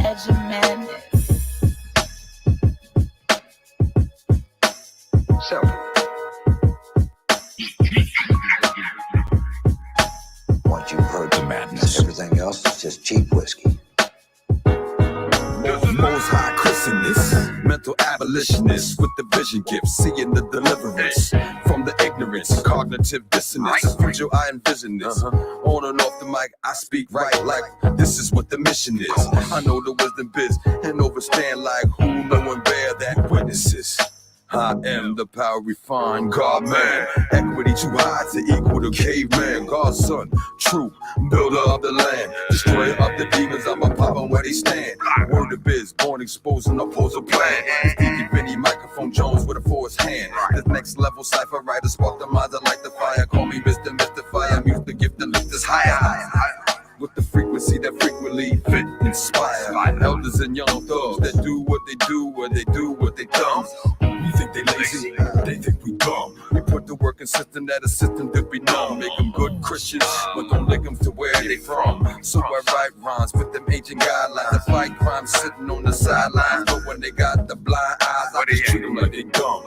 edge of madness. So, once you've heard the madness, everything else is just cheap whiskey. Most high Christianists, mental abolitionists with the vision gift, seeing the deliverance from the ignorance, cognitive dissonance. Future I envision this. On and off the mic, I speak right like this is what the mission is. I know the wisdom biz and overstand like who, know and bear that witnesses. I am the power refined, God man. Equity too high to equal the caveman. God's son, true builder of the land. Destroyer of the demons, I'm a pop on where they stand. Word of biz, born exposing opposing plan. It's Deacon Vinny, microphone Jones with a forced hand. This next level cipher writer spark the minds that light the fire. Call me Mr. Mystifier, mute the gift and lift us higher. With the frequency that frequently fit, inspire elders and young thugs that do what they do, where they do what they dumb. We think they lazy, they think we dumb. We put the work in system that a system to be numb. Make them good Christians, but don't link them to where they from. So I write rhymes with them ancient guidelines. To fight crime sitting on the sidelines. But when they got the blind eyes, I just treat them like they dumb.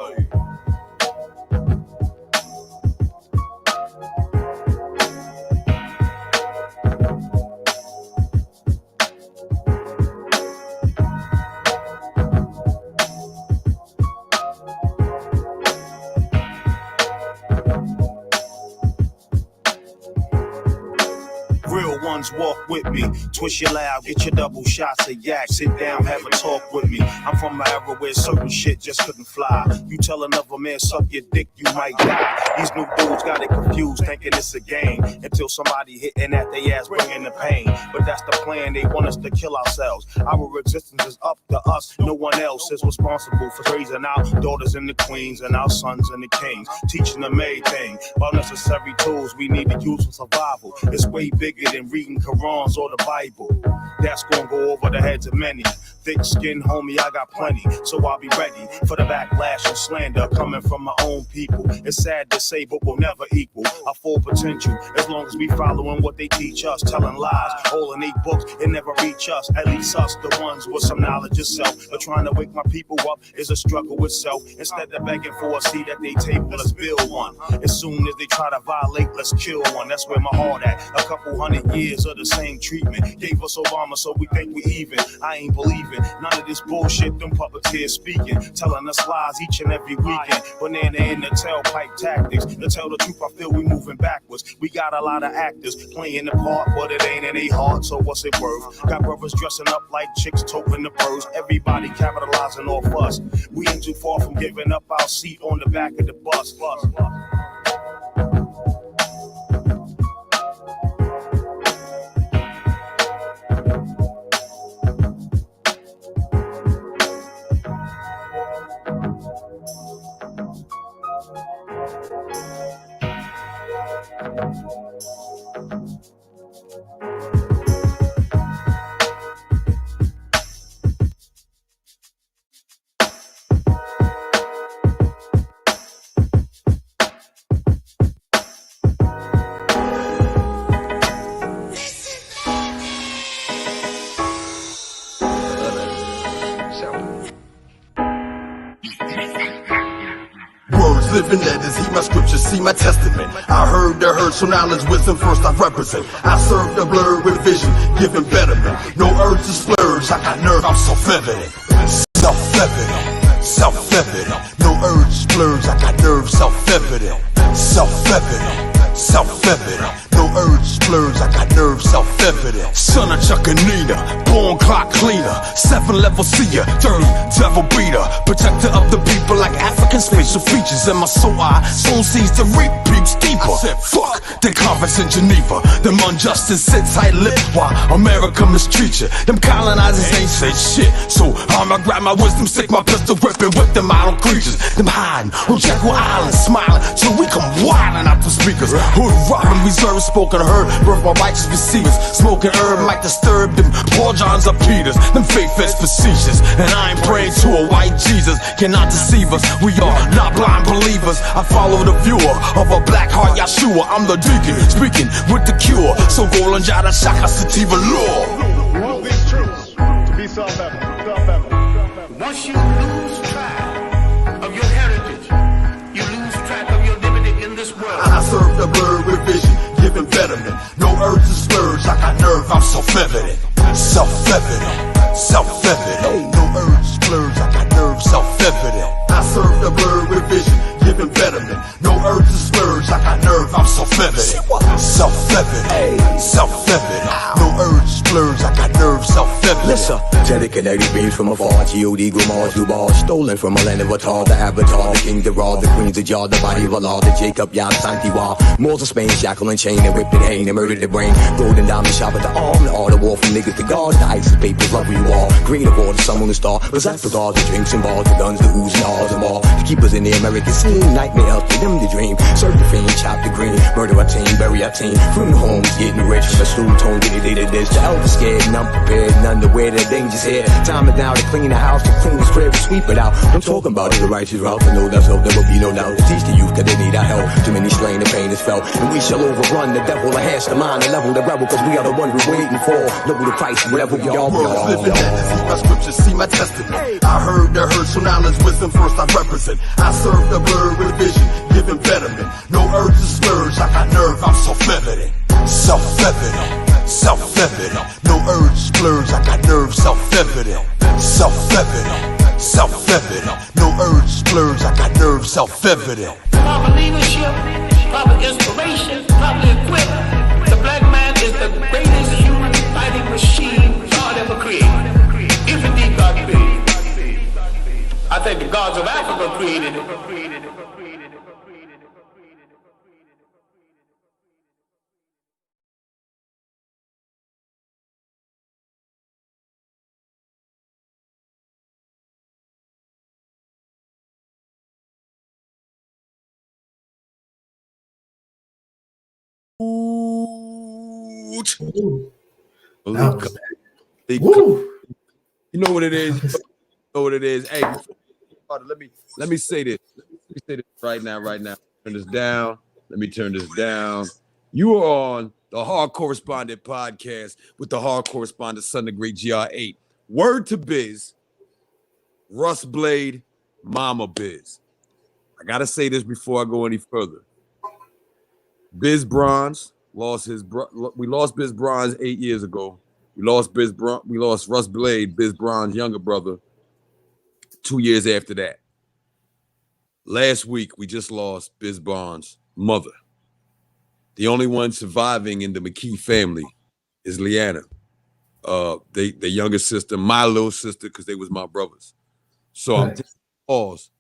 Walk with me, twist your loud, get your double shots of yak, sit down, have a talk with me. I'm from an era where certain shit just couldn't fly. You tell another man suck your dick, you might die. These new dudes got it confused, thinking it's a game, until somebody hitting at their ass, bringing the pain. But that's the plan, they want us to kill ourselves. Our existence is up to us, no one else is responsible for raising our daughters and the queens and our sons and the kings, teaching them everything about necessary tools we need to use for survival. It's way bigger than reading Qurans or the Bible. That's gonna go over the heads of many. Thick skin, homie, I got plenty, so I'll be ready for the backlash and slander coming from my own people. It's sad to say, but we'll never equal our full potential as long as we following what they teach us, telling lies, holding 8 books and never reach us. At least us, the ones with some knowledge of self. But trying to wake my people up is a struggle with self. Instead of begging for a seat at their table, let's build one. As soon as they try to violate, let's kill one. That's where my heart at. A couple hundred years of the same treatment gave us Obama, so we think we even. I ain't believing none of this bullshit them puppeteers speaking, telling us lies each and every weekend. Banana in the tailpipe tactics. To tell the truth, I feel we moving backwards. We got a lot of actors playing the part, but it ain't in their heart, so what's it worth? Got brothers dressing up like chicks toting the purse. Everybody capitalizing off us. We ain't too far from giving up our seat on the back of the bus. Living letters, heed my scriptures, see my testament. I heard, so knowledge, wisdom first I represent. I serve the blurred with vision, giving betterment. No urge to splurge, I got nerve, I'm self-evident. Self-evident, self-evident. No urge to splurge, I got nerve, self-evident. Self-evident, self-evident. No urge to splurge, I got nerve, self-evident. Son of Chuck and Nina, born clock cleaner, 7-level seer, dirty devil beater, protector of the people like African spatial features. And my soul sees the reap peeps deeper. I said fuck the conference in Geneva. Them unjust and sit tight lip while America mistreat you. Them colonizers ain't say shit, so I'ma grab my wisdom, stick my pistol, grip and whip them out on creatures. Them hiding on Jekyll Island, smiling till we come wildin' out the speakers. Hood robbing, reserve spoken heard, birth my righteous receivers. Smoking herb might disturb them Paul Johns or Peters. Them faith is facetious, and I ain't praying to a white Jesus. Cannot deceive us, we are not blind believers. I follow the viewer of a black heart Yeshua. I'm the deacon, speaking with the cure. So Golan Jada Shaka Sativa law. Want these truths to be Once you lose track of your heritage, you lose track of your divinity in this world. I serve the blur with vision, giving betterment. No urge to splurge, I got nerve, I'm self-evident. Self-evident, self-evident. No urge to splurge, I got nerve, self-evident. I serve the blur with vision, giving betterment. No urge to splurge, I got nerve, I'm self-evident. Self-evident, self-evident. No urge to splurge, I got nerve, self-evident. Listen, dedicated beams from afar, G.O.D. Grimoire, you bars, stolen from a land of Atar, the Avatar, the King, the Ra, the Queens, the Jar, the body of Allah, the Jacob, Yah, Santiwa, Moors of Spain, shackle and chain, and whipped and hang, and murdered the brain, golden diamond shop at the arm, the art of war from niggas to guards, the ISIS papers, love who you are, green of all, the sun on the star, possessed with all the drinks and bars, the guns, the ooze, and alls and all, to keep us in the American scene, nightmare, to them the dream, serve the fiend, chop the green, murder our team, bury our team, from the homes, getting rich, the stool tone, did this, the elders scared, none prepared, none aware that danger's here, time is now to clean the house, to clean the crib, sweep it out, I'm talking about the righteous route, I know that's hope, there will be no doubt, to teach the youth, cause they need our help, too many strain, the pain is felt, and we shall overrun the devil, the hash, the mind, the level, the rebel, cause we are the ones we're waiting for, noble to Christ, whatever we are, living legends, see my scriptures, see my testament. I heard the herd, so knowledge, wisdom first I represent. I serve the blur with vision, giving betterment. No urge to splurge, I got nerve, I'm self-evident. Self-evident, self-evident. No urge to splurge, I got nerve, self-evident. Self-evident, self-evident. No urge to splurge, I got nerve, self-evident. Proper leadership, proper inspiration, properly equipped. The black man is the greatest human fighting machine God ever created. If indeed God created it. I think the gods of Africa created it. You know what it is. You know what it is. Hey, let me say this. Let me say this right now. Turn this down. Let me turn this down. You are on the Hardcorrespondant Podcast with the Hardcorrespondent Sun DA GR8. Word to Biz, Russ Blade, Mama Biz. I gotta say this before I go any further. Biz Bronze lost we lost Biz Bronze 8 years ago. We lost Russ Blade, Biz Bronze's younger brother, 2 years after that. Last week, we just lost Biz Bronze's mother. The only one surviving in the McKee family is Leanna, the younger sister, my little sister, because they was my brothers. So I'm taking a pause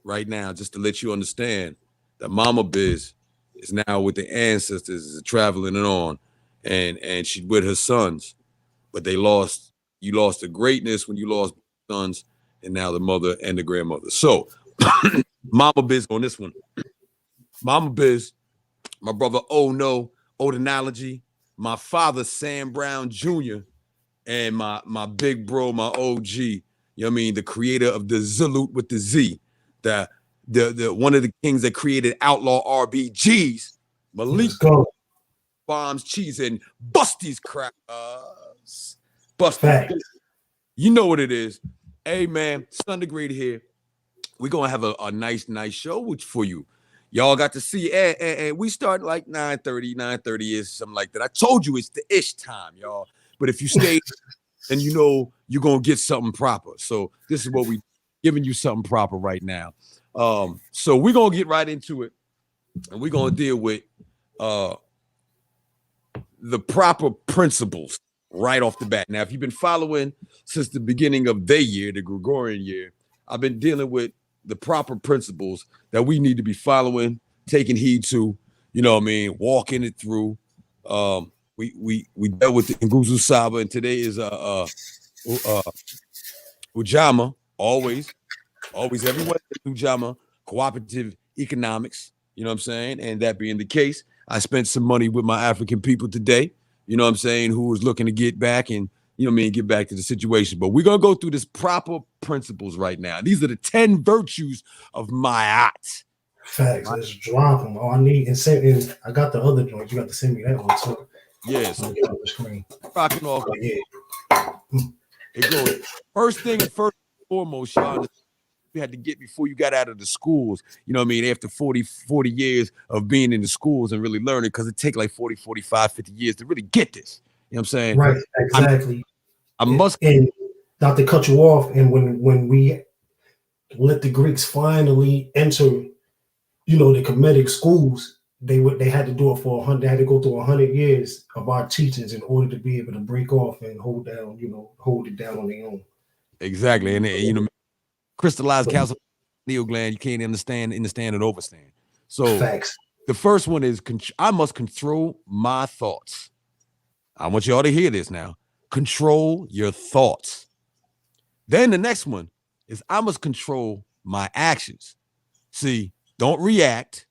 right now just to let you understand that Mama Biz is now with the ancestors, is traveling and on, and she's with her sons. But you lost the greatness when you lost sons, and now the mother and the grandmother. So Mama Biz on this one. Mama Biz, my brother old analogy, my father Sam Brown Jr., and my big bro, my OG, you know what I mean, the creator of the Zilute with the Z, the one of the kings that created outlaw RBGs, Malik Bombs, Cheese, and Busty's crap. Busty. You know what it is. Hey man, Sun DA here. We're gonna have a nice show for you. Y'all got to see, and we start like 9:30 is something like that. I told you it's the ish time, y'all. But if you stay, and you know you're gonna get something proper. So this is what we giving you something proper right now. So we're gonna get right into it, and we're gonna deal with the proper principles right off the bat. Now, if you've been following since the beginning of the year, the Gregorian year, I've been dealing with the proper principles that we need to be following, taking heed to, you know what I mean, walking it through. We dealt with the Nguzu Saba, and today is Ujamaa, always everyone Ujamaa, cooperative economics, you know what I'm saying? And that being the case, I spent some money with my African people today, you know what I'm saying, who was looking to get back and, you know what I mean, get back to the situation. But we're going to go through this proper principles right now. These are the 10 virtues of Ma'at. Facts. Let's drop them. All I need is I got the other joint. You got to send me that one too. Yeah. So get on the screen. Rocking off. Yeah. It goes first thing and first and foremost, y'all. You had to get before you got out of the schools, you know what I mean, after 40 years of being in the schools and really learning, because it takes like 40, 45, 50 years to really get this. You know what I'm saying? Right, exactly. I must. And not to cut you off, and when we let the Greeks finally enter, you know, the Kemetic schools, they had to do it for 100. They had to go through 100 years of our teachings in order to be able to break off and hold it down on their own. Exactly, and you know, crystallized calcium pineal gland. You can't understand and overstand. So facts. The first one is I must control my thoughts. I want you all to hear this now. Control your thoughts. Then the next one is I must control my actions. See, don't react.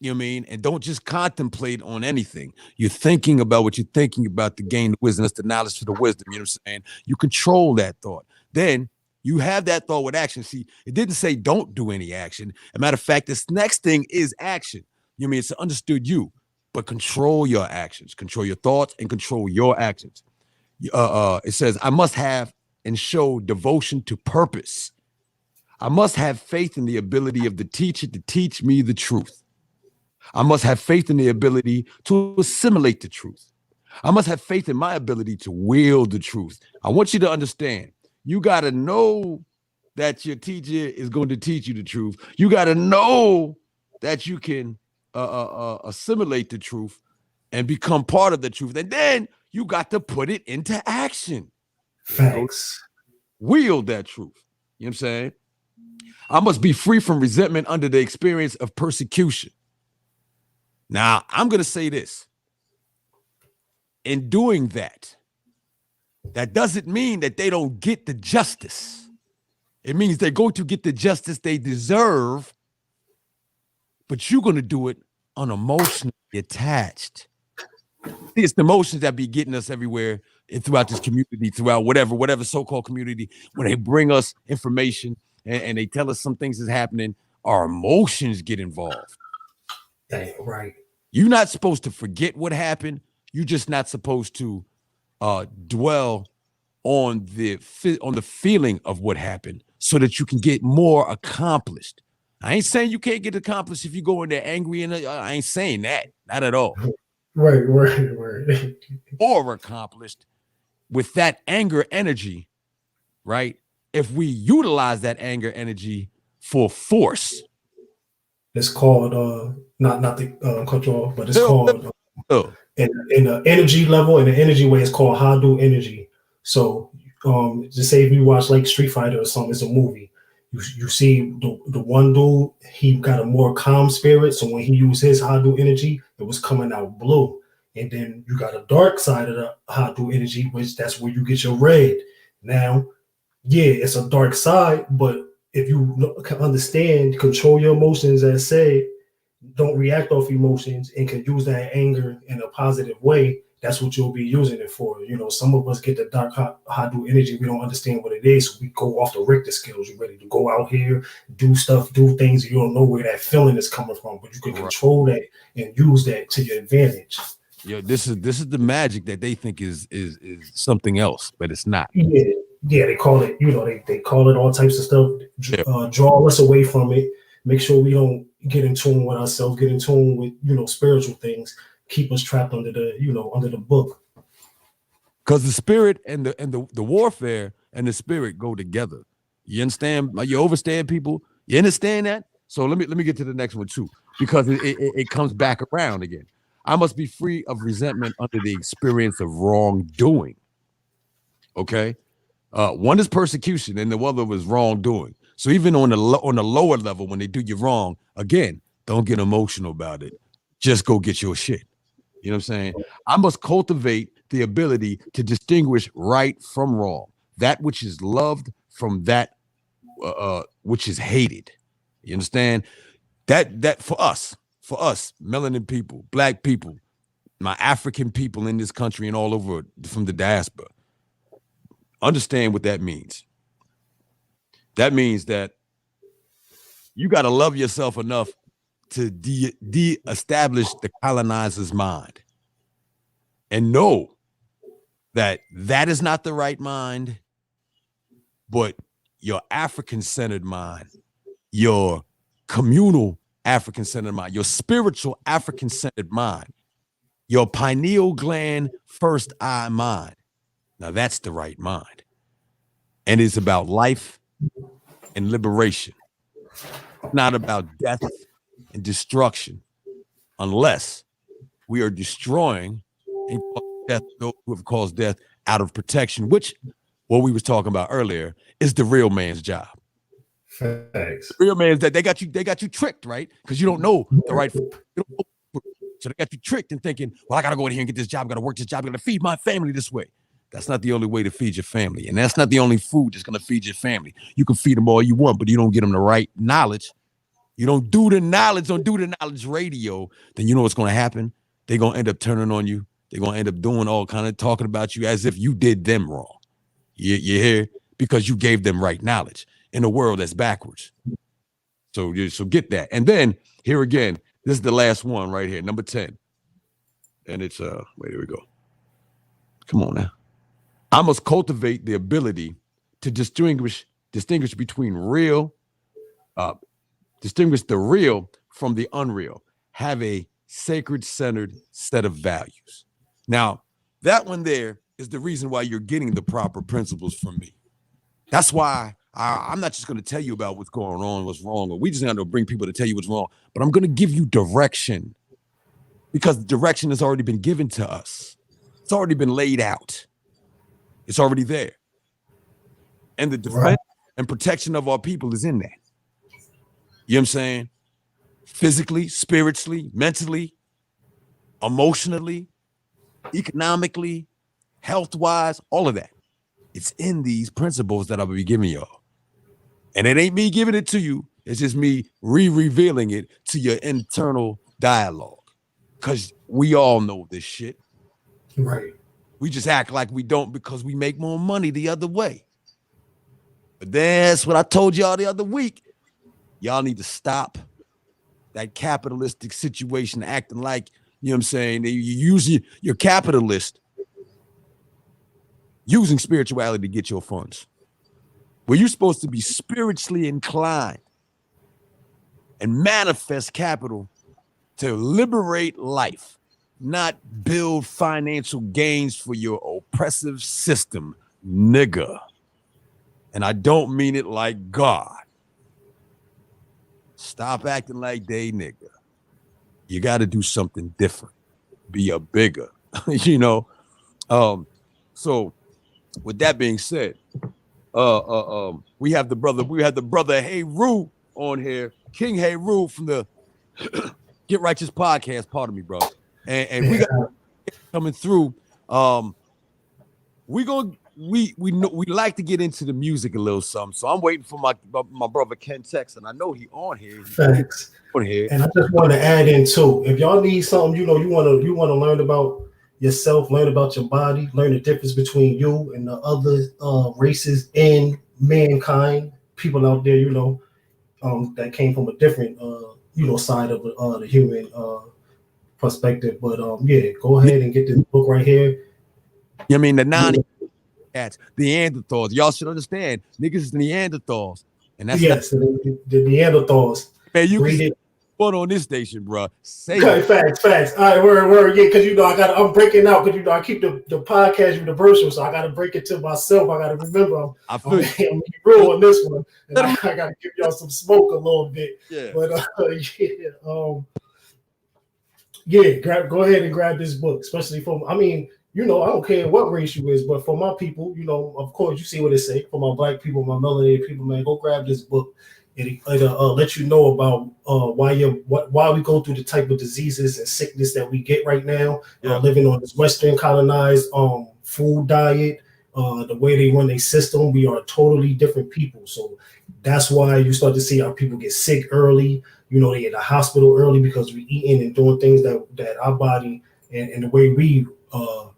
You know what I mean? And don't just contemplate on anything. You're thinking about what you're thinking about to gain the wisdom. That's the knowledge for the wisdom. You know what I'm saying? You control that thought. Then you have that thought with action. See, it didn't say don't do any action. As a matter of fact, this next thing is action. You know what I mean? It's understood you, but control your actions, control your thoughts, and control your actions. It says, I must have and show devotion to purpose. I must have faith in the ability of the teacher to teach me the truth. I must have faith in the ability to assimilate the truth. I must have faith in my ability to wield the truth. I want you to understand, you got to know that your teacher is going to teach you the truth. You got to know that you can assimilate the truth and become part of the truth. And then you got to put it into action. Facts. Wield that truth. You know what I'm saying? I must be free from resentment under the experience of persecution. Now, I'm going to say this. In doing that, that doesn't mean that they don't get the justice. It means they're going to get the justice they deserve, but you're going to do it unemotionally attached. It's the emotions that be getting us everywhere and throughout this community, throughout whatever so-called community, when they bring us information and they tell us some things is happening, our emotions get involved. Damn, right. You're not supposed to forget what happened. You're just not supposed to dwell on the feeling of what happened so that you can get more accomplished. I ain't saying you can't get accomplished if you go in there angry, and I ain't saying that. Not at all. Right. Or accomplished with that anger energy, right? If we utilize that anger energy for force. It's called, not to cut you off, but it's called, in the energy level, in the energy way, it's called Hadu energy. So, just say if you watch like Street Fighter or something, it's a movie. You see the one dude, he got a more calm spirit. So when he used his Hadu energy, it was coming out blue. And then you got a dark side of the Hadu energy, which that's where you get your red. Now, yeah, it's a dark side, but if you can understand, control your emotions, as said, don't react off emotions, and can use that anger in a positive way, that's what you'll be using it for. You know, some of us get the dark Hadu energy. We don't understand what it is. So we go off the Richter scales. You're ready to go out here, do stuff, do things. You don't know where that feeling is coming from, but you can control that and use that to your advantage. Yeah, this is the magic that they think is something else, but it's not. Yeah, they call it, you know, they call it all types of stuff. Draw us away from it. Make sure we don't get in tune with ourselves, get in tune with, you know, spiritual things. Keep us trapped under the book. Because the spirit and the warfare and the spirit go together. You understand? You understand, people? You understand that? So let me get to the next one too, because it comes back around again. I must be free of resentment under the experience of wrongdoing. Okay, one is persecution, and the other was wrongdoing. So even on the lower level, when they do you wrong, again, don't get emotional about it. Just go get your shit. You know what I'm saying? I must cultivate the ability to distinguish right from wrong, that which is loved from that which is hated. You understand? That for us, melanin people, black people, my African people in this country and all over from the diaspora, understand what that means. That means that you got to love yourself enough to de-establish the colonizer's mind and know that is not the right mind, but your African-centered mind, your communal African-centered mind, your spiritual African-centered mind, your pineal gland first eye mind. Now that's the right mind. And it's about life and liberation. It's not about death and destruction, unless we are destroying and death, those who have caused death out of protection, which what we was talking about earlier is the real man's job. Thanks. Real man's that they got you tricked, right? Because you don't know the right. So they got you tricked and thinking, well, I gotta go in here and get this job, I gotta work this job, I gotta feed my family this way. That's not the only way to feed your family. And that's not the only food that's gonna feed your family. You can feed them all you want, but you don't get them the right knowledge. You don't do the knowledge radio, then you know what's gonna happen. They're gonna end up turning on you. They're gonna end up doing all kind of talking about you as if you did them wrong. You hear? Because you gave them right knowledge in a world that's backwards. So get that. And then here again, this is the last one right here, number 10. And it's wait, here we go. Come on now. I must cultivate the ability to distinguish between distinguish the real from the unreal. Have a sacred-centered set of values. Now, that one there is the reason why you're getting the proper principles from me. That's why I'm not just going to tell you about what's going on, what's wrong, or we just going to bring people to tell you what's wrong, but I'm going to give you direction, because the direction has already been given to us. It's already been laid out. It's already there. And the defense and protection of our people is in that. You know what I'm saying? Physically, spiritually, mentally, emotionally, economically, health-wise, all of that. It's in these principles that I'll be giving y'all. And it ain't me giving it to you. It's just me revealing it to your internal dialogue. Because we all know this shit. Right. We just act like we don't because we make more money the other way. But that's what I told y'all the other week. Y'all need to stop that capitalistic situation, acting like, you know what I'm saying, you use your capitalist using spirituality to get your funds. Where you're supposed to be spiritually inclined and manifest capital to liberate life, not build financial gains for your oppressive system, nigga. And I don't mean it like God. Stop acting like they nigga. You got to do something different. Be a bigger, you know. So with that being said, we have the brother Heru on here, King Heru from the Get Righteous Podcast. Pardon me, bro. And we got coming through. We like to get into the music a little something. So I'm waiting for my brother Kentext, and I know he on here. Thanks. On here. And I just want to add in too. If y'all need something, you want to learn about yourself, learn about your body, learn the difference between you and the other races and mankind, people out there, that came from a different side of the human perspective. But go ahead and get this book right here. I mean, the Neanderthals. Y'all should understand, niggas is Neanderthals, and that's the Neanderthals. Man, you can see what on this station, bro. Okay, facts. All right, word. Yeah, because I'm breaking out because I keep the podcast universal, so I got to break it to myself. I got to remember I'm real on this one, and I got to give y'all some smoke a little bit. Yeah, but go ahead and grab this book, especially for I don't care what race you is, but for my people, of course, you see what it say. For my black people, my melanated people, man, go grab this book. It'll let you know about why we go through the type of diseases and sickness that we get right now. Living on this Western colonized food diet, the way they run their system, we are totally different people. So that's why you start to see our people get sick early. They in the hospital early because we're eating and doing things that our body and the way we are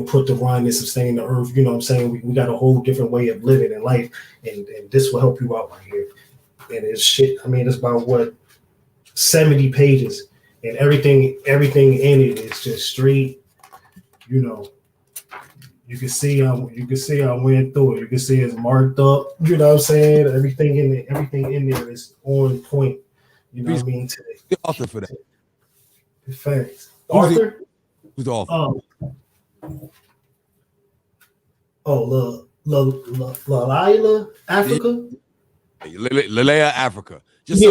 put to run and sustain the earth. You know what I'm saying? We got a whole different way of living in life, and this will help you out right here. And it's shit. It's about 70 pages, and everything in it is just straight you know, you can see I went through it. You can see it's marked up. You know what I'm saying? Everything in there is on point. You know what I mean? The author for that. Facts. Author? Who's the author? Lalila Africa. Lalila Africa. Just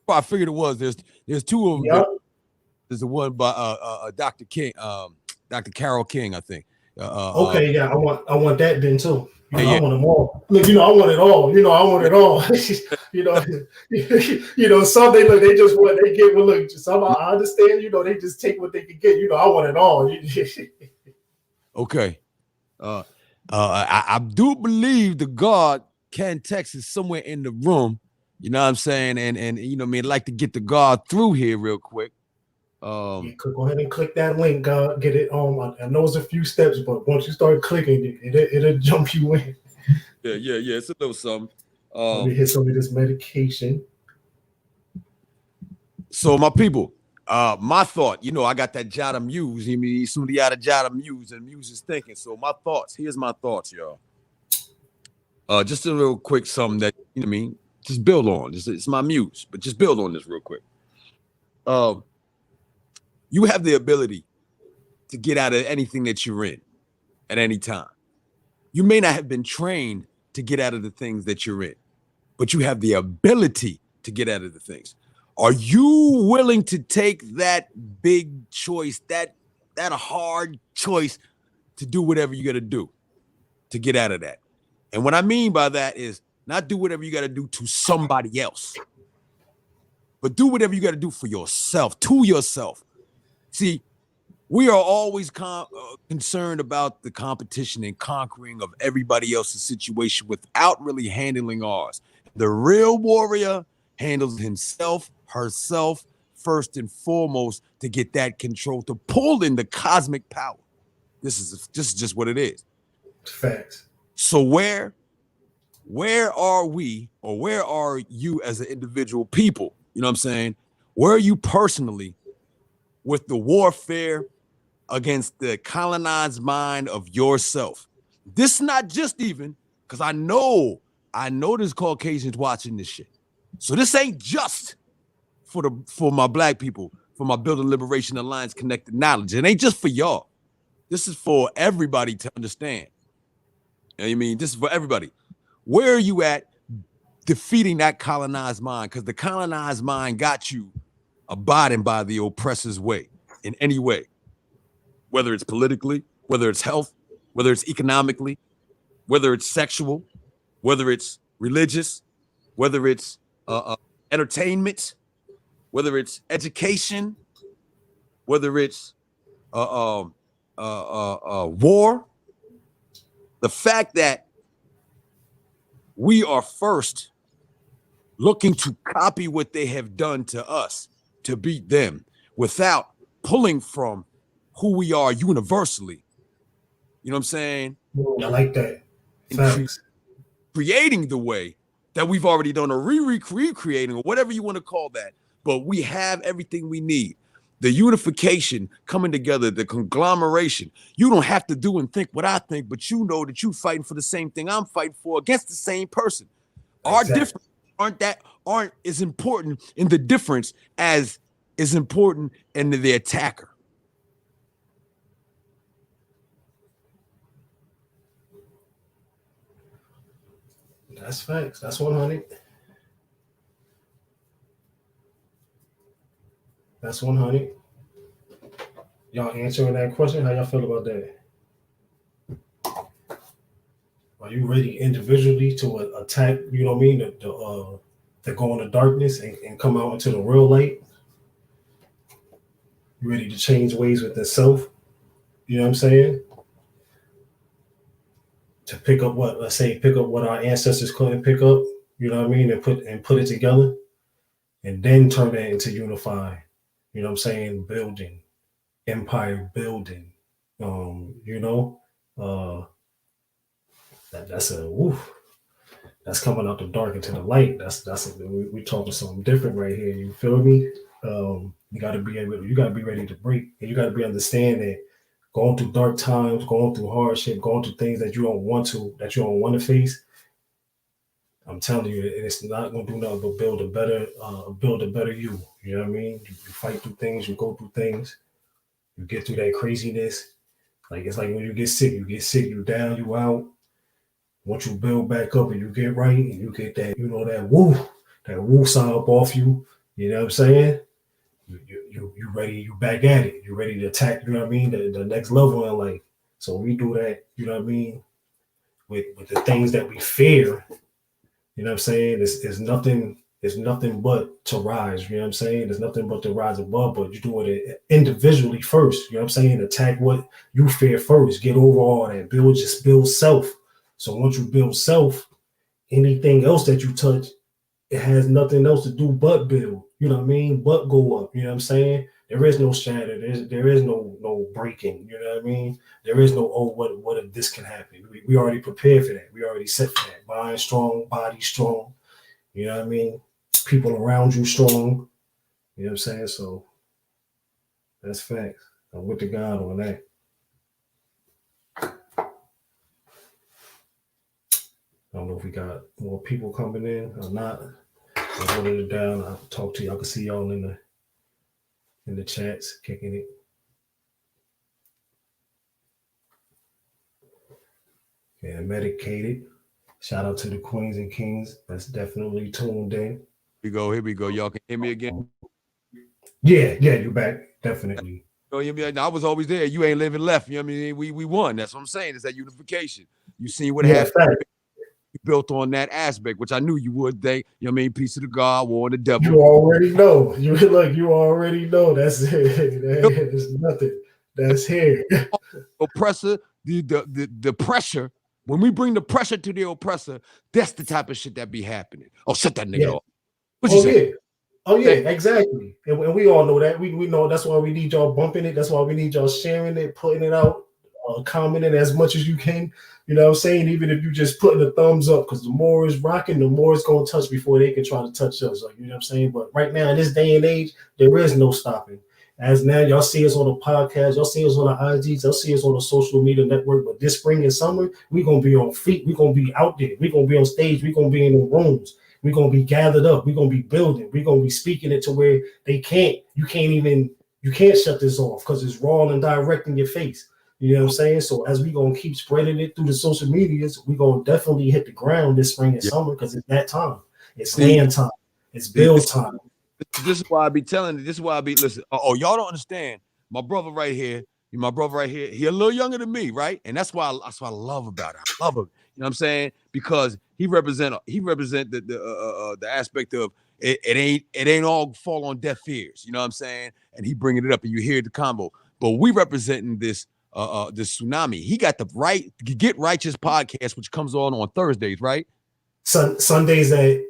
I figured it was. There's two of them. Yep. There's the one by Dr. King, Dr. Carol King, I think. Okay, I want that then too. Yeah. I want them all. Look, I want it all. I want it all. Some they just what they get. Well, look, some I understand. They just take what they can get. I want it all. Okay. I do believe the God Kentext is somewhere in the room. You know what I'm saying? And I'd like to get the God through here real quick. Go ahead and click that link, God. Get it on. I know it's a few steps, but once you start clicking, it'll jump you in. Yeah. It's a little something. Let me hit some of this medication. So my people, my thought, I got that Jada Muse. Somebody out of Jada Muse, and Muse is thinking. So my thoughts. Here's my thoughts, y'all. Just a real quick something that just build on. It's my muse, but just build on this real quick. You have the ability to get out of anything that you're in at any time. You may not have been trained to get out of the things that you're in, but you have the ability to get out of the things. Are you willing to take that big choice, that hard choice to do whatever you got to do to get out of that? And what I mean by that is not do whatever you got to do to somebody else, but do whatever you got to do for yourself, to yourself. See, we are always concerned about the competition and conquering of everybody else's situation without really handling ours. The real warrior handles himself, herself, first and foremost, to get that control, to pull in the cosmic power. This is just what it is. Facts. So where are we, or where are you as an individual people? You know what I'm saying? Where are you personally with the warfare against the colonized mind of yourself? This not just even, because I know there's Caucasians watching this shit. So this ain't just for my black people, for my Building Liberation Alliance Connected Knowledge. It ain't just for y'all. This is for everybody to understand. You know what I mean? This is for everybody. Where are you at defeating that colonized mind? Because the colonized mind got you abiding by the oppressor's way in any way, whether it's politically, whether it's health, whether it's economically, whether it's sexual, whether it's religious, whether it's entertainment, whether it's education, whether it's war. The fact that we are first looking to copy what they have done to us to beat them without pulling from who we are universally. You know what I'm saying? I like that. Creating the way that we've already done, or recreating, or whatever you want to call that. But we have everything we need. The unification coming together, the conglomeration. You don't have to do and think what I think, but you know that you're fighting for the same thing I'm fighting for against the same person. Our difference aren't as important in the difference as is important in the attacker. That's facts. That's 100. That's 100. Y'all answering that question? How y'all feel about that? Are you ready individually to attack, you know what I mean, to go into darkness and come out into the real light? You ready to change ways within self? You know what I'm saying? To pick up what our ancestors couldn't pick up, you know what I mean, and put it together, and then turn that into unify, you know what I'm saying, building, empire building, that's coming out the dark into the light. We're talking something different right here. You feel me? You gotta be ready to break, and you gotta understand that going through dark times, going through hardship, going through things that you don't want to face. I'm telling you, it's not going to do nothing but build a better you. You know what I mean? You fight through things, you go through things, you get through that craziness. Like it's like when you get sick, you down, you out. Once you build back up and you get right, and you get that, that woo sign up off you. You know what I'm saying? You ready? You back at it. You ready to attack? You know what I mean? The next level in life. So we do that. You know what I mean? With the things that we fear. You know what I'm saying? It's nothing but to rise. You know what I'm saying? There's nothing but to rise above, but you do it individually first. You know what I'm saying? Attack what you fear first. Get over all that. Build self. So once you build self, anything else that you touch, it has nothing else to do but build. You know what I mean? But go up. You know what I'm saying? There is no shatter. There is no breaking. You know what I mean? There is no, what if this can happen? We already prepared for that. We already set for that. Mind strong, body strong. You know what I mean? People around you strong. You know what I'm saying? So that's facts. I'm with the God on that. I don't know if we got more people coming in or not. I'm holding it down. I'll talk to you. I can see y'all in the chats, kicking it. Yeah, medicated. Shout out to the Queens and Kings. That's definitely tuned in. Here we go. Y'all can hear me again? Yeah, you're back. Definitely. I was always there. You ain't living left. You know what I mean? We won. That's what I'm saying. It's that unification. You seen what happened. You built on that aspect, which I knew you would. You know what I mean? Peace to the God, war on the devil. You already know. You already know. That's it. There's nothing. That's here. Oppressor, the pressure. When we bring the pressure to the oppressor, that's the type of shit that be happening. Oh, shut that nigga off. What you say? Oh yeah, exactly. And we all know that. We know that's why we need y'all bumping it. That's why we need y'all sharing it, putting it out, commenting as much as you can. You know what I'm saying? Even if you just putting a thumbs up, because the more it's rocking, the more it's going to touch before they can try to touch us. Like, you know what I'm saying? But right now, in this day and age, there is no stopping. As now, y'all see us on the podcast, y'all see us on the IGs, y'all see us on the social media network. But this spring and summer, we're going to be on feet. We're going to be out there. We're going to be on stage. We're going to be in the rooms. We're going to be gathered up. We're going to be building. We're going to be speaking it to where you can't shut this off because it's raw and direct in your face. You know what I'm saying? So as we're going to keep spreading it through the social medias, we're going to definitely hit the ground this spring and summer because it's that time. It's land time. It's build time. This is why I be telling you. This is why I be listen. Oh, y'all don't understand. My brother right here. He a little younger than me, right? And that's what I love about it. I love him. You know what I'm saying? Because he represent the aspect of it ain't all fall on deaf ears. You know what I'm saying? And he bringing it up, and you hear the combo. But we representing this tsunami. He got the Get Righteous podcast, which comes on Thursdays, right? Sundays at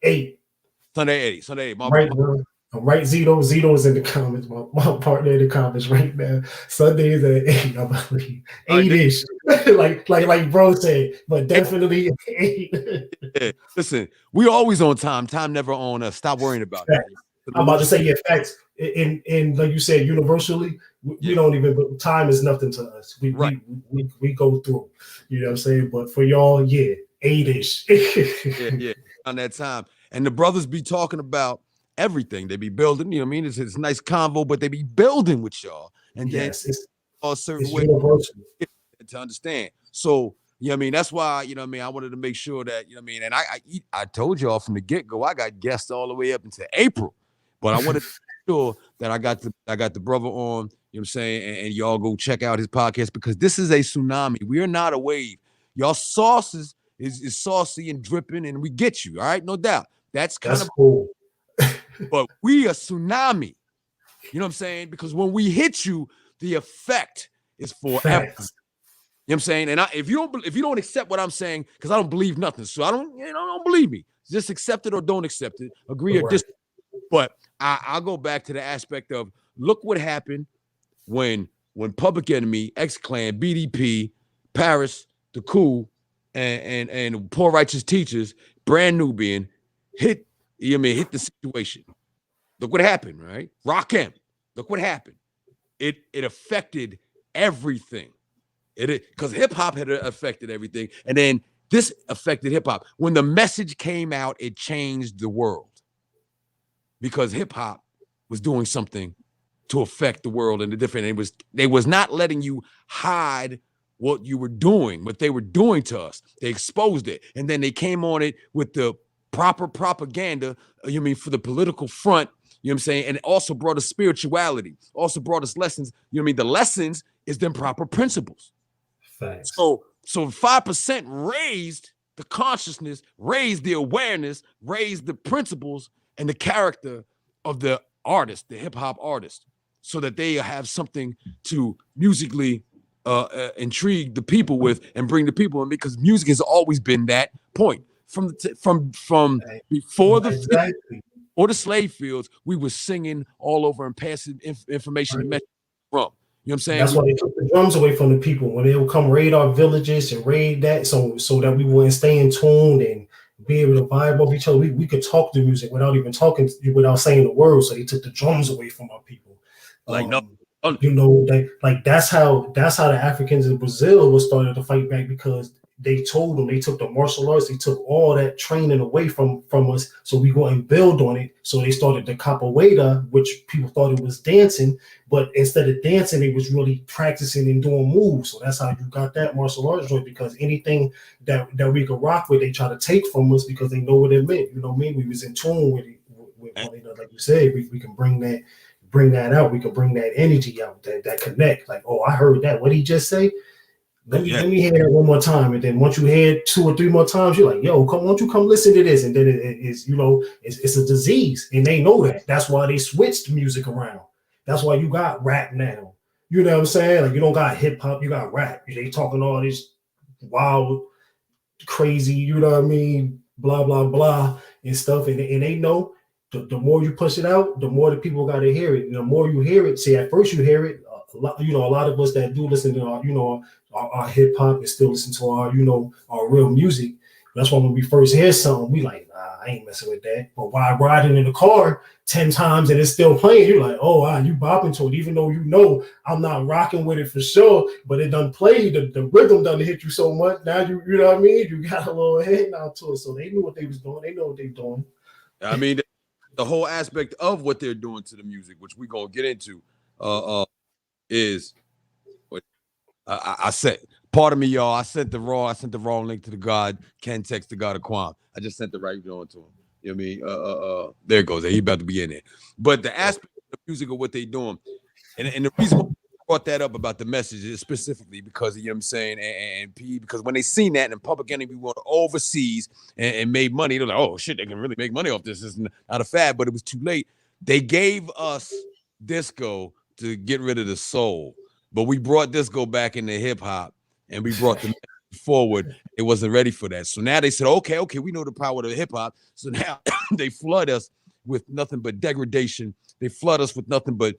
8. Sunday 8. Right, Zito is in the comments. My partner in the comments right now. Sundays at 8, I believe. 8-ish. like bro said, but definitely 8. Yeah. Listen, we always on time. Time never on us. Stop worrying about it. I'm about to say, facts. In like you said, universally, we don't even, time is nothing to us. We go through. You know what I'm saying? But for y'all, 8-ish. yeah, on that time. And the brothers be talking about everything. They be building, you know what I mean? It's a nice convo, but they be building with y'all. And yes, then a certain way to understand. So, you know what I mean? That's why, you know what I mean? I wanted to make sure that, you know what I mean? And I told y'all from the get-go, I got guests all the way up into April. But I wanted to make sure that I got the brother on, you know what I'm saying? And y'all go check out his podcast because this is a tsunami. We are not a wave. Y'all sauces is saucy and dripping, and we get you, all right? No doubt. That's cool. But we a tsunami. You know what I'm saying? Because when we hit you, the effect is forever. Facts. You know what I'm saying? And if you don't accept what I'm saying, because I don't believe nothing. So don't believe me. Just accept it or don't accept it. Agree or disagree. But I'll go back to the aspect of look what happened when Public Enemy, X-Clan, BDP, Paris, The Cool, and Poor Righteous Teachers, Brand Nubian, hit the situation. Look what happened, right? Rakim. Look what happened. It affected everything. Because hip hop had affected everything, and then this affected hip hop. When the message came out, it changed the world because hip hop was doing something to affect the world in a different. They was not letting you hide what you were doing, what they were doing to us. They exposed it, and then they came on it with the proper propaganda. You mean for the political front? You know what I'm saying? And it also brought us spirituality. Also brought us lessons. You know what I mean? The lessons is them proper principles. Thanks. So 5% raised the consciousness, raised the awareness, raised the principles and the character of the artist, the hip hop artist, so that they have something to musically intrigue the people with and bring the people in, because music has always been that point from before the slave fields. We were singing all over and passing information and message from. You know what I'm saying? That's why they took the drums away from the people when they would come raid our villages and raid that, so that we wouldn't stay in tune and be able to vibe off each other. We could talk the music without saying the words. So they took the drums away from our people. You know, that's how the Africans in Brazil was starting to fight back, because they told them, they took the martial arts, they took all that training away from us, so we go and build on it. So they started the capoeira, which people thought it was dancing, but instead of dancing, they was really practicing and doing moves. So that's how you got that martial arts joint, because anything that we could rock with, they try to take from us because they know what it meant. You know what I mean? We was in tune with it. Like you said, we can bring that out. We can bring that energy out, that connect. Like, oh, I heard that. What did he just say? Let me hear that one more time. And then once you hear it 2 or 3 more times, you're like, yo, won't you come listen to this? And then it's a disease. And they know that. That's why they switched music around. That's why you got rap now. You know what I'm saying? Like, you don't got hip hop, you got rap. They talking all this wild, crazy, you know what I mean? Blah, blah, blah and stuff. And they know the more you push it out, the more the people got to hear it. And the more you hear it, see, at first you hear it, a lot of us that do listen to our hip hop and still listen to our real music. That's why when we first hear something, we like, nah, I ain't messing with that. But while riding in the car 10 times and it's still playing, you're like, oh, wow, you bopping to it, even though you know I'm not rocking with it for sure, but it done played, the rhythm done hit you so much. Now you know what I mean? You got a little head now to it. So they knew what they was doing. They know what they're doing. I mean, the whole aspect of what they're doing to the music, which we're gonna get into, is what I said. Pardon me, y'all. I sent the wrong link to the God Kentext, the God of Quam. I just sent the right one to him. You know what I mean? There it goes. He about to be in there. But the aspect of the music of what they doing, and the reason why I brought that up about the message is specifically because, you know what I'm saying, and P, because when they seen that in Public Enemy went overseas and made money, they're like, oh shit, they can really make money off this. This is not a fad, but it was too late. They gave us disco to get rid of the soul, but we brought disco back into hip hop and we brought the forward. It wasn't ready for that. So now they said, okay, we know the power of hip hop. So now they flood us with nothing but degradation. They flood us with nothing but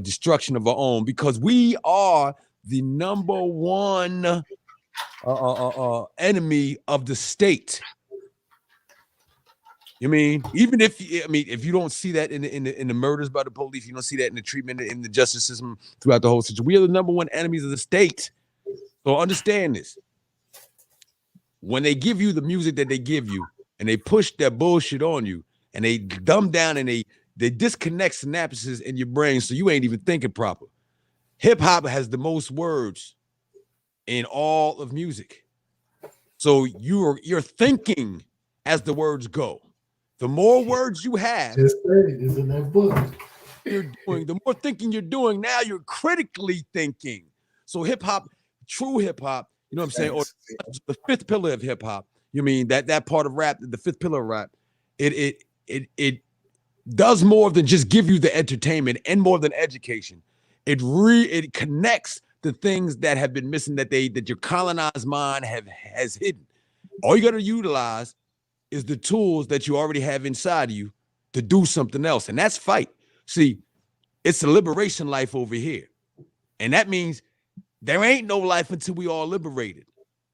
destruction of our own, because we are the number one enemy of the state. You mean, even if you don't see that in the murders by the police, you don't see that in the treatment in the justice system throughout the whole situation. We are the number one enemies of the state. So understand this. When they give you the music that they give you, and they push that bullshit on you, and they dumb down and they disconnect synapses in your brain, so you ain't even thinking proper. Hip hop has the most words in all of music, so you're thinking as the words go. The more words you have, just say it is in that book. You're doing, the more thinking you're doing, now you're critically thinking. So hip hop, true hip hop, you know what I'm saying, or the fifth pillar of hip hop. You mean that part of rap, the fifth pillar of rap, it does more than just give you the entertainment and more than education. It connects the things that have been missing that your colonized mind has hidden. All you got to utilize is the tools that you already have inside of you to do something else, and that's fight. See, it's a liberation life over here, and that means there ain't no life until we all liberated.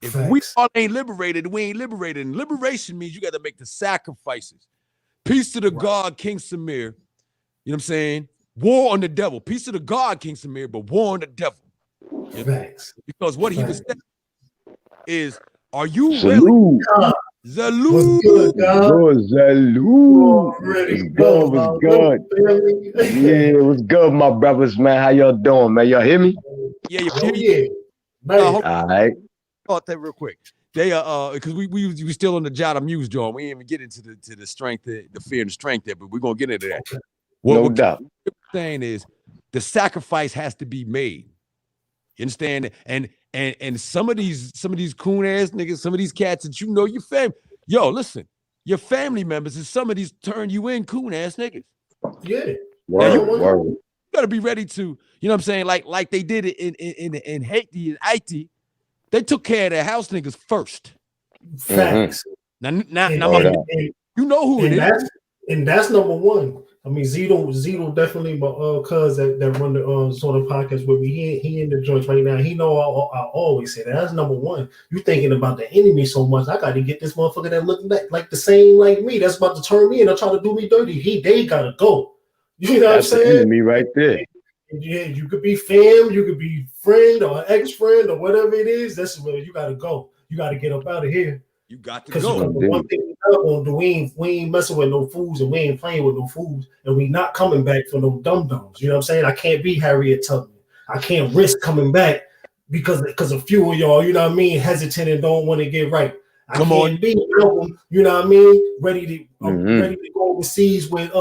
If we all ain't liberated, we ain't liberated. And liberation means you got to make the sacrifices. Peace to the God, King Samir. You know what I'm saying? War on the devil. Peace to the God, King Samir, but war on the devil. Facts. Because what he was saying is, are you Salute. really What's good, God? Good, salute. What's good? Yeah, what's good, my brothers, man? How y'all doing, man? Y'all hear me? Yeah, you All right. Thought that real quick. They because we still on the Jada Muse joint. We didn't even get into the strength, the fear and the strength there, but we're gonna get into that. No doubt. What I'm saying is the sacrifice has to be made. You understand? And some of these coon ass niggas, some of these cats that you know your family. Yo, listen, your family members and some of these turn you in coon ass niggas. Yeah. Word. You gotta be ready to, you know what I'm saying? Like they did it in Haiti and IT. They took care of their house niggas first. Facts. Now, you know who it is. And that's number one. I mean, ZeeZun definitely my cuz that run the sort of podcast with me. He in the joints right now. He know I always say that. That's number one. You thinking about the enemy so much. I got to get this motherfucker that look like the same like me. That's about to turn me and try to do me dirty. They gotta go. You know what I'm saying? The enemy right there. Yeah, you could be fam, you could be friend or ex-friend or whatever it is. That's where you gotta go. You gotta get up out of here. You got to Because go. the one thing we're not gonna do, we ain't messing with no fools and we ain't playing with no fools, and we not coming back for no dum-dums. You know what I'm saying? I can't be Harriet Tubman. I can't risk coming back because a few of y'all, you know what I mean, hesitant and don't want to get right. I can't be Malcolm, you know what I mean, ready to go overseas with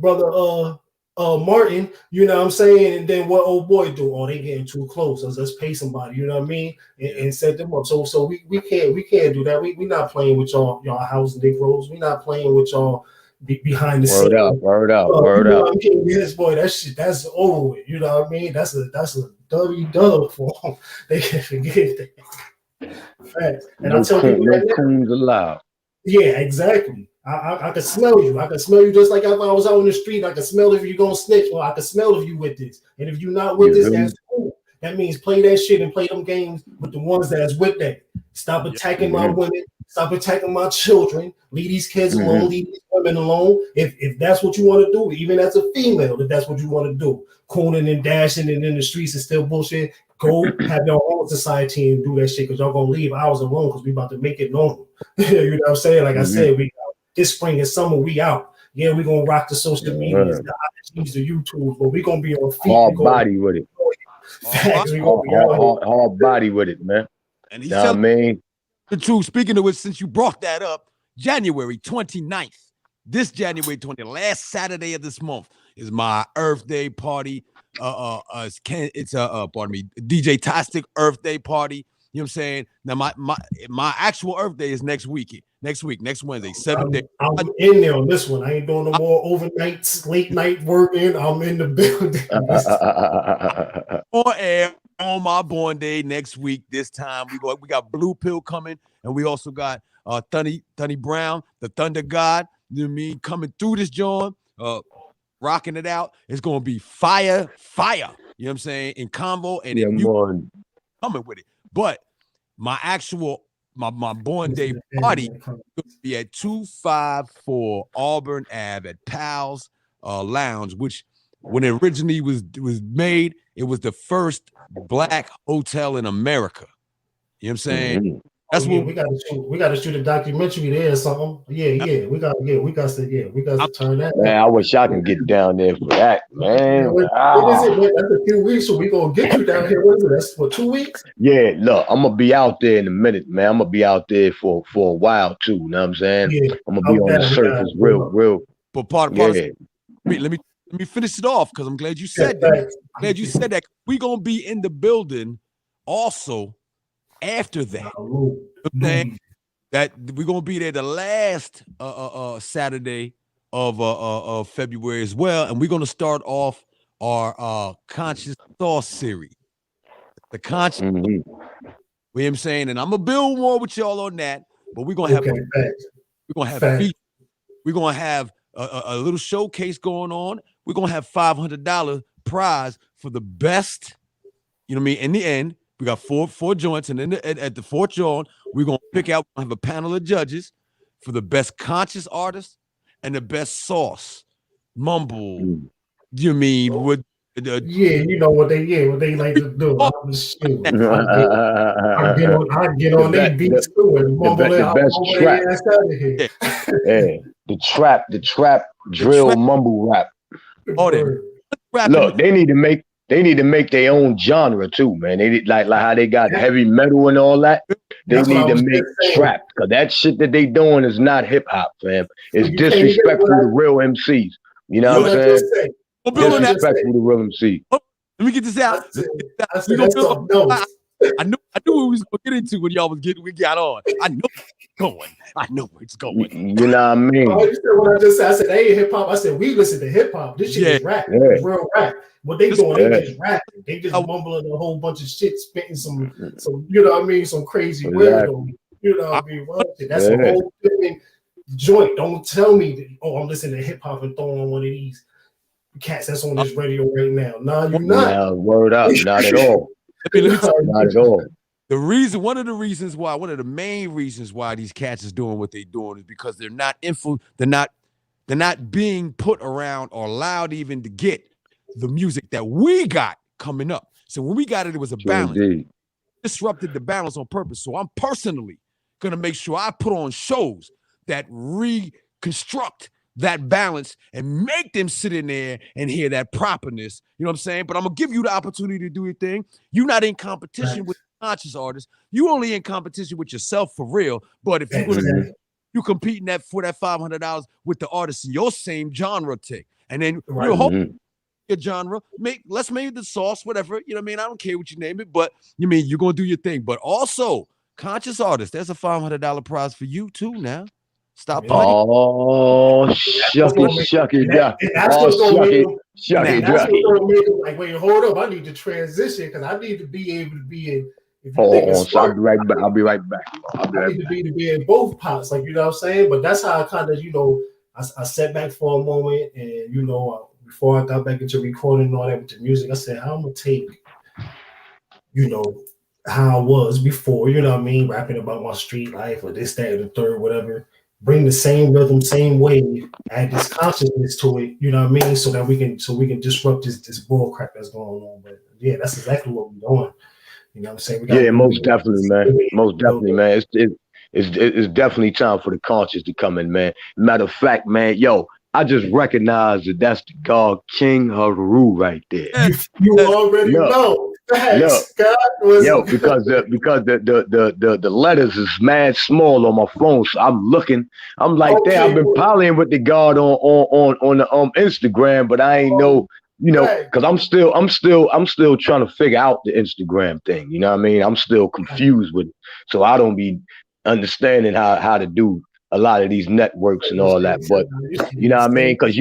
brother Martin, you know what I'm saying, and then what old boy do? Oh, they getting too close. Let's pay somebody, you know what I mean, and set them up. So we can't do that. We not playing with y'all house Negroes. We not playing with y'all behind the scenes. Word up. I mean? Yes, boy, that shit that's over with. You know what I mean? That's a dub for them. They can forget that. Facts. And I tell people no coons allowed. Yeah, exactly. I can smell you. I can smell you just like if I was out in the street. I can smell if you're gonna snitch, or I can smell if you with this. And if you're not with this, that's cool. That means play that shit and play them games with the ones that's with that. Stop attacking my women. Stop attacking my children. Leave these kids alone. Leave these women alone. If that's what you want to do, even as a female, if that's what you want to do, cooning and dashing and in the streets is still bullshit. Go have your own society and do that shit, because y'all gonna leave ours alone because we about to make it normal. You know what I'm saying? Like I said, we this spring and summer, we out. Yeah, we're gonna rock the social medias, the IGs, the YouTube, but we're gonna be on feet. Hard body with it. Facts, hard body with it, man. And he's telling me the truth. Speaking of which, since you brought that up, January 29th, this January 20th, last Saturday of this month, is my Earth Day party. It's DJ TYSTIX Earth Day party. You know what I'm saying? Now my actual Earth Day is next week, Wednesday, 7 days. I'm in there on this one. I ain't doing no more overnights, late night working. I'm in the building. On air on my born day next week. This time we got Blue Pill coming, and we also got Thunny Brown, the Thunder God. You know what I mean? Coming through this joint, rocking it out. It's gonna be fire. You know what I'm saying? In convo, and you coming with it. But my actual my born day party will be at 254 Auburn Ave at Pal's Lounge, which when it originally was made, it was the first black hotel in America. You know what I'm saying? That's what we gotta shoot a documentary there or something. Yeah. We got to turn that. Man, I wish I could get down there for that, man. What is it? That's a few weeks, so we gonna get you down here. What is it? That's for 2 weeks? Yeah, look, I'm gonna be out there in a minute, man. I'm gonna be out there for a while too. You know what I'm saying? Yeah, I'm gonna be on the surface real. But part of let me finish it off, because I'm glad you said that. Glad you said that. We gonna be in the building also after that. That we're gonna be there the last Saturday of February as well, and we're gonna start off our conscious thought series. The conscious, you know what I'm saying, and I'm gonna build more with y'all on that. But we're gonna have we're gonna have a little showcase going on. We're gonna have $500 prize for the best. You know what I mean? In the end, we got four joints, and then at the fourth joint, we're gonna pick out. Have a panel of judges for the best conscious artist and the best sauce, mumble. You mean with Yeah, you know what they like to do. I get on their beats too and mumble it. The best trap. The trap drill mumble rap. Look, they need to make their own genre too, man. They like how they got heavy metal and all that. They need to make trap, because that shit that they doing is not hip hop, fam. It's disrespectful to real MCs. You know what I'm saying? Disrespectful to real MC. Let me get this out. I knew what we was gonna get into when y'all we got on. I know where it's going. You know what I mean? Oh, you said what I just said. I said, hey, hip hop. I said, we listen to hip hop. This shit is rap. It's real rap. What they doing, they just rapping. They just mumbling a whole bunch of shit, spitting some you know what I mean, some crazy word. You know what I mean? That's a whole different joint. Don't tell me that, I'm listening to hip hop and throwing on one of these cats that's on this radio right now. Nah, you're not. Nah, word up, not at all. Not at all. One of the main reasons why these cats is doing what they're doing is because they're not being put around or allowed even to get the music that we got coming up. So when we got it was a balance. Indeed. Disrupted the balance on purpose. So I'm personally gonna make sure I put on shows that reconstruct that balance and make them sit in there and hear that properness. You know what I'm saying? But I'm gonna give you the opportunity to do your thing. You're not in competition with conscious artists. You only in competition with yourself for real. But if you're competing for that $500 with the artists in your same genre tick, and then you're hoping your genre, let's make the sauce, whatever. You know what I mean? I don't care what you name it, but you mean you're gonna do your thing. But also, conscious artists, there's a $500 prize for you too now. Stop playing. Oh, shucky, duck. Like, wait, hold up. I need to transition because I need to be able to be in. So I'll be right back. I need to be in both pots, like, you know what I'm saying? But that's how I kind of, I sat back for a moment and, before I got back into recording and all that with the music, I said, how I'm going to take, how I was before, you know what I mean? Rapping about my street life or this, that, and the third, whatever. Bring the same rhythm, same wave, add this consciousness to it, you know what I mean? So that we can disrupt this bull crap that's going on. But yeah, that's exactly what we're doing. You know what I'm saying? Most definitely, man. Most definitely, man. It's definitely time for the conscious to come in, man. Matter of fact, man, I just recognize that that's the God King Heru right there. You already know. Because the letters is mad small on my phone, so I'm looking. I'm like, I've been polying with the God on the Instagram, but I ain't know, because I'm still trying to figure out the Instagram thing. You know what I mean? I'm still confused with it, so I don't be understanding how to do a lot of these networks and all that. But you know what I mean? Because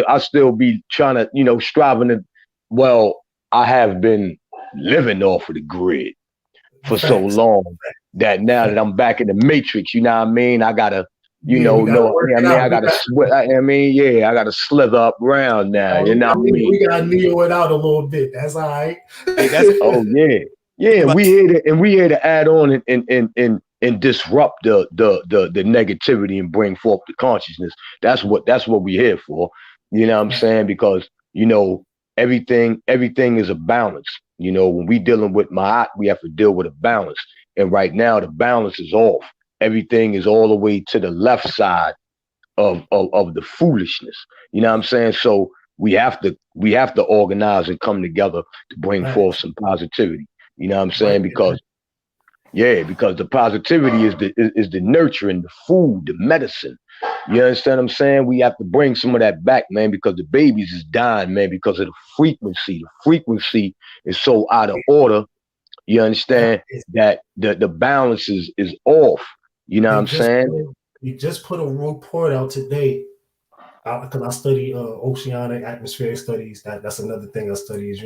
I still be trying to striving to. Well, I have been living off of the grid for so long that now that I'm back in the matrix, you know what I mean? I gotta, I gotta I gotta slither up around now. You know what I mean? We gotta neo it out a little bit. That's all right. Yeah. We here to add on and disrupt the negativity and bring forth the consciousness. That's what we're here for. You know what I'm saying? Because everything is a balance. When we dealing with Ma'at, we have to deal with a balance. And right now the balance is off. Everything is all the way to the left side of the foolishness. You know what I'm saying? So we have to organize and come together to bring forth some positivity. You know what I'm saying? Because the positivity is the nurturing, the food, the medicine. You understand what I'm saying? We have to bring some of that back, man, because the babies is dying, man, because of the frequency. The frequency is so out of order. You understand that the balance is off. You know what I'm saying? You just put a report out today, because I study oceanic atmospheric studies. That's another thing I study, is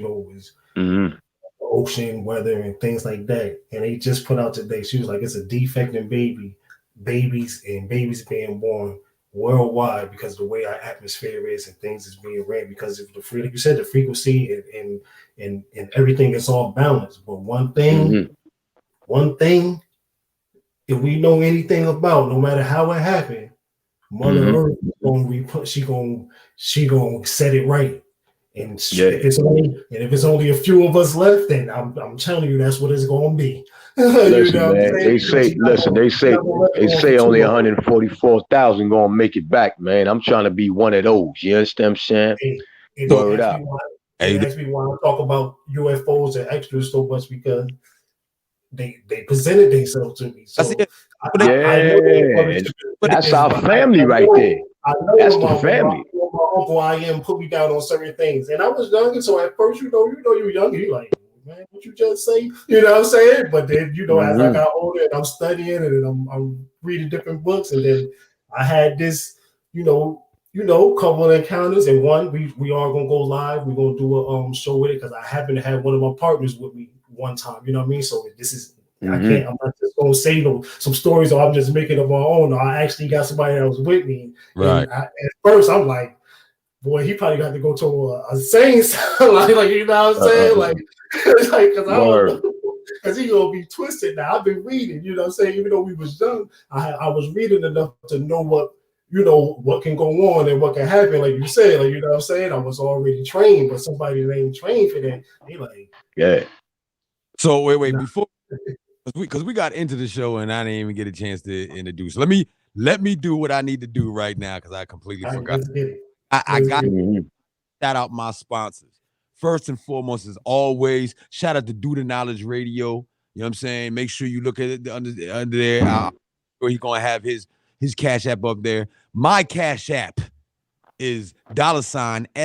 ocean weather and things like that. And they just put out today, she was like, it's a defect in babies being born worldwide because of the way our atmosphere is and things is being ran because of the like you said, the frequency and everything is all balanced. But one thing, if we know anything about, no matter how it happened, Mother Earth is gonna she gonna set it right. And if it's only a few of us left, then I'm telling you that's what it's gonna be. Listen, man, they say only 144,000 gonna make it back, man. I'm trying to be one of those. You understand what I'm saying? They ask me why I talk about UFOs and extras so much, because they presented themselves to me. So that's our family right there. That's the family. My uncle put me down on certain things, and I was young, so at first, you're young, you're like, man, what you just say? You know what I'm saying? But then, as I got older and I'm studying and I'm reading different books, and then I had this, couple of encounters, and one we are gonna go live. We're gonna do a show with it, because I happen to have one of my partners with me one time. You know what I mean? So this is. I'm not just gonna say some stories, or I'm just making up my own. I actually got somebody that was with me. Right. At first, I'm like, boy, he probably got to go to a Saints, like you know what I'm saying, like because he gonna be twisted. Now I've been reading, you know what I'm saying. Even though we was young, I was reading enough to know what can go on and what can happen. Like you said, like you know what I'm saying. I was already trained, but somebody that ain't trained for that, they like, So wait, before. Because we got into the show and I didn't even get a chance to introduce. Let me do what I need to do right now, because I completely forgot. I got to shout out my sponsors. First and foremost, as always, shout out to Do the Knowledge Radio. You know what I'm saying? Make sure you look at it under there. He's gonna have his Cash App up there. My Cash App is $STGR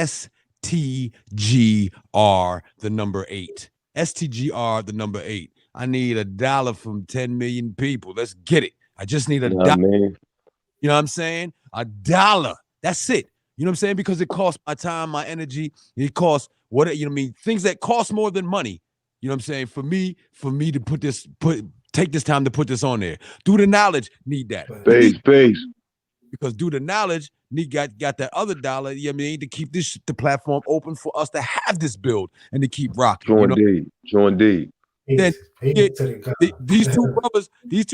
the number 8. STGR the number 8. I need $1 from 10 million people. Let's get it. I just need $1. You know what I'm saying? $1. That's it. You know what I'm saying? Because it costs my time, my energy. It costs things that cost more than money. You know what I'm saying? For me to take this time to put this on there. Do the Knowledge need that. Peace. Because Do the Knowledge got that other $1, you know what I mean, to keep the platform open for us to have this build and to keep rocking. True indeed. Then these two brothers he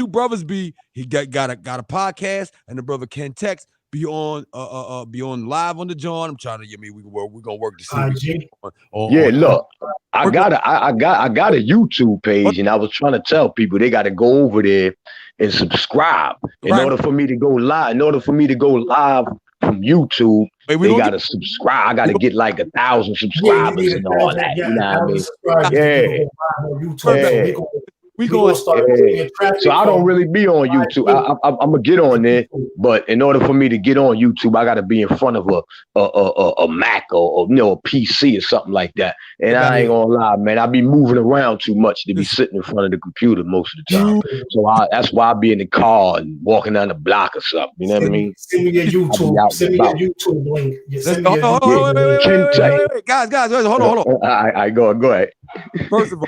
got a podcast, and the brother Kentext be on live on the John. I'm trying to we're gonna work to see. Look, I got a YouTube page, and I was trying to tell people they got to go over there and subscribe in order for me to go live. In order for me to go live from YouTube, they gotta subscribe. I gotta get like 1,000 subscribers and all that. You know what I mean? We gonna start. So I don't really be on YouTube. I'm gonna get on there, but in order for me to get on YouTube, I gotta be in front of a Mac or a PC or something like that. And I ain't gonna lie, man, I be moving around too much to be sitting in front of the computer most of the time. So that's why I be in the car and walking down the block or something. You know what I mean? Send me your YouTube. Send me your YouTube link. Wait, guys, hold on. All right, go ahead. First of all,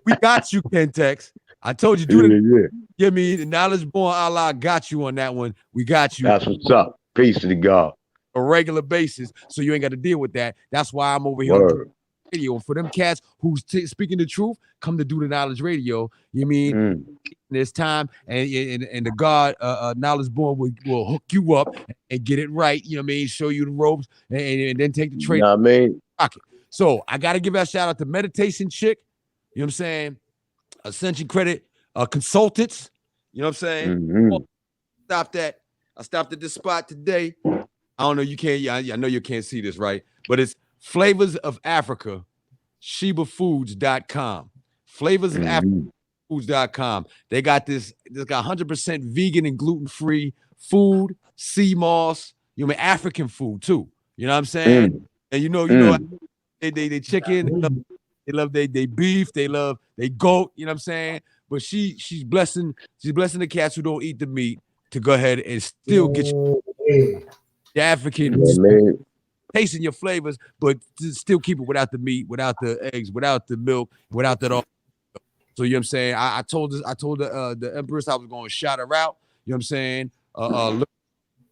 we got you, Kentext. I told you, give me the Knowledge Born Allah got you on that one. We got you. That's what's up. Peace to the God. A regular basis, so you ain't got to deal with that. That's why I'm over here on the radio. For them cats who's speaking the truth, come to Do the Knowledge Radio. You mean this time, and the God Knowledge Born will hook you up and get it right. You know what I mean? Show you the ropes and then take the trade. You know what I mean? So I got to give that shout out to Meditation Chick. You know what I'm saying? Ascension Credit Consultants. You know what I'm saying? I stopped at this spot today. I don't know. You can't. I know you can't see this, right? But it's Flavors of Africa, ShebaFoods.com. Flavors of Africa, Foods.com. They got this. They got 100% vegan and gluten-free food, sea moss. You know, African food too. You know what I'm saying? And you know, they chicken. They love they beef. They love they goat. You know what I'm saying? But she's blessing the cats who don't eat the meat to go ahead and still get you the African tasting your flavors, but to still keep it without the meat, without the eggs, without the milk, without that all. So you know what I'm saying? I told the Empress I was going to shout her out. You know what I'm saying?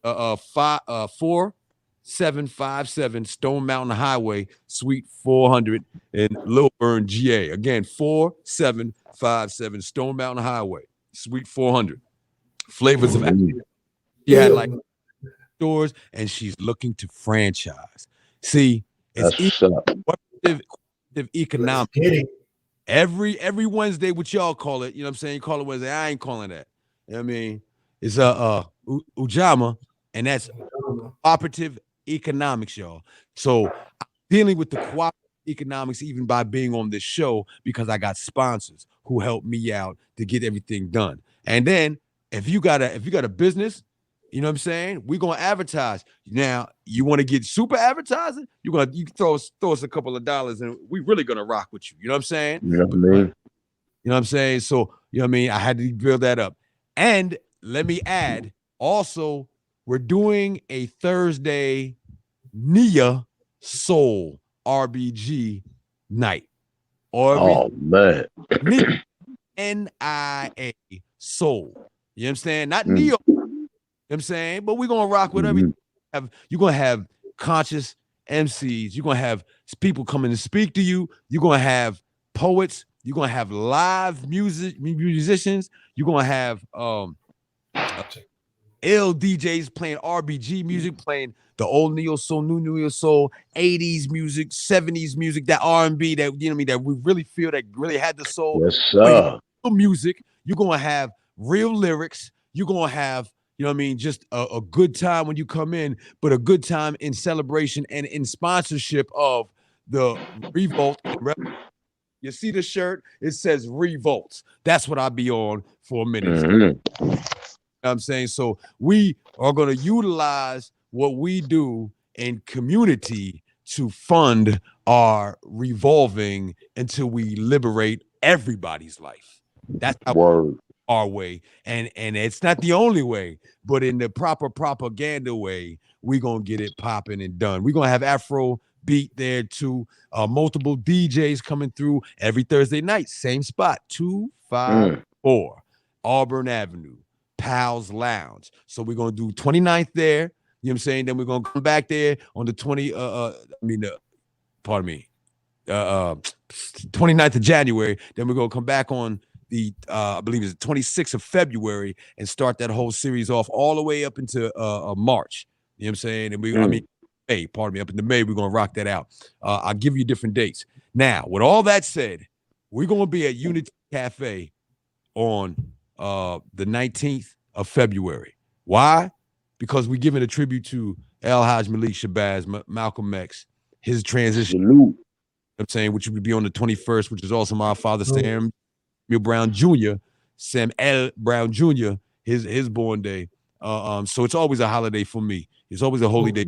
4757 Stone Mountain Highway, Suite 400 in Lilburn, GA. Again, 4757 Stone Mountain Highway, Suite 400. Flavors of Africa. She had like stores, and she's looking to franchise. See, That's cooperative economics. Every Wednesday, what y'all call it, you know what I'm saying? You call it Wednesday. I ain't calling that. You know what I mean? It's Ujama, and that's cooperative economics, y'all. So dealing with the cooperative economics even by being on this show because I got sponsors who help me out to get everything done. And then if you got a business, you know what I'm saying? We're gonna advertise. Now, you want to get super advertising? You can throw us a couple of dollars and we really gonna rock with you. You know what I'm saying? You know what I mean? You know what I'm saying? So, you know what I mean? I had to build that up. And let me add, also, we're doing a Thursday Nia Soul RBG night. Oh man. NIA Soul. You know what I'm saying? Not Neo. You know what I'm saying? But we're gonna rock with everything. You're gonna have conscious MCs, you're gonna have people coming to speak to you, you're gonna have poets, you're gonna have live musicians, you're gonna have ill DJs playing RBG music, playing the old neo soul, new neo soul, 80s music, 70s music, that R&B that, you know what I mean, that we really feel that really had the soul. Yes, sir. Music. You're gonna have real lyrics. You're gonna have, you know what I mean, just a good time when you come in, but a good time in celebration and in sponsorship of the Revolt. You see the shirt? It says Revolt. That's what I'll be on for a minute. You know what I'm saying? So we are going to utilize what we do in community to fund our revolving until we liberate everybody's life. That's our way. And it's not the only way, but in the proper propaganda way, we're going to get it popping and done. We're going to have Afro beat there too. Multiple DJs coming through every Thursday night. Same spot, 254 Auburn Avenue, Pal's Lounge. So we're going to do 29th there. You know what I'm saying? Then we're going to come back there on the 29th of January. Then we're going to come back on the, I believe it's the 26th of February and start that whole series off all the way up into March. You know what I'm saying? And May, up into May, we're going to rock that out. I'll give you different dates. Now, with all that said, we're going to be at Unity Cafe on the 19th of February. Why? Because we're giving a tribute to El Haj Malik Shabazz, Malcolm X, his transition. You know what I'm saying, which would be on the 21st, which is also my father, Samuel Brown Jr., Sam L. Brown Jr., his born day. So it's always a holiday for me. It's always a holy day.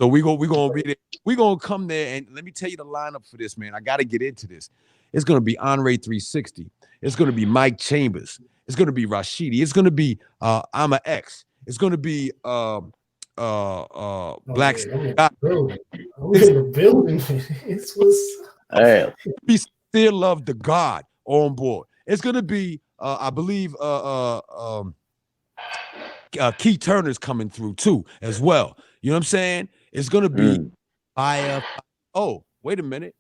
So we're gonna be there. We're gonna come there, and let me tell you the lineup for this, man. I gotta get into this. It's gonna be Andre 360. It's gonna be Mike Chambers. It's gonna be Rashidi. It's gonna be I'm a X. It's gonna be Black. I was in the building. It was be Still Love the God on board. It's gonna be I believe Keith Turner's coming through too as well. You know what I'm saying? It's gonna be oh, wait a minute.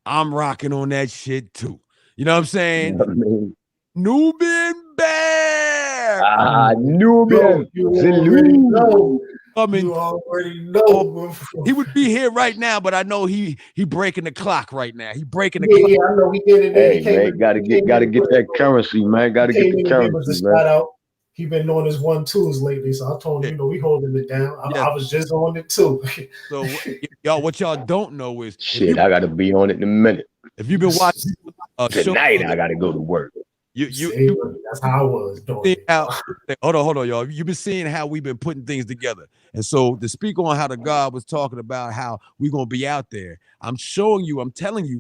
I'm rocking on that shit too. You know what I'm saying? Nubian Bear. Nubian. You already know. He would be here right now, but I know he breaking the clock right now. He breaking the clock. Yeah, I know he did it. Hey, man, gotta get that currency, man. Gotta get the currency, man. He been doing his 1-2s lately, so I told him, we holding it down. I was just on it too. So what y'all don't know is shit. I gotta be on it in a minute. If you've been watching tonight, I gotta go to work. That's how I was doing it. Hold on, y'all. You've been seeing how we've been putting things together. And so to speak on how the God was talking about how we're gonna be out there, I'm telling you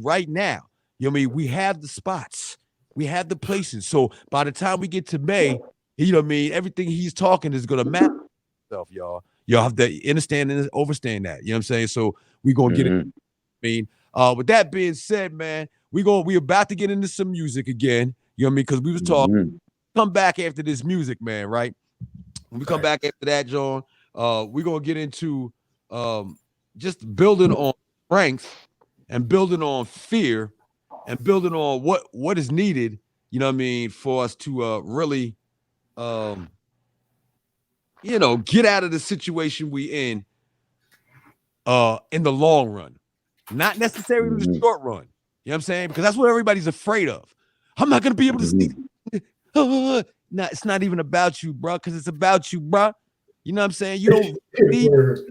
right now, you know what I mean? We have the spots, we have the places. So by the time we get to May, you know what I mean, everything he's talking is gonna map itself, y'all. Y'all have to understand and understand that. You know what I'm saying? So we're gonna get it. I mean, with that being said, man, we're about to get into some music again. You know what I mean? Because we was talking. Come back after this music, man, right? When we come back after that, John, we're gonna get into just building on strength and building on fear and building on what is needed, you know what I mean, for us to really get out of the situation we in the long run. not necessarily the short run. You know what I'm saying? Because that's what everybody's afraid of. I'm not gonna be able to see. No, it's not even about you, bro, because it's about you, bro. You know what I'm saying? You don't need, it's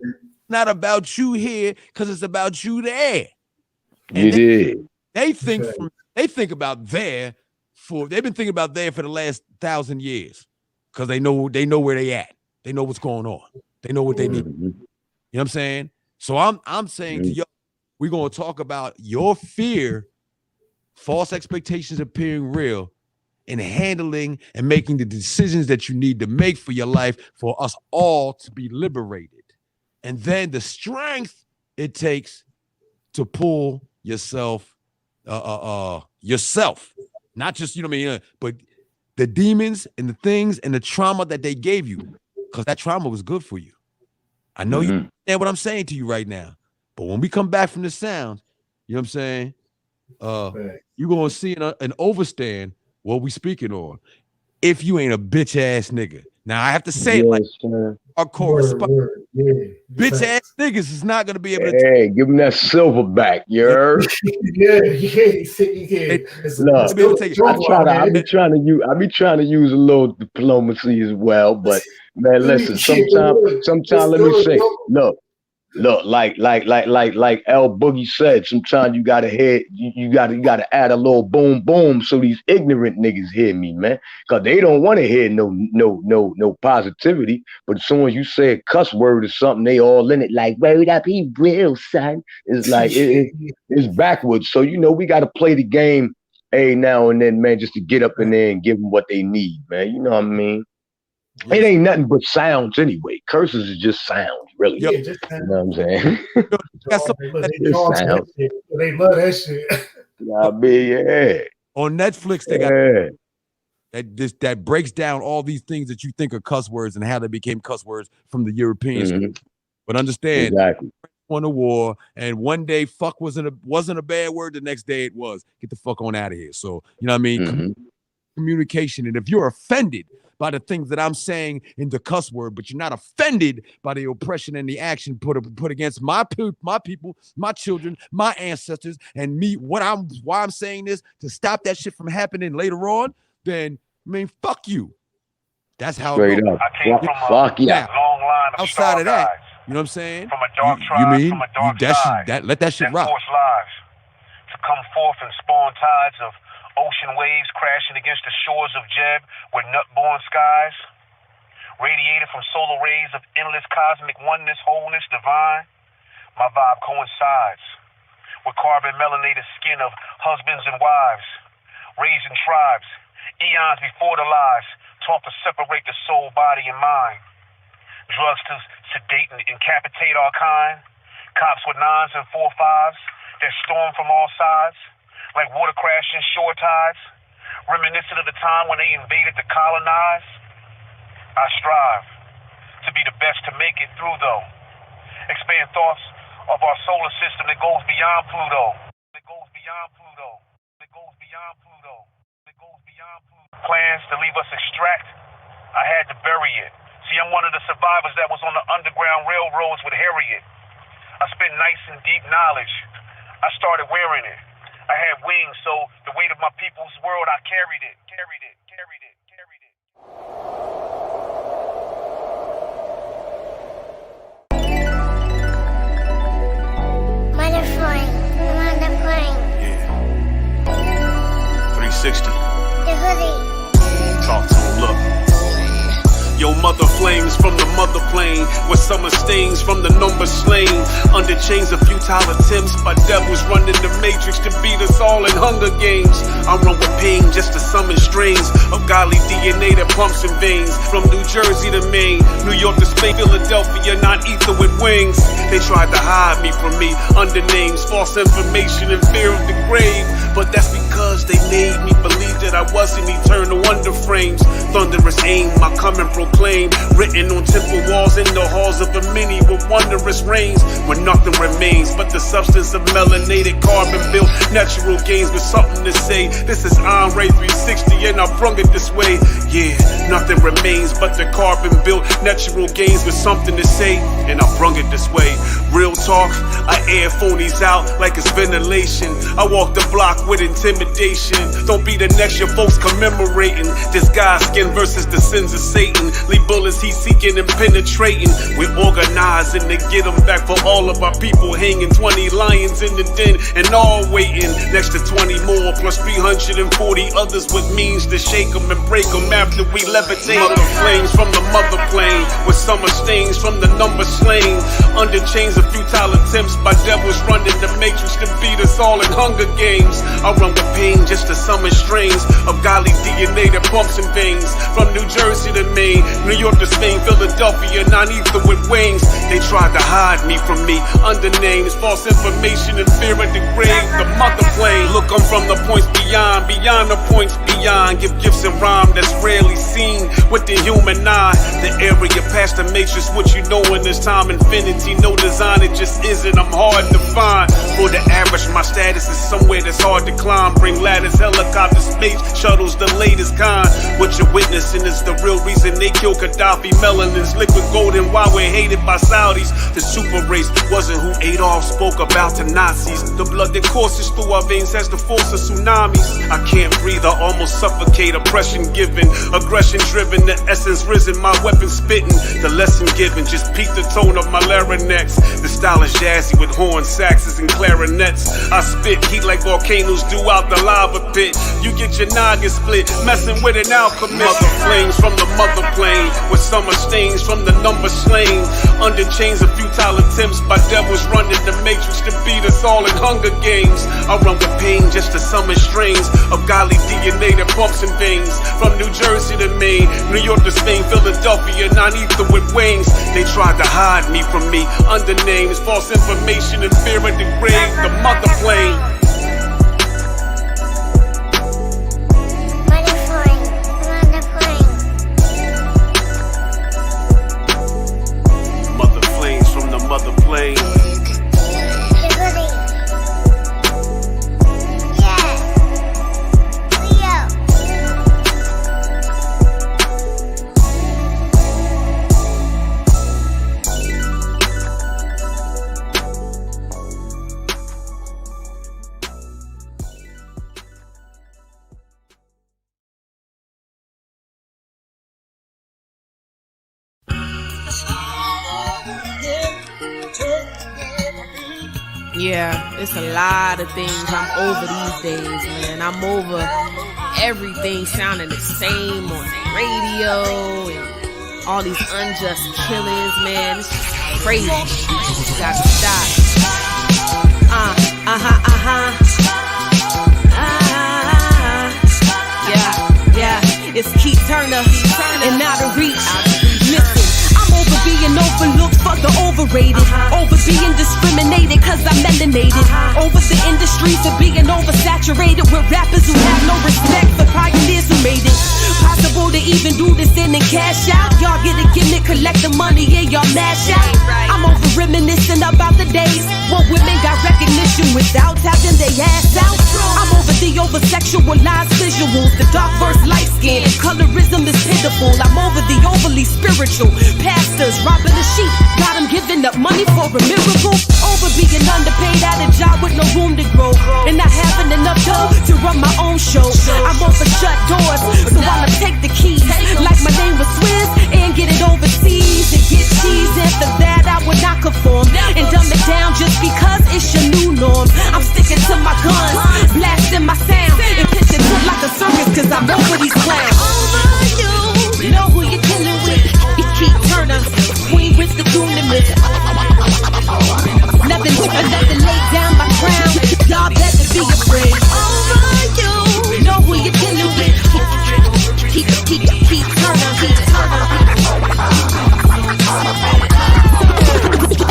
not about you here because it's about you there. And they think about there they've been thinking about there for the last 1,000 years because they know where they at. They know what's going on. They know what they need. You know what I'm saying? So I'm saying to y'all, we're gonna talk about your fear, false expectations appearing real, and handling and making the decisions that you need to make for your life for us all to be liberated. And then the strength it takes to pull yourself, not just, you know what I mean, but the demons and the things and the trauma that they gave you, because that trauma was good for you. I know you understand what I'm saying to you right now, but when we come back from the sound, you know what I'm saying? You're going to see an overstand what we speaking on. If you ain't a bitch ass nigga. Now I have to say it like our correspondent. Bitch ass niggas is not gonna be able to. Hey, give him that silverback, you heard? I be trying to use a little diplomacy as well, but man, listen. Sometimes let me say, look, like L Boogie said, sometimes you gotta add a little boom boom so these ignorant niggas hear me, man. Cause they don't want to hear no positivity. But as soon as you say a cuss word or something, they all in it like, word up, he real, son. It's like it's backwards. So we gotta play the game now and then, man, just to get up in there and give them what they need, man. You know what I mean? It ain't nothing but sounds anyway. Curses is just sounds, really. You know what I'm saying? They love that shit. Yeah. On Netflix, they got that breaks down all these things that you think are cuss words and how they became cuss words from the Europeans. But understand, won a war, and one day fuck wasn't a bad word. The next day it was. Get the fuck on out of here. So you know what I mean? Communication, and if you're offended by the things that I'm saying in the cuss word, but you're not offended by the oppression and the action put against my people, my children, my ancestors, and me, why I'm saying this to stop that shit from happening later on, then I mean, fuck you. That's how straight it goes. up. Fuck yeah. Long line of outside of that, guys. You know what I'm saying? From a dark tribe, from a dark side. Let that shit rock. Force lives to come forth and spawn tides of ocean waves crashing against the shores of Jeb with nut-born skies, radiated from solar rays of endless cosmic oneness, wholeness, divine. My vibe coincides with carbon melanated skin of husbands and wives, raising tribes, eons before the lies, taught to separate the soul, body, and mind. Drugs to sedate and incapacitate our kind, cops with 9s and 4-5s that storm from all sides, like water crashing shore tides, reminiscent of the time when they invaded to colonize. I strive to be the best to make it through, though. Expand thoughts of our solar system that goes beyond Pluto. That goes beyond Pluto. That goes beyond Pluto. That goes beyond Pluto. Plans to leave us extract, I had to bury it. See, I'm one of the survivors that was on the Underground Railroads with Harriet. I spent nights in deep knowledge. I started wearing it. I had wings, so the weight of my people's world, I carried it. Mother flying. Yeah. 360. The hoodie. Talk to him, look. Yo, mother flames from the mother plane, with summer stings from the number slain. Under chains of futile attempts by devils running the matrix to beat us all in Hunger Games. I run with pain just to summon strains of godly DNA that pumps in veins. From New Jersey to Maine, New York to Spain, Philadelphia, non-ether with wings. They tried to hide me from me under names, false information and fear of the grave. But that's because they made me believe that I wasn't eternal under frames. Thunderous aim, my coming proclaim, written on temple walls in the halls of the many with wondrous reigns, where nothing remains but the substance of melanated carbon built natural gains with something to say. This is Andre 360 and I brung it this way. Yeah, nothing remains but the carbon built natural gains with something to say, and I brung it this way. Real talk, I air phonies out like it's ventilation. I walk the block with intimidation. Don't be the next your folks commemorating. This guy's skin versus the sins of Satan. Leave bullets he's seeking and penetrating. We're organizing to get them back for all of our people hanging. 20 lions in the den and all waiting. Next to 20 more plus 340 others with means to shake them and break them after we levitate. Mother flames from the mother plane with summer stains from the number slain. Under chains of futile attempts by devils running the matrix to beat us all in Hunger Games. I run with pain just to summon strains of godly DNA that pumps in veins. From New Jersey to Maine, New York to Spain, Philadelphia, non-ether with wings. They tried to hide me from me under names, false information and fear at the grave. The mother plane. Look, I'm from the points beyond the points beyond. Give gifts and rhyme that's rarely seen with the human eye. The area past the matrix, what you know in this time, infinity, no design, it just isn't. I'm hard to find. For the average, my status is somewhere that's hard to climb. Bring ladders, helicopters, space shuttles, the latest kind. What you're witnessing is the real reason they kill Gaddafi. Melanin's liquid gold and why we're hated by Saudis. The super race wasn't who Adolf spoke about to Nazis. The blood that courses through our veins has the force of tsunamis. I can't breathe, I almost suffocate. Oppression given, aggression driven, the essence risen, my weapon spitting. The lesson given, just peak the tone of my larynx. The style is jazzy with horn, saxes, and clarinets. I spit heat like volcanoes do out the lava pit. You get your noggin split, messing with an alchemist. Mother flames from the mother plane with summer stains from the number slain. Under chains of futile attempts by devils running the matrix to beat us all in Hunger Games. I run with pain just to summon strains of godly DNA that pumps in veins. From New Jersey to Maine, New York to Spain, Philadelphia, non-ether with wings. They tried to hide me from me under names, false information and fear at the grave. The mother plane. Mother flames from the mother plane. Yeah, it's a lot of things I'm over these days, man. I'm over everything sounding the same on the radio and all these unjust killings, man. It's just crazy. You gotta stop. Yeah, it's Keith Turner and Out of Reach. Listen, I'm over being overlooked, fuck the overrated. Over being discriminated cause I'm melanated. Over the industries of being oversaturated with rappers who have no respect for pioneers who made it possible to even do this in and cash out. Y'all get a gimmick, collect the money, and y'all mash out. I'm over reminiscing about the days when women got recognition without having their ass out. I'm over the over-sexualized visuals, the dark verse light skin, colorism is pitiful. I'm over the overly spiritual pastors robbing the sheep, got them giving up money for a miracle. Over being underpaid at a job with no room to grow, and not having enough dough to run my own show. I'm over shut doors, so I'ma take the keys like my name was Swizz and get it overseas and get cheese. And for that I would not conform and dumb it down just because it's your new norm. I'm sticking to my guns, blasting my sound, and pitching it like a circus cause I'm over these clowns. Over you know who you're dealing with. It's Keith Turner, queen with the dunamis. Nothing lay down my crown. Y'all better be afraid. Over you know who you're dealing with. Keith Turner.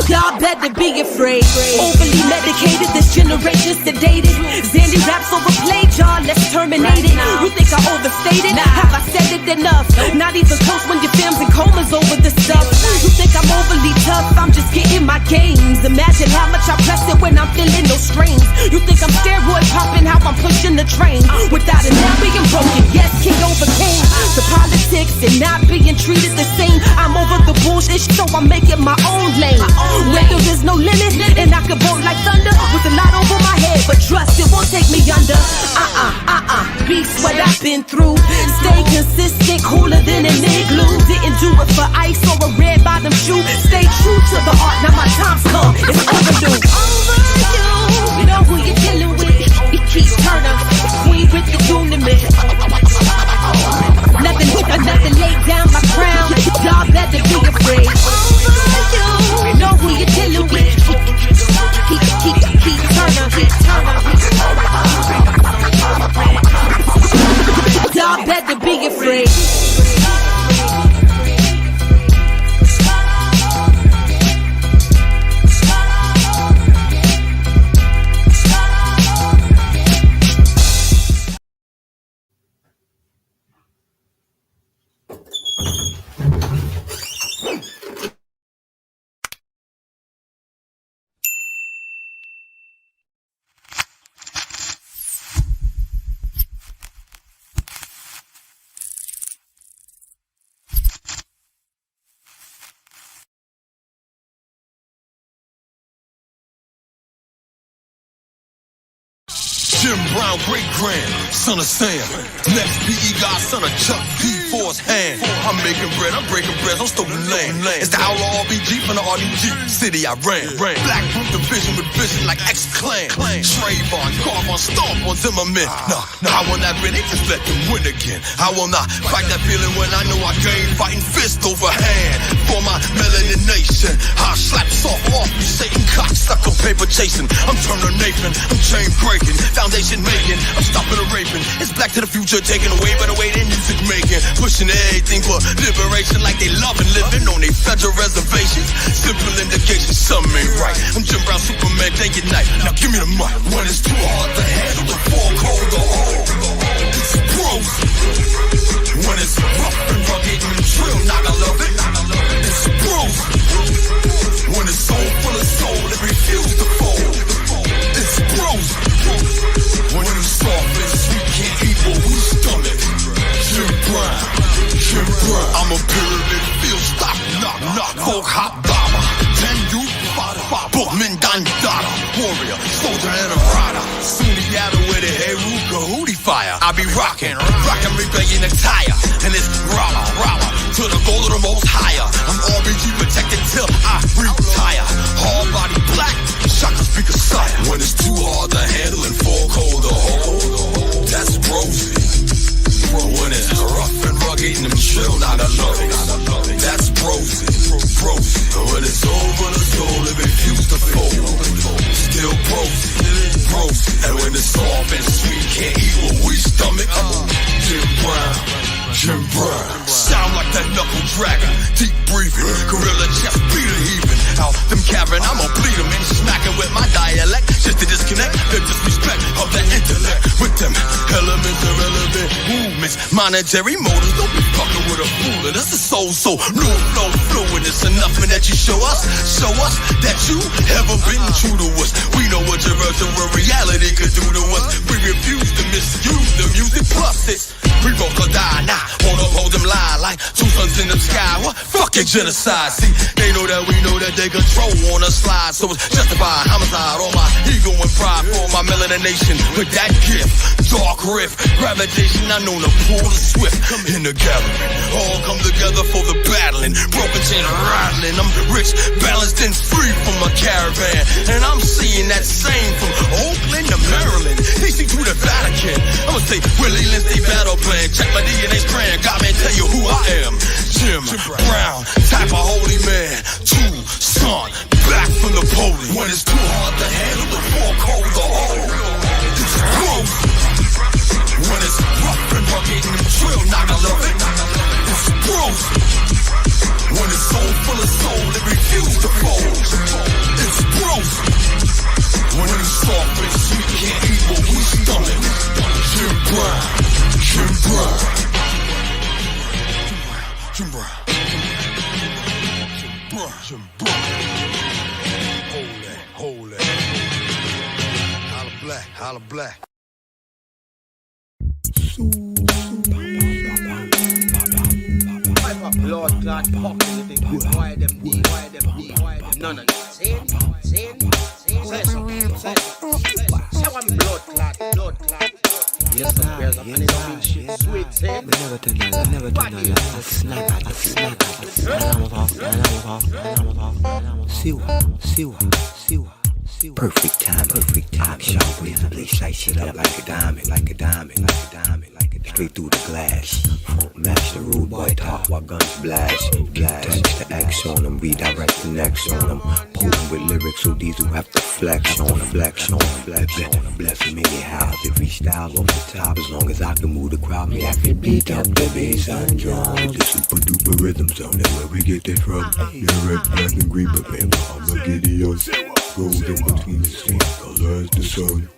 Y'all better be afraid. Overly medicated, this generation's sedated. Zandy raps overplayed, y'all, let's terminate it. You think I overstated? Have I said it enough? Not even close when your fam's in comas over the stuff. You think I'm overly tough? I'm just getting my gains. Imagine how much I press it when I'm feeling no strains. You think I'm steroid popping, how I'm pushing the train without it now being broken. Yes, king overcame the politics and not being treated the same. I'm over the bullshit, so I'm making my own lane. Where there is no limit, and I Rocket boat like thunder with a lot over my head, but trust it won't take me under. Beast what I've been through. Stay consistent, cooler than an igloo. Didn't do it for ice or a red bottom shoe. Stay true to the art, now my time's come. It's overdue. You know who you're dealing with. It keeps turning. Queen with the uniment. Nothing laid down my crown. Y'all better be afraid. You know who you're dealing with. Keep turning. Y'all better be afraid. Jim Brown, great grand, son of Sam. Next PE guy, son of Chuck D. Force hand. I'm making bread, I'm breaking bread, I'm stolen land. It's the outlaw RBG from the RDG city I ran. Black group division with vision like X-Clan. Trayvon, carve on, stomp on Zimmerman. No, I will not win, they just let them win again. I will not fight that feeling when I know I gain, fighting fist over hand. For my melanin nation, I'll slap soft off you Satan cocksucker paper chasing. I'm turning Nathan, I'm chain breaking, foundation making, I'm stopping the raping. It's black to the future, taken away by the way they music making. Pushing everything for liberation like they loving living on their federal reservations. Simple indication, something ain't right. I'm Jim Brown, Superman, day and night. Now give me the mic. When it's too hard to handle, the fall cold, the hole. It's gross. When it's rough and rugged and trill, not I love it. It's gross. When it's so full of soul, it refuse to fold. It's gross. When it's soft and sweet, can't eat what we stomach. Jim Brown. I'm a pyramid, feel stop, knock, folk hop, baba. 10 youth, bookman, dandada. Warrior, soldier, and a rider. Sunni Yada with a Heru, Kahudi fire. I be rocking rebellion attire. And it's ralla, to the goal of the most higher. I'm RBG protected till I retire. Hard body black, shaka speaker sire. When it's too hard to handle and fall cold to hold, that's rosy. When it's rough and rugged and them chill, not I love it. That's prosy. When it's over the soul, it refuse to fold. Still prosy. And when it's soft and sweet, can't eat what we stomach. Jim Brown. Sound like that knuckle dragon, deep breathing, gorilla chest beater heaving. Out them cavern, I'ma bleed them and smacking with my dialect, just to disconnect the disrespect of the intellect. With them elements, irrelevant movements, monetary motives. Don't be fucking with a fool. And this is so new flow fluid. It's enough that you show us that you ever been true to us. We know what your virtual reality could do to us. We refuse to misuse the music. Plus it's revoke or die now. Won't uphold them lie like two suns in the sky. What fucking genocide? See, they know that we know that they control on a slide. So it's justified homicide on my ego and pride for my melanination. With that gift, dark rift, gravitation, I know the pull the swift. In the gathering, all come together for the battling. Broken chain rattling. I'm rich, balanced and free from a caravan. And I'm seeing that same from Oakland to Maryland. DC to the Vatican. I'ma say Willie Lindsay battle plan. Check my DNA strand. God man, tell you who I am. Jim Brown, type of holy man. Tucson, back from the police. When it's too hard to handle, the fall cold the hole. It's gross. When it's rough and rugged and trill, not I love it. It's gross. When it's so full of soul, it refuse to fold. It's gross. When it's soft and sweet, can't eat what we stomach. Jim Brown. Hold that. Holla black. Lord God, fuck anything. Why them D? None of that. blood clot. Yes, sir. Sweet, say. Never turn on, snap. See what? Perfect time, sharp, reasonably slice shit up like a diamond. Straight through the glass. Funk master, rude boy talk while guns blast. Text the X on them, redirect the next on them. Potent with lyrics, so these who have to flex on them. Bless them anyhow, they freestyle off the top. As long as I can move the crowd, me I can beat up the bass and drum. With the super duper rhythm zone, that's where we get it from. Yeah, red, black, and green, but man, I'm a Gideon. Golden between the same color as the sun.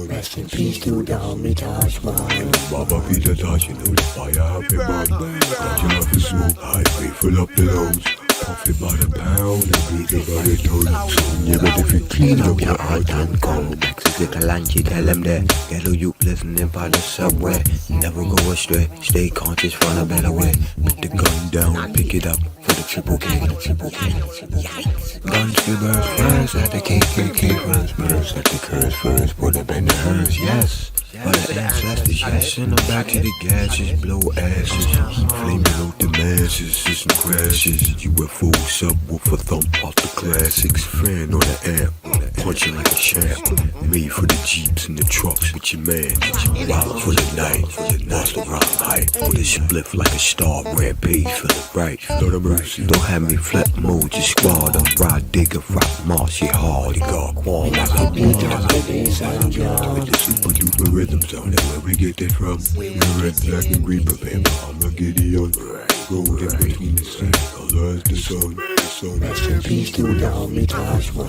Rest in peace to the homie Tosh man. Baba Peter Tosh, you know the fire happy man. Touching up the smoke, high grade, fill up the lungs. Puff it by the pound and beat it by the ton. Yeah, but if you clean up your heart and come back to the Kalanchi, tell them that ghetto youth listening by the subway. Never go astray, stay conscious, find a better way. Put the gun down, pick it up for the triple K. Guns to birds first, at the KKK runs birds, at the curse first, put up in the hers, yes. For the ancestors, yes, send them back to the gases, blow ashes, keep flaming out the masses, system crashes, UFO subwoofer thump off the classics, fan on the amp, punching like a champ, made for the jeeps and the trucks with your man, wild for the night, lost the wrong height, put a spliff like a star, rampage for the right, Lord of mercy, don't have me flip mode, just squad, I'm rod digger, rock marshy, hardy, God, qualm, like a beat up, with the super duper rhythm zone, that's where we get it from. We're red, black, and green, but baby, I'm a Gideon. Golden between the same color as the sun. Rest in peace to the homie Tosh man.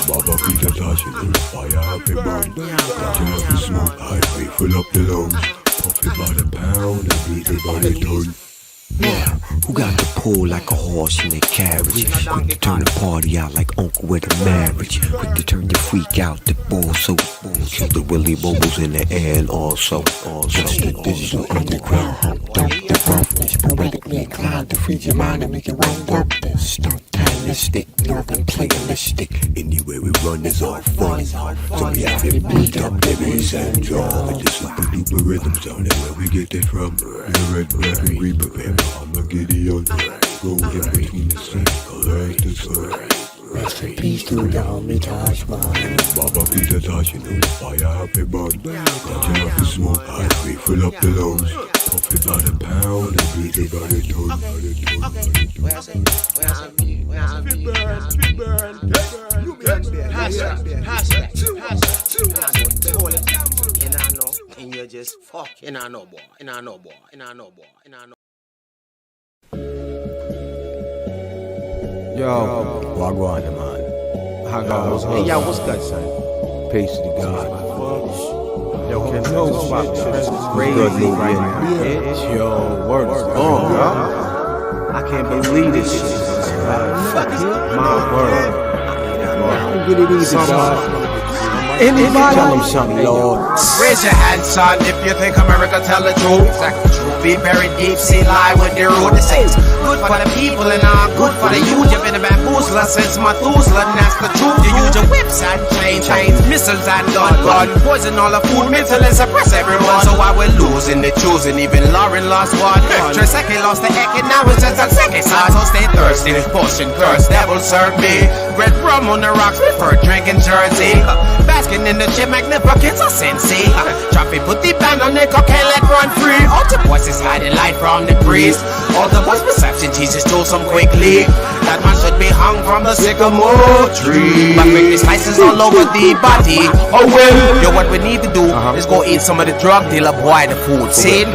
Baba Peter Tosh, you know the fire happy man. Touching up the smoke, high grade, fill up the lungs. Puff it by the pound and beat it by the ton. Yeah, who got the pull like a horse in a carriage? Quick to turn the party out like uncle with a marriage. Quick to turn the freak out the ball so shoot the willy bobos in the air and also just the digital underground. Dump the roughness, poetically inclined to free your mind and make it wind up. Start stylistic, northern playalistic. Anywhere we run is all fun. So we have it beat up the bass and drum. With the super duper rhythm zone, that's where we get it from. The red, black, and green, but baby, I'm a Gideon. Golden between the same color as the sun. Rest in peace to the homie Tosh man. Baba Peter Tosh, you know the fire happy man. Touching up the smoke, high grade, fill up the lungs. Puff it by the pound and beat it by the ton. And you're just fucking I know boy. Yo, Wagwan, man. Hey, yo, what's good, son? Peace to God. Yo, Kentext, crazy right now. Yo, word is gone, bro. I can't believe this shit. Fuck it. My word. Get it easy, son. Anybody? Tell them something, Lord. Raise your hand, son, if you think America tell the truth. Exactly true. Be buried deep, sea lie with the road. It says good for the people and not good for the youth. You've been a bamboozler since Methuselah, and that's the truth. You use your whips and chains, missiles and gun, poison all the food, mentally suppress everyone. So I will lose in the choosing. Even Lauren lost one. Treseke lost the egg, and now it's just a second side. So stay thirsty, this potion curse, devil serve me. Red rum on the rocks, prefer drinking Jersey. Basking in the shit, magnificence, a sensei. Trumpy put the band on the cocaine, let run free. All the boys is hiding light from the priest. All the boys' perception, Jesus told some quickly. That man should be hung from the sycamore tree. But bring the slices all over the body. Oh well, yo, what we need to do is go eat some of the drug dealer, boy, the food scene.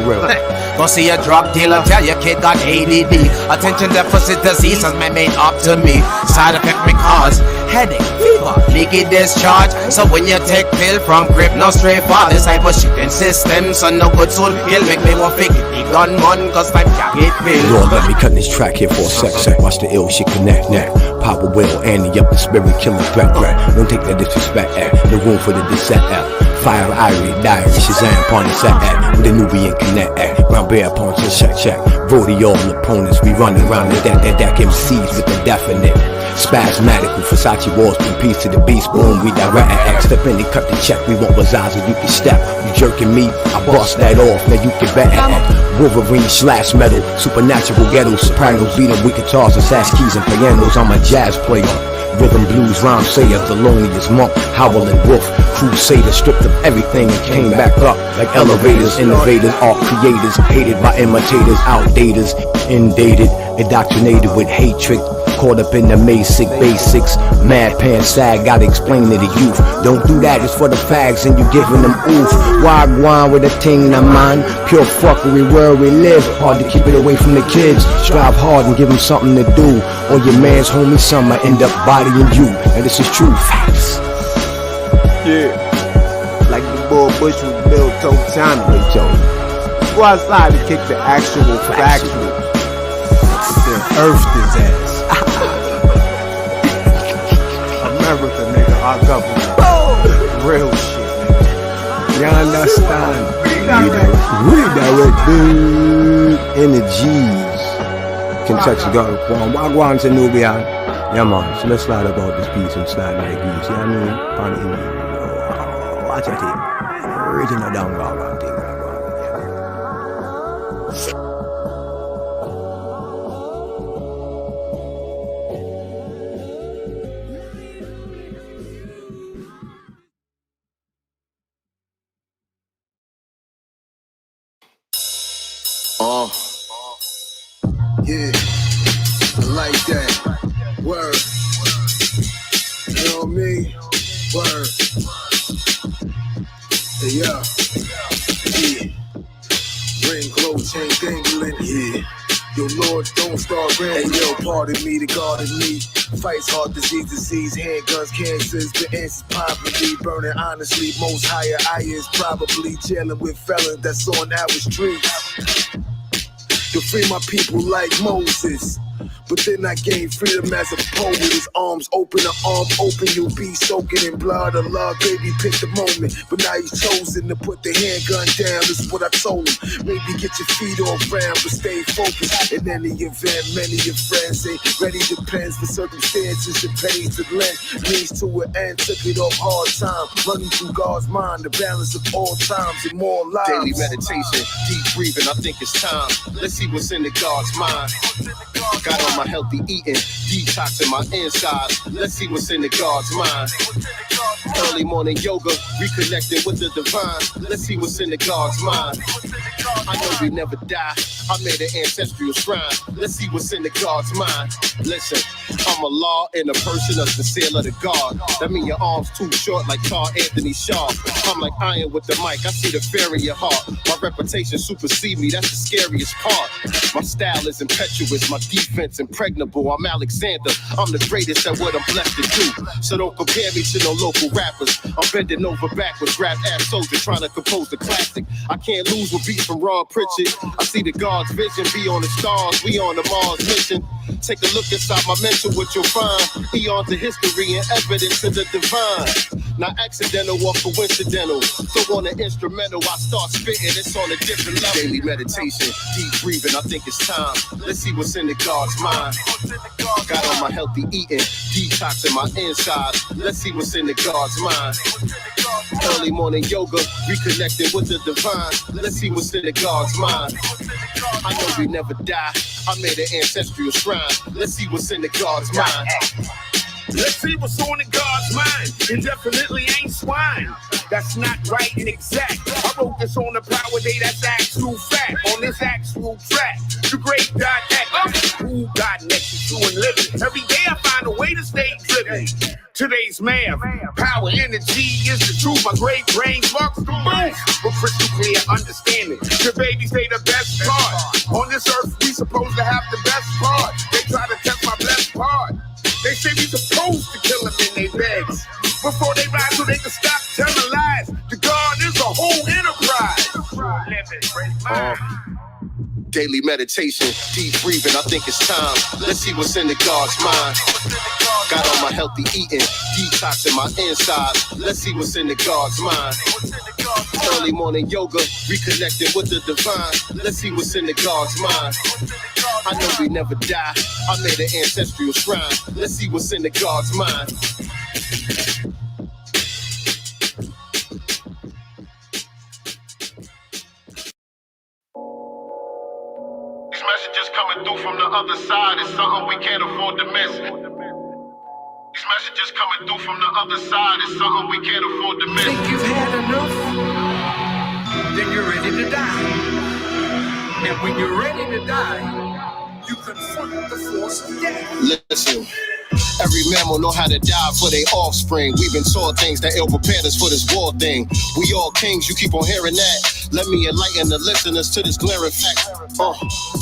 Go see a drug dealer, tell your kid got ADD. Attention deficit disease has been made up to me. Side effect may cause headache, fever, leaky discharge. So when you take pill from grip, no straight for this type of shit in system. So no good soul pill make me want fake it. The gunman, cause time can't get pill. Lord, let me cut this track here for a sec. Watch the ill shit connect, Power will, Annie up the spirit, killing threat. Don't take that disrespect, no room for the dissent, Fire, Irie, Diary, Shazam, upon the set, with the Nubian connect, Ground bear upon check. Vote all opponents, we running around the deck MCs with the definite. Spasmatical, Versace walls, bring peace to the beast. Boom, we direct and X. Step in and cut the check. We want Wazaza, you can step. You jerking me, I bust that off. Now you can bet at Wolverine slash metal. Supernatural ghetto, sopranos beating with guitars and sass keys and pianos. I'm a jazz player. Rhythm, blues, rhyme sayer, Thelonious Monk, howling wolf, crusader, stripped of everything and came back up like elevators, innovators, art creators, hated by imitators, outdaters, indated, indoctrinated with hatred, caught up in the basics, mad pants sag, gotta explain to the youth, don't do that, it's for the fags and you giving them oof, wagwan with a ting in the mind, pure fuckery where we live, hard to keep it away from the kids, strive hard and give them something to do, or your man's homie son might end up bodying you, and this is true facts. Yeah, like the bull Bush was built over time, they told me. Go outside to kick the actual factual. Then earthed his ass. America, nigga, our government. Real shit, nigga. You understand? Redirect energies. Kentext got Wagwan to Nubian. Yeah, man. So let's slide about this piece and slide like this. You know what I mean? Watch it. Original down Wagwan thing. Yeah, I like that. Word. You know what I mean? Word. Hey, yeah. Ring, glow, chain dangling. Yeah. Yo, Lord, don't start running. Hey, yo, pardon me, the God in me. Fights hard, disease, handguns, cancers, the answers poverty, burning honestly. Most higher, I is probably jailing with felons that's on our streets. To free my people like Moses. But then I gained freedom as a poet. His arms open, the arm open. You'll be soaking in blood. Allah, baby, pick the moment. But now he's chosen to put the handgun down. This is what I told him. Maybe get your feet off round, but stay focused. In any event, many of your friends ain't ready. Depends for circumstances. It pays to lend. Means to an end. Took it off hard time. Running through God's mind. The balance of all times and more lives. Daily meditation, deep breathing. I think it's time. Let's see what's in the God's mind. Got on my healthy eating, detoxing my insides. Let's see what's in the God's mind. Early morning yoga, reconnecting with the divine. Let's see what's in the God's mind. I know we never die. I made an ancestral shrine. Let's see what's in the God's mind. Listen, I'm a law in a person, a sincere of the God. That mean your arms too short like Carl Anthony Shaw. I'm like iron with the mic, I see the fear in your heart. My reputation supersedes me, that's the scariest part. My style is impetuous, my defense impregnable. I'm Alexander, I'm the greatest at what I'm blessed to do. So don't compare me to no local rappers. I'm bending over backwards, rap ass soldier trying to compose the classic. I can't lose with beats from Ron Pritchard. I see the God's vision, be on the stars, we on the Mars mission. Take a look inside my mental, what you'll find. Eons of history and evidence of the divine. Not accidental or coincidental. So on an instrumental, I start spitting, it's on a different level. Daily meditation, deep breathing, I think it's time. Let's see what's in the God's mind. Got on my healthy eating, detoxing my insides. Let's see what's in the God's mind. Early morning yoga, reconnecting with the divine. Let's see what's in the God's mind. I know we never die. I made an ancestral shrine. Let's see what's in the God's mind. Let's see what's on in God's mind. It definitely ain't swine. That's not right and exact. I wrote this on the power day, that's actual fact. On this actual track, the great .X. Who got next to and living. Every day I find a way to stay driven. Today's math, power, energy is the truth. My great brain fucks the roof with crystal clear understanding. The babies, they the best part. On this earth, we supposed to have the best part. They try to test my best part. They say we supposed to kill them in their beds before they rise so they can stop telling lies. The God is a whole enterprise. Daily meditation, deep breathing, I think it's time. Let's see what's in the God's mind. Got on my healthy eating, detoxing my insides. Let's see what's in the God's mind. Early morning yoga, reconnecting with the divine. Let's see what's in the God's mind. I know we never die. I made an ancestral shrine. Let's see what's in the God's mind. These messages coming through from the other side is something we can't afford to miss. These messages coming through from the other side is something we can't afford to miss. Think you've had enough? Then you're ready to die. And when you're ready to die, you confront the force of death. Listen. Every mammal know how to die for their offspring. We've been taught things that ill prepared us for this war thing. We all kings, you keep on hearing that. Let me enlighten the listeners to this glaring fact.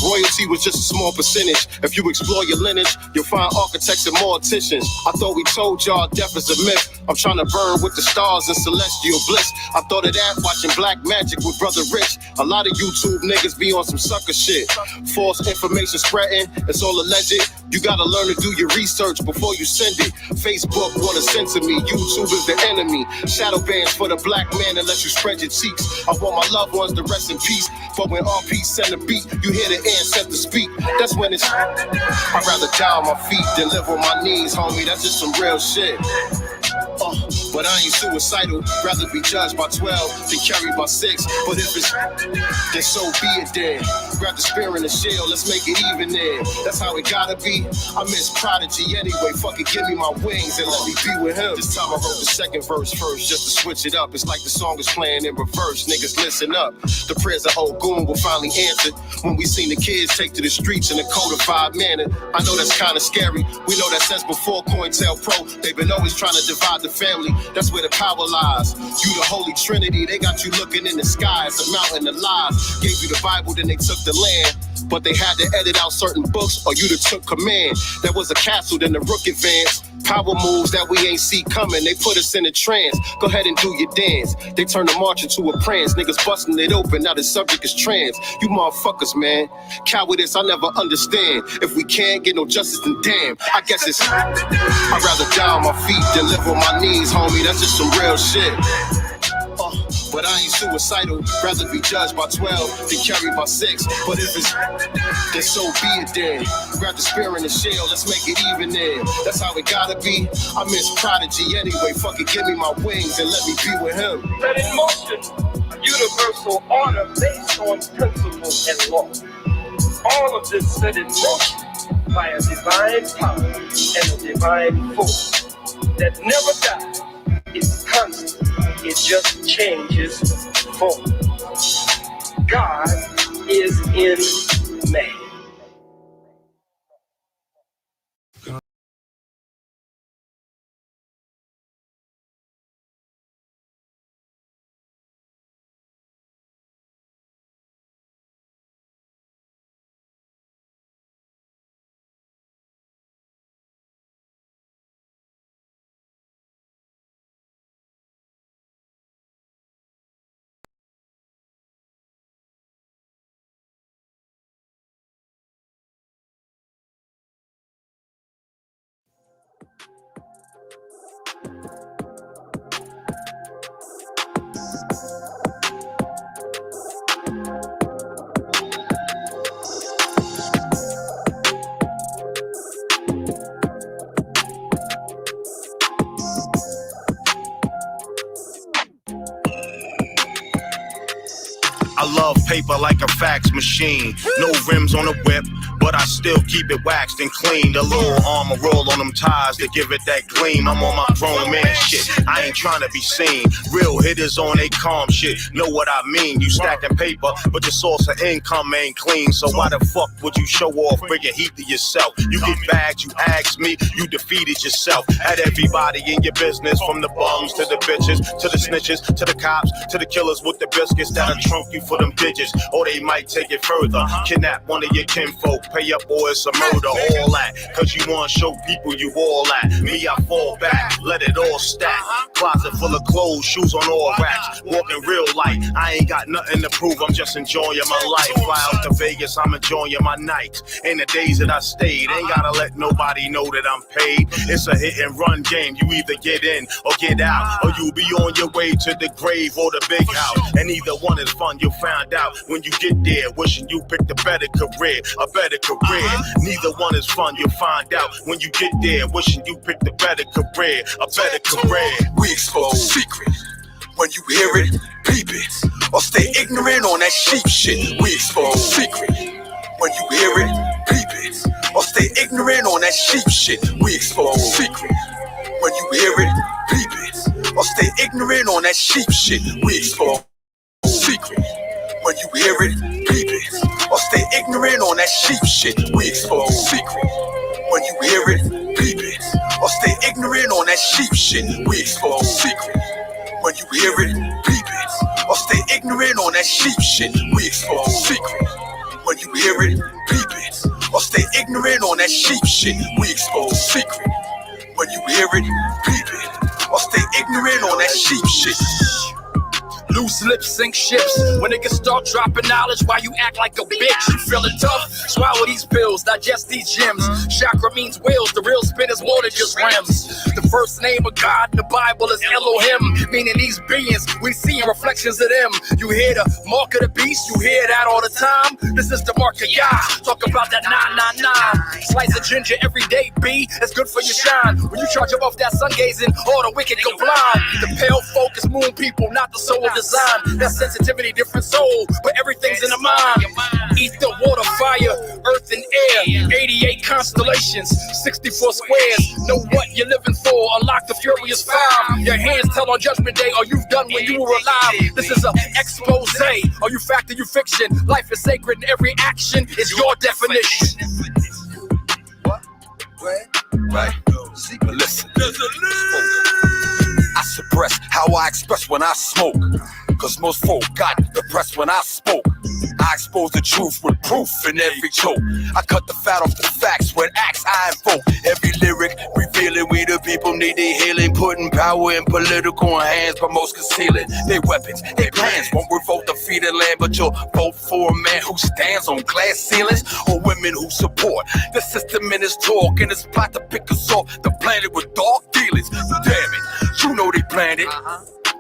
Royalty was just a small percentage. If you explore your lineage, you'll find architects and morticians. I thought we told y'all death is a myth. I'm trying to burn with the stars and celestial bliss. I thought of that watching Black Magic with Brother Rich. A lot of YouTube niggas be on some sucker shit. False information spreading, it's all alleged. You gotta learn to do your research before you send it. Facebook wanna censor me, YouTube is the enemy. Shadow bans for the black man and let you spread your cheeks. I want my loved ones to rest in peace. But when RP send a beat, you hear the ancestor speak. That's when it's I'd rather die on my feet than live on my knees, homie. That's just some real shit. But I ain't suicidal. Rather be judged by 12 than carried by 6. But if it's then so be it then. Grab the spear and the shield, let's make it even then. That's how it gotta be. I miss Prodigy anyway. Fuck it, give me my wings and let me be with him. This time I wrote the second verse first just to switch it up. It's like the song is playing in reverse. Niggas listen up. The prayers of old goon will finally answer when we seen the kids take to the streets in a codified manner. I know that's kinda scary. We know that since before COINTELPRO, they've been always trying to divide the family. That's where the power lies. You the Holy Trinity, they got you looking in the sky. It's a mountain of lies. Gave you the Bible, then they took the land. But they had to edit out certain books or you'd have took command. There was a castle, then the rook advanced. Power moves that we ain't see coming. They put us in a trance. Go ahead and do your dance. They turn the march into a prance. Niggas busting it open, now the subject is trans. You motherfuckers, man. Cowardice, I never understand. If we can't get no justice, then damn. I guess it's I'd rather die on my feet than live on my knees, homie. That's just some real shit. But I ain't suicidal. Rather be judged by 12 than carried by 6. But if it's then so be it then. Grab the spear and the shield, let's make it even then. That's how it gotta be. I miss Prodigy anyway. Fuck it, give me my wings and let me be with him. Set in motion a universal order based on principle and law. All of this set in motion by a divine power and a divine force that never dies. It's constant. It just changes form. God is in man. I love paper like a fax machine. No rims on the whip, but I still keep it waxed and clean. The little armor roll on them tires to give it that gleam. I'm on my grown man shit. I ain't trying to be seen. Real hitters on they calm shit. Know what I mean? You stacking paper, but your source of income ain't clean. So why the fuck would you show off? Bring your heat to yourself. You get bagged, you ask me, you defeated yourself. Had everybody in your business, from the bums to the bitches, to the snitches, to the cops, to the killers with the biscuits that'll trunk you for them digits. Or they might take it further. Kidnap one of your kinfolk, pay up or it's a murder. All that, cause you wanna show people you all at. Me, I fall back, let it all stack. closet full of clothes, shoes on all racks, walking real light. I ain't got nothing to prove, I'm just enjoying my life. Fly out to Vegas, I'm enjoying my nights. And the days that I stayed, ain't gotta let nobody know that I'm paid. It's a hit and run game, you either get in or get out, or you'll be on your way to the grave or the big house. And either one is fun, you'll find out when you get there, wishing you picked a better career, a better career. Neither one is fun, you'll find out when you get there, wishing you picked a better career, a better career. We expose secret. When you hear it, peep it, or stay ignorant on that sheep shit. We expose secret. When you hear it, peep it, or stay ignorant on that sheep shit. We expose secret. When you hear it, peep it, or stay ignorant on that sheep shit. We expose secret. When you hear it, peep it, or stay ignorant on that sheep shit. We expose secret. When you hear it, peep it, or stay ignorant on that sheep shit. We expose secret. When you hear it, peep it, or stay ignorant on that sheep shit. We expose secret. When you hear it, peep it, or stay ignorant on that sheep shit. We expose secret. When you hear it, peep it, or stay ignorant on that sheep shit. Loose lips sink ships. When niggas start dropping knowledge, why you act like a bitch? You feeling tough? Swallow these pills, digest these gems. Chakra means wheels, the real spin is more than just rims. The first name of God in the Bible is Elohim, meaning these beings, we seeing reflections of them. You hear the mark of the beast, you hear that all the time. This is the mark of Yah, talk about that 999. Slice of ginger every day, B, it's good for your shine. When you charge up off that sun gazing, all the wicked go blind. The pale folk is moon people, not the soul of design. That sensitivity, different soul, but everything's in the mind. Ether, water, fire, earth and air. 88 constellations, 64 squares. Know what you're living for, unlock the furious five. Your hands tell on judgment day, are you done when you were alive? This is a expose. Are you fact or you fiction? Life is sacred and every action is your definition. Right? Listen. I suppress how I express when I smoke, cause most folk got depressed when I spoke. I expose the truth with proof in every choke. I cut the fat off the facts with acts I invoke. Every lyric revealing we the people need their healing. Putting power in political hands, but most concealing their weapons, their plans. Won't revolt the defeated land, but you'll vote for a man who stands on glass ceilings, or women who support the system in his talk and his plot to pick us off the planet with dark dealings. Damn it, you know they planned it.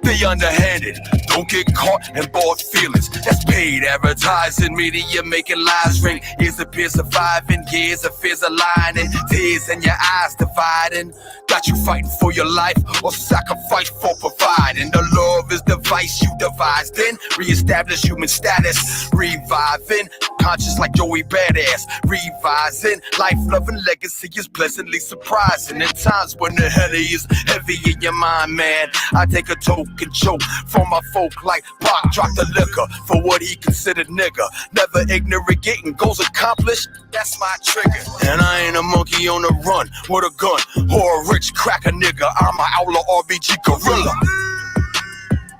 They underhanded, don't get caught in bald feelings. That's paid advertising, media making lies ring. Years of peers surviving, years of fears aligning, tears in your eyes dividing. Got you fighting for your life or sacrifice for providing. The love is the vice you devised, then reestablish human status, reviving conscious like Joey Badass, revising life-loving legacy is pleasantly surprising. In times when the headache is heavy in your mind, man, I take a toke and choke from my folk like Pac dropped the liquor for what he considered nigga. Never ignorant, getting goals accomplished, that's my trigger. And I ain't a monkey on the run with a gun or a rich cracker nigga. I'm an outlaw RBG gorilla.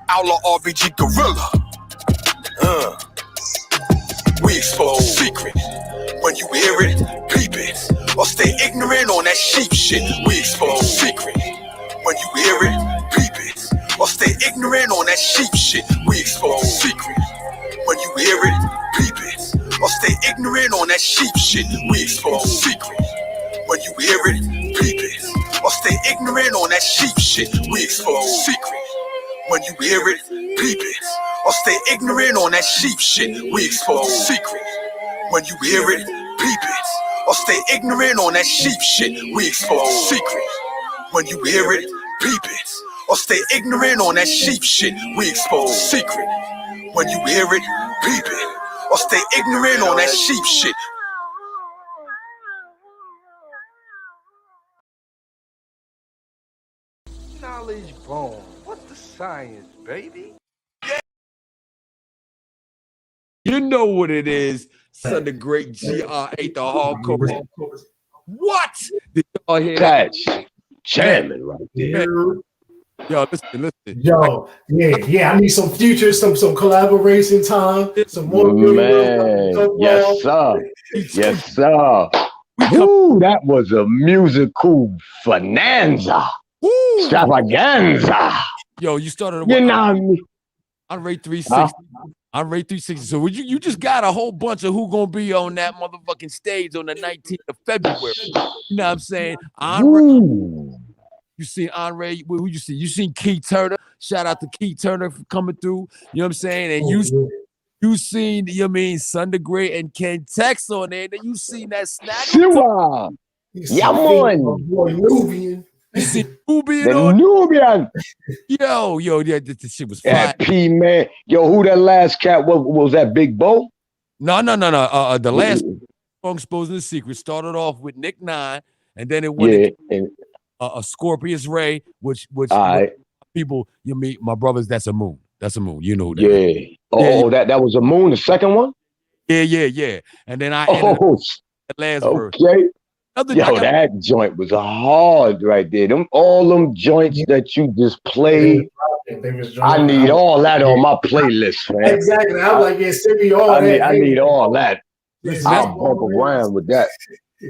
Outlaw RBG gorilla. We expose secret. When you hear it, peep it, or stay ignorant on that sheep shit. We expose secret. When you hear it, peep it, or stay ignorant on that sheep shit. We expose secret. When you hear it, peep it, or stay ignorant on that sheep shit. We expose secret. When you hear it, peep it, or stay ignorant on that sheep shit. We expose secret. When you hear it, peep it, or stay ignorant on that sheep shit. We expose secret. When you hear it, peep it, or stay ignorant on that sheep shit. We expose secret. When you hear it, peep it, or stay ignorant on that sheep shit. We expose secret. When you hear it, peep it, or stay ignorant on that sheep shit. Knowledge born. What's the science, baby? You know what it is. Sun the great GR8, the hardcore. What? Did y'all hear that? Jamming right there. Yo, listen. Yo, yeah. I need some future, some collaboration time, some more. Man, yes, sir. Yes, sir. Ooh, that was a musical bonanza. Extravaganza. Yo, you started. You know me. I'm rate 360. I'm rate 360. So you just got a whole bunch of who gonna be on that motherfucking stage on the 19th of February. You know what I'm saying? You seen Andre? Who you see? You seen Keith Turner? Shout out to Keith Turner for coming through. You know what I'm saying? And you seen, you know what I mean, Sun DA and Kentext on there. Then you seen that snack. Yeah, man. You see Nubian The on Nubian. Yo, yeah, this shit was fire. P man. Yo, who that last cat was that Big Bo? No. The last song, Exposing the Secret, started off with Nick 9, and then it went into a Scorpius Ray, which people, you meet my brothers, that's a moon. That's a moon. You know that. Yeah. Oh, that was a moon, the second one? Yeah. And then I ended the last verse. Okay. Yo, that joint was hard right there. All them joints that you just played. I need all that on my playlist, man. Exactly. I'm like, yeah, send me all that. I need all that. I'll bump around with that.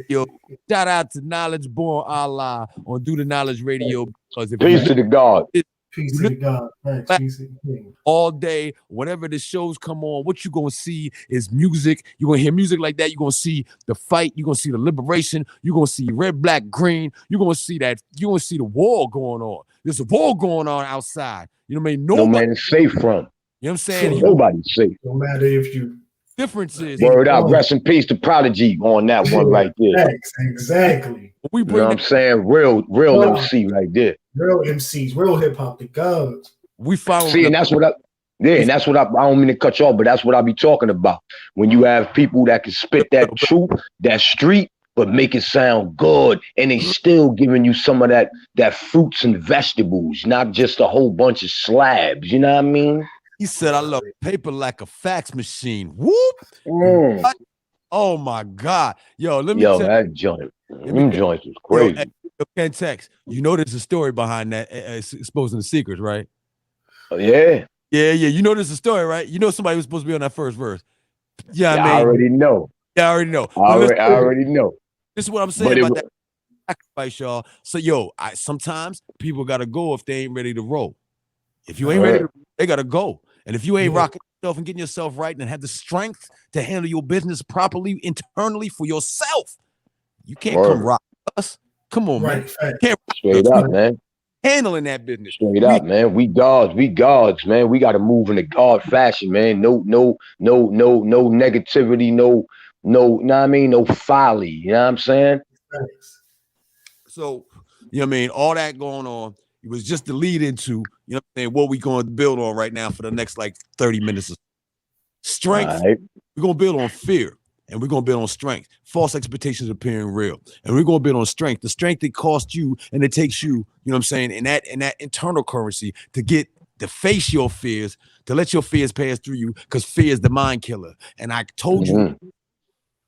Yo, shout out to Knowledge Born Allah on Do the Knowledge Radio. Peace to the God. Peace to the God. Right. Peace to the King. All day, whenever the shows come on, what you're going to see is music. You're going to hear music like that. You're going to see the fight. You're going to see the liberation. You're going to see red, black, green. You're going to see that. You're going to see the war going on. There's a war going on outside. You know what I mean? No man is safe from. You know what I'm saying? Nobody's safe. No matter if you. Differences. Word out. Rest in peace to Prodigy on that one right there. Exactly. We bring you know what I'm saying? Real MC right there. Real MCs, real hip hop, the gods. We follow. See, and that's what and that's what I don't mean to cut you off, but that's what I be talking about. When you have people that can spit that truth, that street, but make it sound good, and they still giving you some of that fruits and vegetables, not just a whole bunch of slabs. You know what I mean? He said, I love paper like a fax machine. Whoop. Oh my God. Yo, let me tell you. That joint. Them joints was crazy. Kentext, you know there's a story behind that, exposing the secrets, right? Yeah. You know there's a story, right? You know somebody was supposed to be on that first verse. Yeah, I already know. Yeah, I already know. I already know. This is what I'm saying about that sacrifice, y'all. So, sometimes people got to go if they ain't ready to roll. If you ain't ready, they got to go. And if you ain't rocking yourself and getting yourself right and have the strength to handle your business properly internally for yourself, you can't come rock us. Come on, man. Straight up, man. Handling that business. Straight up, man. We gods, man. We got to move in a God fashion, man. No negativity, know what I mean? No folly. You know what I'm saying? So, you know what I mean? All that going on. It was just the lead into, you know what I'm saying, what we going to build on right now for the next 30 minutes. Strength. Right. We're going to build on fear, and we're going to build on strength. False expectations appearing real. And we're going to build on strength. The strength that costs you and it takes you, you know what I'm saying, in that internal currency to face your fears, to let your fears pass through you, because fear is the mind killer. And I told you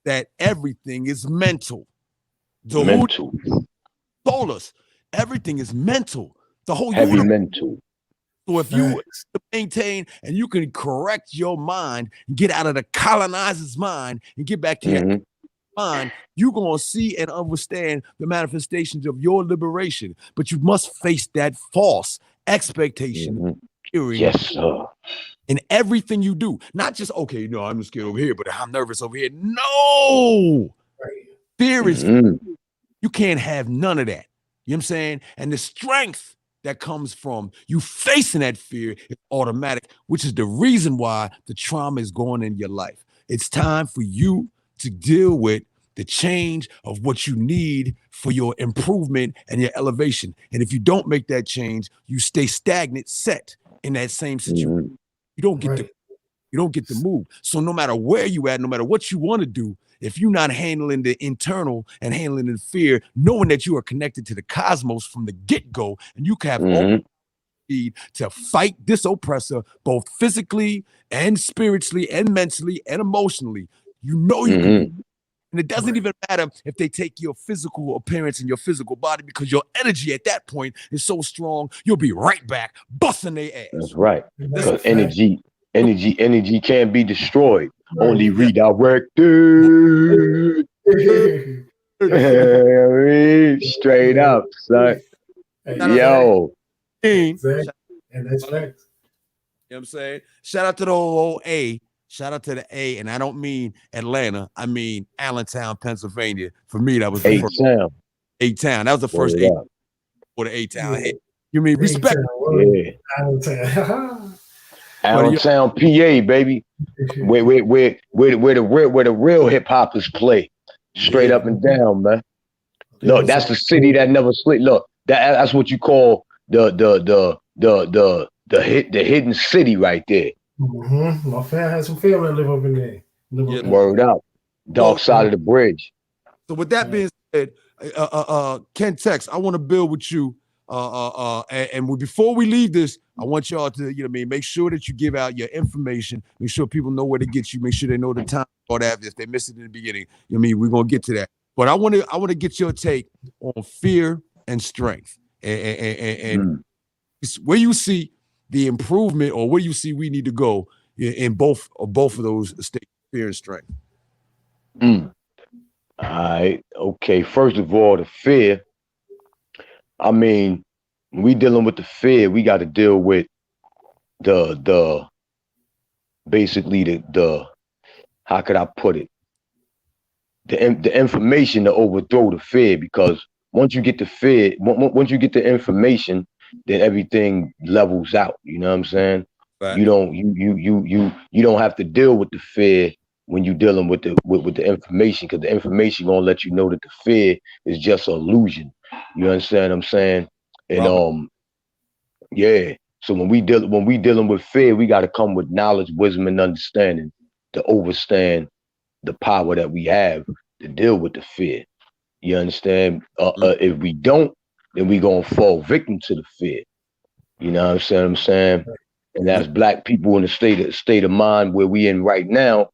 that everything is mental. So mental. Who told us everything is mental? The whole heavy mental. So if you maintain and you can correct your mind, get out of the colonizer's mind and get back to your mind, you're going to see and understand the manifestations of your liberation. But you must face that false expectation. Yes, sir. In everything you do. Not just, I'm scared over here, but I'm nervous over here. No! Fear is, you can't have none of that. You know what I'm saying? And the strength that comes from you facing that fear is automatic, which is the reason why the trauma is going in your life. It's time for you to deal with the change of what you need for your improvement and your elevation. And if you don't make that change, you stay stagnant, set in that same situation. You don't get to move. So no matter where you at, no matter what you want to do, if you're not handling the internal and handling the fear, knowing that you are connected to the cosmos from the get-go, and you can have all need to fight this oppressor, both physically and spiritually and mentally and emotionally, you know you can. And it doesn't even matter if they take your physical appearance and your physical body, because your energy at that point is so strong, you'll be right back busting their ass. That's right. Because energy can't be destroyed. Only redirected. Straight up, son. Yo. Exactly. And that's facts. You know what I'm saying? Shout out to the whole A. Shout out to the A. And I don't mean Atlanta. I mean Allentown, Pennsylvania. For me, that was the first. A-Town. That was the first A for the A-Town hit. You mean respect? Yeah. Allentown, PA, baby. Where the real hip hoppers play. Straight up and down, man. Look, that's the city that never sleep. Look, that's what you call the hidden city right there. Mm-hmm. My family has some family live up in there. Word up. Dark side of the bridge. So with that being said, Kentext, I want to build with you. And before we leave this, I want y'all to, you know what I mean, make sure that you give out your information. Make sure people know where to get you. Make sure they know the time or that if they missed it in the beginning. You know what I mean? We're gonna get to that. But I want to get your take on fear and strength, and where you see the improvement, or where you see we need to go in both of those states, fear and strength. All right. Okay. First of all, the fear. I mean, when we dealing with the fear, we got to deal with basically the how could I put it? The information to overthrow the fear, because once you get the fear, once you get the information, then everything levels out. You know what I'm saying? Right. You don't have to deal with the fear when you're dealing with the information, because the information gonna let you know that the fear is just an illusion. You understand what I'm saying? And yeah. So when we dealing with fear, we got to come with knowledge, wisdom, and understanding to understand the power that we have to deal with the fear. You understand? If we don't, then we gonna fall victim to the fear. You know what I'm saying? And as Black people in the state of mind where we in right now,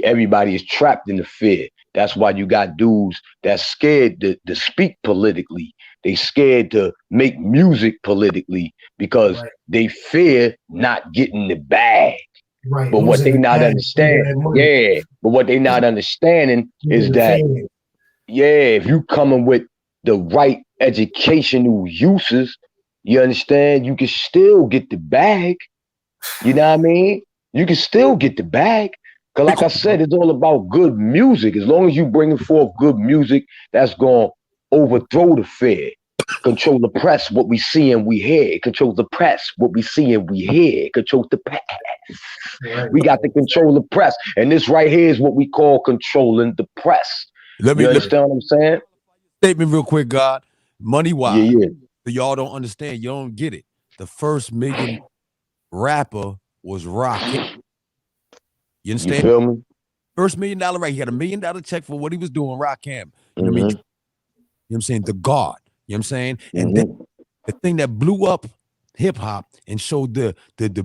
everybody is trapped in the fear. That's why you got dudes that's scared to speak politically. They scared to make music politically because they fear not getting the bag. Right. But what they not understanding, but what they not understanding is that, if you coming with the right educational uses, you understand, you can still get the bag. You know what I mean? You can still get the bag. Because like I said, it's all about good music. As long as you bringing forth good music, that's going to overthrow the fear. Control the press, what we see and we hear. Control the press, what we see and we hear. Control the press. Right. We got to control the press. And this right here is what we call controlling the press. You understand what I'm saying? Statement real quick, God. Money-wise, so y'all don't understand. You don't get it. The first million rapper was Rakim. You understand? You feel me? First $1 million right. He got $1 million check for what he was doing, Rakim. You know what I mean? You know what I'm saying? The God. You know what I'm saying? And then the thing that blew up hip hop and showed the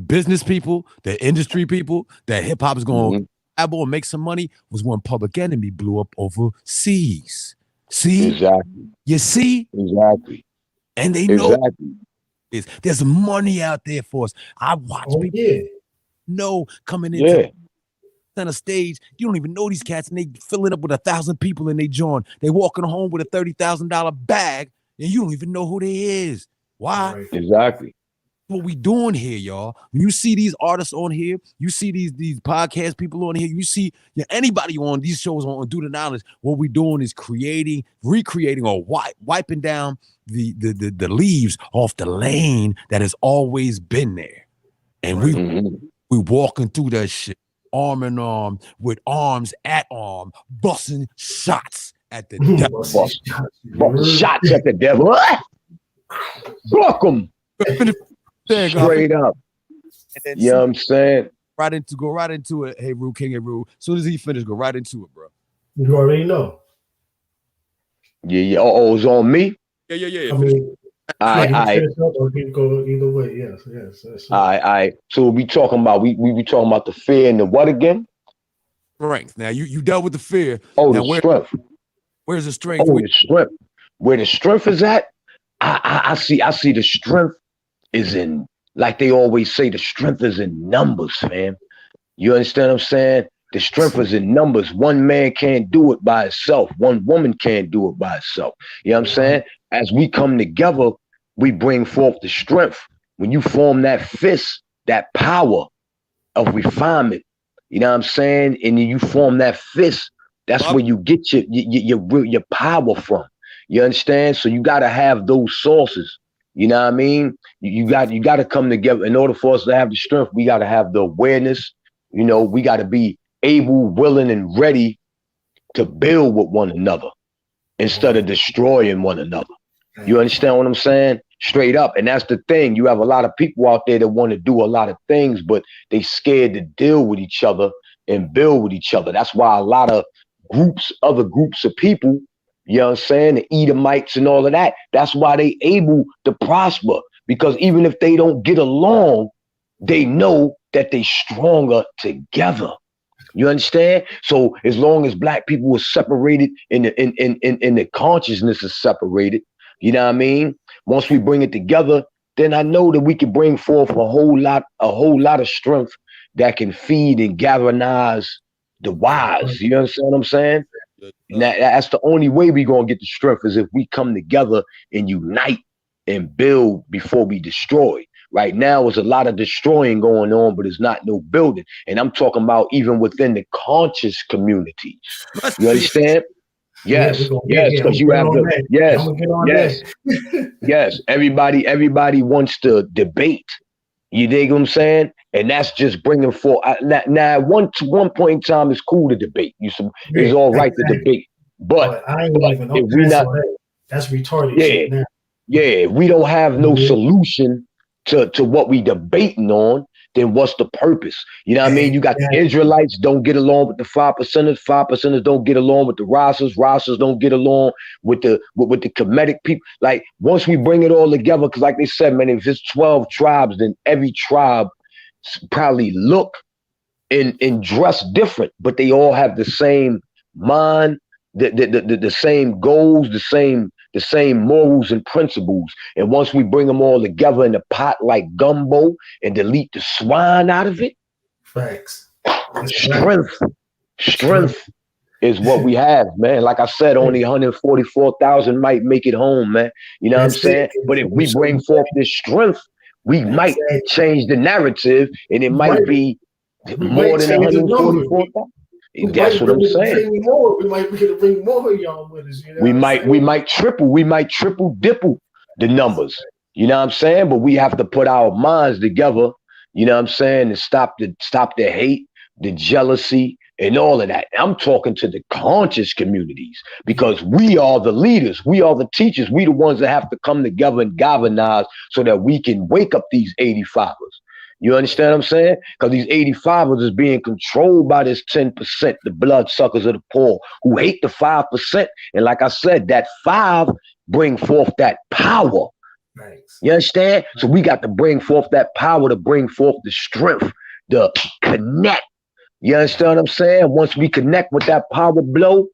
business people, the industry people, that hip hop is going to dabble and make some money was when Public Enemy blew up overseas. See? Exactly. You see? Exactly. And they know there's money out there for us. I watch people know coming into on a stage, you don't even know these cats, and they fill it up with 1,000 people in they joint. They walking home with a $30,000 bag, and you don't even know who they is. Why? Exactly. What we doing here, y'all? When you see these artists on here, you see these podcast people on here, you see anybody on these shows on Do the Knowledge. What we doing is recreating, or wiping down the leaves off the lane that has always been there, and we walking through that shit. Arm in arm, with arms at arm, busting shots at the devil. Shots at the devil. Block them. Straight up. You know what I'm saying? Go right into it. Hey, Heru, King Heru. As soon as he finished, go right into it, bro. You already know. Yeah. Oh, it's on me? Yeah. I mean, I go either way. Yes. I. So we talking about we talking about the fear and the what again? Strength. Now you dealt with the fear. Oh, now, the strength. Where's the strength? Oh, the strength. Where the strength is at? I see the strength is in, like they always say, the strength is in numbers, fam. You understand what I'm saying? The strength is in numbers. One man can't do it by itself. One woman can't do it by itself. You know what I'm saying? As we come together, we bring forth the strength. When you form that fist, that power of refinement, you know what I'm saying? And you form that fist, that's where you get your power from. You understand? So you got to have those sources. You know what I mean? You got to come together. In order for us to have the strength, we got to have the awareness. You know, we got to be able, willing, and ready to build with one another instead of destroying one another. You understand what I'm saying? Straight up. And that's the thing. You have a lot of people out there that want to do a lot of things, but they scared to deal with each other and build with each other. That's why a lot of other groups of people, you know what I'm saying, the Edomites and all of that, that's why they able to prosper. Because even if they don't get along, they know that they stronger together. You understand? So as long as black people are separated and the consciousness is separated, you know what I mean? Once we bring it together, then I know that we can bring forth a whole lot of strength that can feed and galvanize the wise. You understand what I'm saying? Now, that's the only way we're going to get the strength is if we come together and unite and build before we destroy. Right now, there's a lot of destroying going on, but it's not no building. And I'm talking about even within the conscious community. You understand? Yes, because you have the yes. Everybody wants to debate. You dig what I'm saying? And that's just bringing forth. Now, at one point in time, it's cool to debate. It's all right to debate, but I ain't even if we not, that's retarded. Shit now. If we don't have no solution to what we debating on, then what's the purpose? You know what I mean? You got the Israelites don't get along with the 5%ers don't get along with the Rasters don't get along with the Kemetic people. Like, once we bring it all together, because like they said, man, if it's 12 tribes, then every tribe probably look and dress different, but they all have the same mind, the same goals, the same morals and principles. And once we bring them all together in a pot like gumbo and delete the swine out of it, facts. Strength is what we have, man. Like I said, only 144,000 might make it home, man. You know what I'm saying? But if we bring forth this strength, we might change the narrative, and it might be more than 144,000. That's what I'm saying. We might be able to bring more of y'all with us. You know we might triple dipple the numbers. You know what I'm saying? But we have to put our minds together, you know what I'm saying, and stop the hate, the jealousy, and all of that. I'm talking to the conscious communities, because we are the leaders, we are the teachers, we the ones that have to come together and galvanize so that we can wake up these 85ers. You understand what I'm saying? Because these 85ers is being controlled by this 10%, the bloodsuckers of the poor, who hate the 5%. And like I said, that 5 bring forth that power. Thanks. You understand? So we got to bring forth that power, to bring forth the strength, the connect. You understand what I'm saying? Once we connect with that power blow,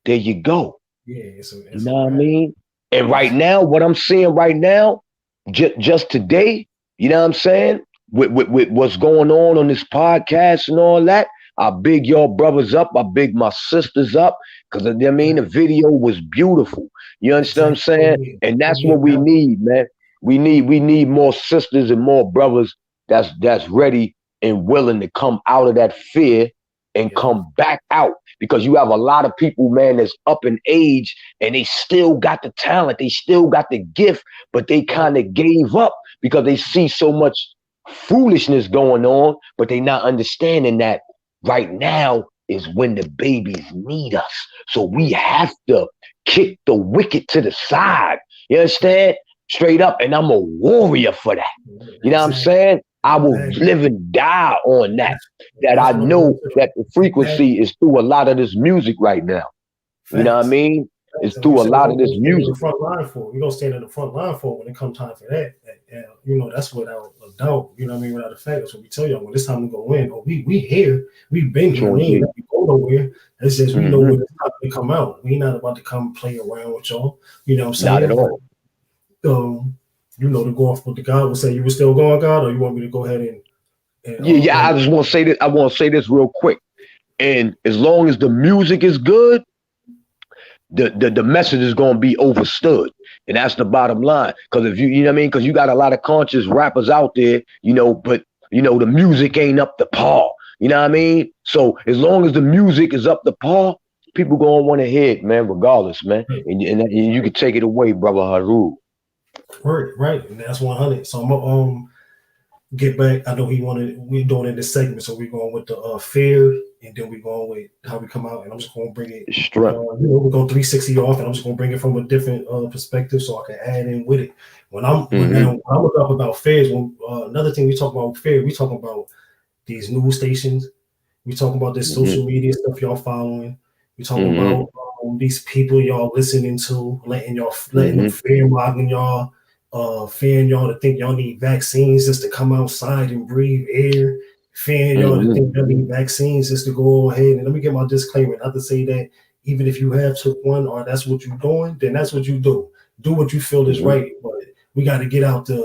there you go. Yeah, you know what I mean? And right now, what I'm seeing right now, just today, you know what I'm saying? With what's going on this podcast and all that, I big your brothers up, I big my sisters up, because I mean the video was beautiful. You understand what I'm saying? And that's what we need, man. We need more sisters and more brothers that's ready and willing to come out of that fear and come back out. Because you have a lot of people, man, that's up in age and they still got the talent, they still got the gift, but they kind of gave up because they see so much foolishness going on, but they not understanding that right now is when the babies need us. So we have to kick the wicked to the side. You understand? Straight up. And I'm a warrior for that. You know what I'm saying? I will live and die on that. That I know that the frequency is through a lot of this music right now. You know what I mean? It's through a lot of this music. We're gonna stand in the front line for when it comes time for that. And you know, that's without a doubt, you know what I mean, without a fact. That's what we tell y'all when it's time to go in. Oh, we here, we've been here, we ain't we go nowhere. It's just we know when it's time to come out. We not about to come play around with y'all. You know what I'm saying? Not at all. You know, to go off with the God will say you were still going, God, or you want me to go ahead and I just want to say this. I want to say this real quick. And as long as the music is good, the message is going to be overstood. And that's the bottom line. Because if you know what I mean? Because you got a lot of conscious rappers out there, but the music ain't up to par. You know what I mean? So as long as the music is up to par, people gonna want to hear it, man, regardless, man. And you can take it away, brother Heru. Right, and that's 100. So I'm gonna get back. I know we're doing it in this segment, so we're going with the fear, and then we're going with how we come out, and I'm just gonna bring it straight. We're going 360 off, and I'm just gonna bring it from a different perspective, so I can add in with it. When I look up about fears, another thing we talk about fear, we talking about these news stations, we talking about this social media stuff y'all following, we talking about these people y'all listening to, letting them fear mongering y'all. Fearing y'all to think y'all need vaccines just to come outside and breathe air, fearing y'all to think y'all need vaccines just to go ahead. And let me get my disclaimer, not to say that even if you have took one or that's what you're doing, then that's what you do. Do what you feel is right, but we got to get out of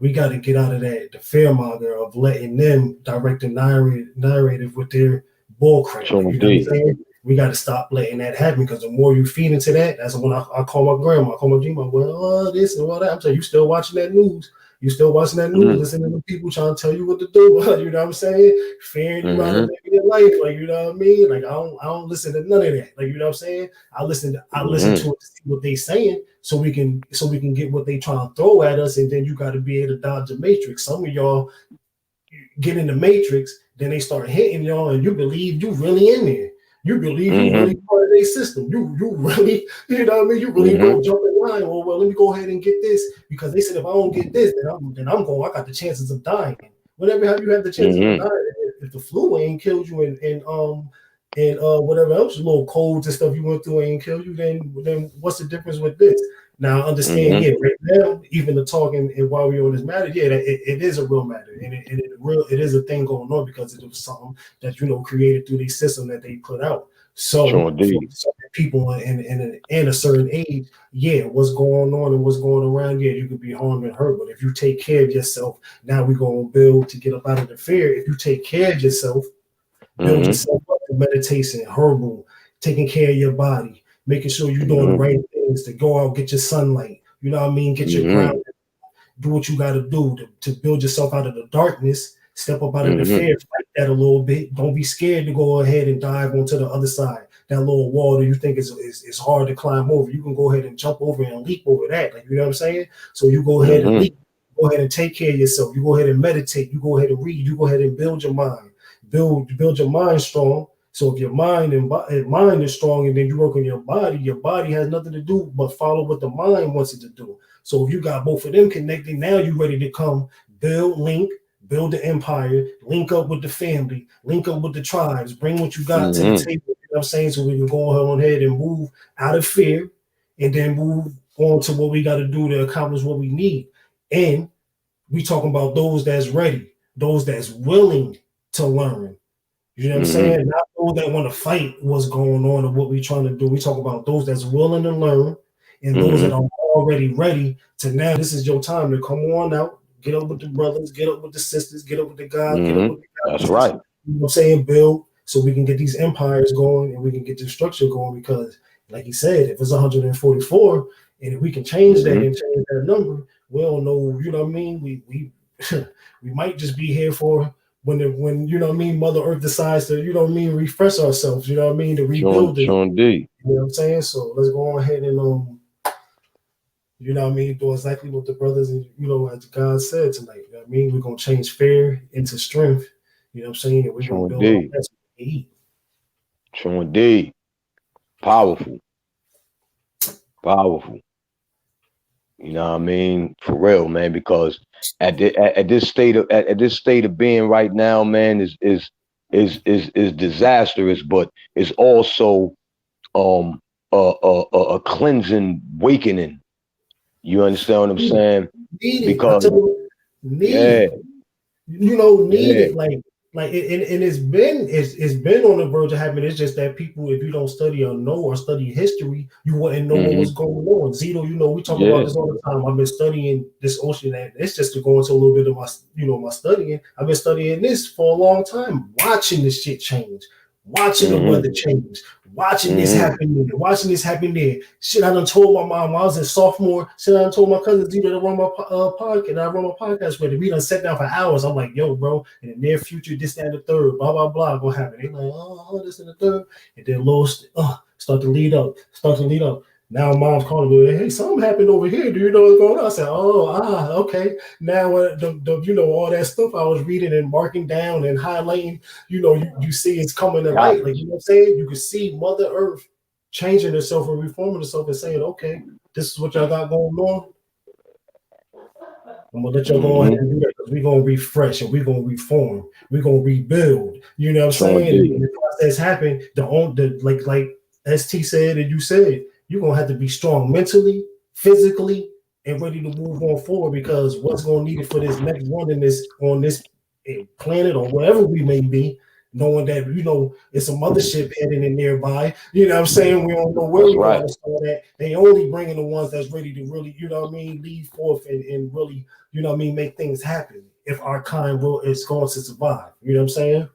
that the fearmonger of letting them direct the narrative with their bullcrap. You know what I'm saying? We got to stop letting that happen, because the more you feed into that, that's when I call my grandma, I call my G-Mom, this and all that. I'm saying, you still watching that news. You still watching that news, listening to people trying to tell you what to do. You know what I'm saying? Fearing you out of your life. Like, you know what I mean? Like, I don't listen to none of that. Like, you know what I'm saying? I listen to it to see what they saying, so we can get what they trying to throw at us, and then you got to be able to dodge the matrix. Some of y'all get in the matrix, then they start hitting y'all, and you believe you really in there. You believe you really part of their system. You really, you know what I mean? You really go jump in line. Well, let me go ahead and get this, because they said if I don't get this, then I'm going. I got the chances of dying. Whenever you have the chances of dying, if the flu ain't killed you and whatever else, little colds and stuff you went through ain't killed you, then what's the difference with this? Now, understand, right now, even the talking and while we're on this matter, it is a real matter, and it is a thing going on, because it was something that created through the system that they put out. So for people in a certain age, what's going on and what's going around, you could be harmed and hurt. But if you take care of yourself, now we're gonna build to get up out of the fear. If you take care of yourself, build yourself up to meditation, herbal, taking care of your body, making sure you're doing the right things, to go out, get your sunlight, you know what I mean, get your ground, do what you got to do to build yourself out of the darkness, step up out of the fear, fight that a little bit. Don't be scared to go ahead and dive onto the other side. That little wall that you think is hard to climb over, you can go ahead and jump over and leap over that. Like, you know what I'm saying? So you go ahead and leap, go ahead and take care of yourself. You go ahead and meditate. You go ahead and read. You go ahead and build your mind. Build your mind strong. So if your mind is strong, and then you work on your body has nothing to do but follow what the mind wants it to do. So if you got both of them connected, now you're ready to come build the empire, link up with the family, link up with the tribes, bring what you got to the table. You know what I'm saying? So we can go on ahead and move out of fear, and then move on to what we got to do to accomplish what we need. And we talking about those that's ready, those that's willing to learn. You know what I'm saying? Not those that want to fight what's going on and what we're trying to do. We talk about those that's willing to learn, and those that are already ready to, now this is your time to come on out, get up with the brothers, get up with the sisters, get up with the God, get up with the God. That's right. You know what I'm saying? Build, so we can get these empires going, and we can get the structure going, because like he said, if it's 144, and if we can change that and change that number, we don't know, you know what I mean? We might just be here for when you know what I mean, Mother Earth decides to, you know what I mean, refresh ourselves, you know what I mean, to rebuild it. You know what I'm saying? So let's go ahead and you know what I mean, do exactly what the brothers and as God said tonight. You know what I mean? We're gonna change fear into strength. You know what I'm saying? And we're gonna build our best to eat. True indeed. Powerful. You know what I mean? For real, man, because at this state of being right now, man, is disastrous, but it's also a cleansing awakening. You understand what I'm saying? Because needed, like it's been on the verge of happening. It's just that people, if you don't study or know or study history, you wouldn't know what was going on. ZeeZun, we talk about this all the time. I've been studying this ocean, and it's just to go into a little bit of my studying. I've been studying this for a long time, watching this shit change, watching the weather change, watching this happen there. Shit, I done told my mom when I was in sophomore. Shit, I done told my cousins, I run my podcast. I run my podcast with it. We done sat down for hours. I'm like, yo, bro, in the near future, this, that, and the third, blah, blah, blah, gonna happen. They like, oh, this and the third. And then start to lead up. Now mom's calling me, hey, something happened over here. Do you know what's going on? I said, okay. Now all that stuff I was reading and marking down and highlighting, you see it's coming to light. Like, you know what I'm saying? You can see Mother Earth changing herself and reforming herself and saying, okay, this is what y'all got going on. I'm gonna let y'all go ahead and do that because we're gonna refresh and we're gonna reform, we're gonna rebuild. You know what I'm saying? And the process happened, like ST said and you said, you're going to have to be strong mentally, physically, and ready to move on forward because what's going to need it for this next one on this planet or wherever we may be, knowing that, it's a mothership heading in nearby. You know what I'm saying? We don't know where we're going to start at. They only bringing the ones that's ready to really, lead forth and really, make things happen if our kind is going to survive. You know what I'm saying?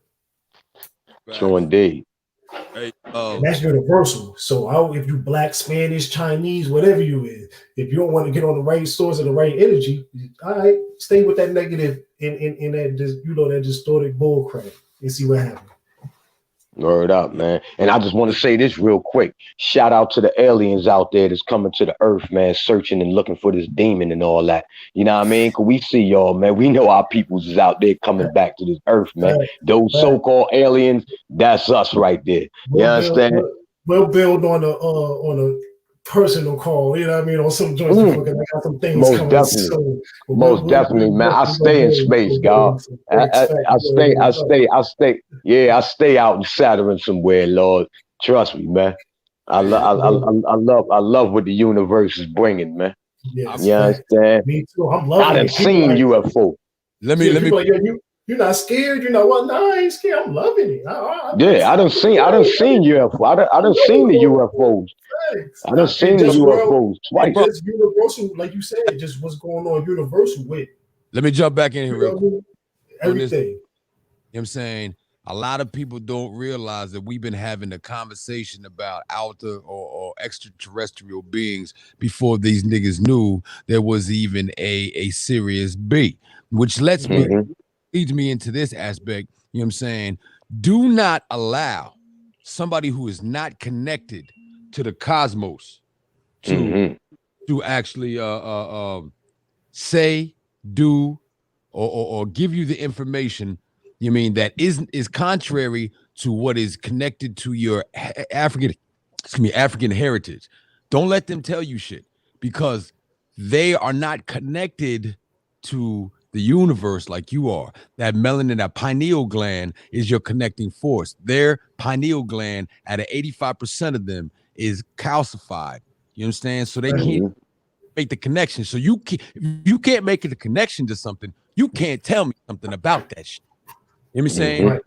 True indeed. Hey, and that's universal. So if you Black, Spanish, Chinese, whatever you is, if you don't want to get on the right source of the right energy, all right, stay with that negative in that that distorted bull crap and see what happens. Word up, man. And I just want to say this real quick. Shout out to the aliens out there that's coming to the earth, man, searching and looking for this demon and all that. You know what I mean? Because we see y'all, man. We know our peoples is out there coming back to this earth, man. Those so-called aliens, that's us right there. You understand? We'll build on a personal call, you know what I mean, on some joints. I got some things most coming definitely. soon. Most definitely, man. I stay in space, God. I stay out in Saturn somewhere, Lord. Trust me, man. I love what the universe is bringing, man. Yeah, you understand? Me too. I'm loving I done it. seen UFO. Let me. You're not scared. You're not. Well, no, I ain't scared. I'm loving it. I done seen UFO. I done seen the UFOs. I done seen the UFOs twice. It's universal, like you said. Just what's going on universal with. Let me jump back in here real quick. Everything. You know what I'm saying? A lot of people don't realize that we've been having a conversation about outer or extraterrestrial beings before these niggas knew there was even a serious B, which leads me into this aspect. You know what I'm saying? Do not allow somebody who is not connected to the cosmos to actually say, do, or give you the information, you mean, that is contrary to what is connected to your African heritage. Don't let them tell you shit because they are not connected to the universe like you are. That melanin, that pineal gland is your connecting force. Their pineal gland, out of 85% of them, is calcified. You understand? So they can't make the connection. So you can't make it a connection to something. You can't tell me something about that shit. You know what I'm saying?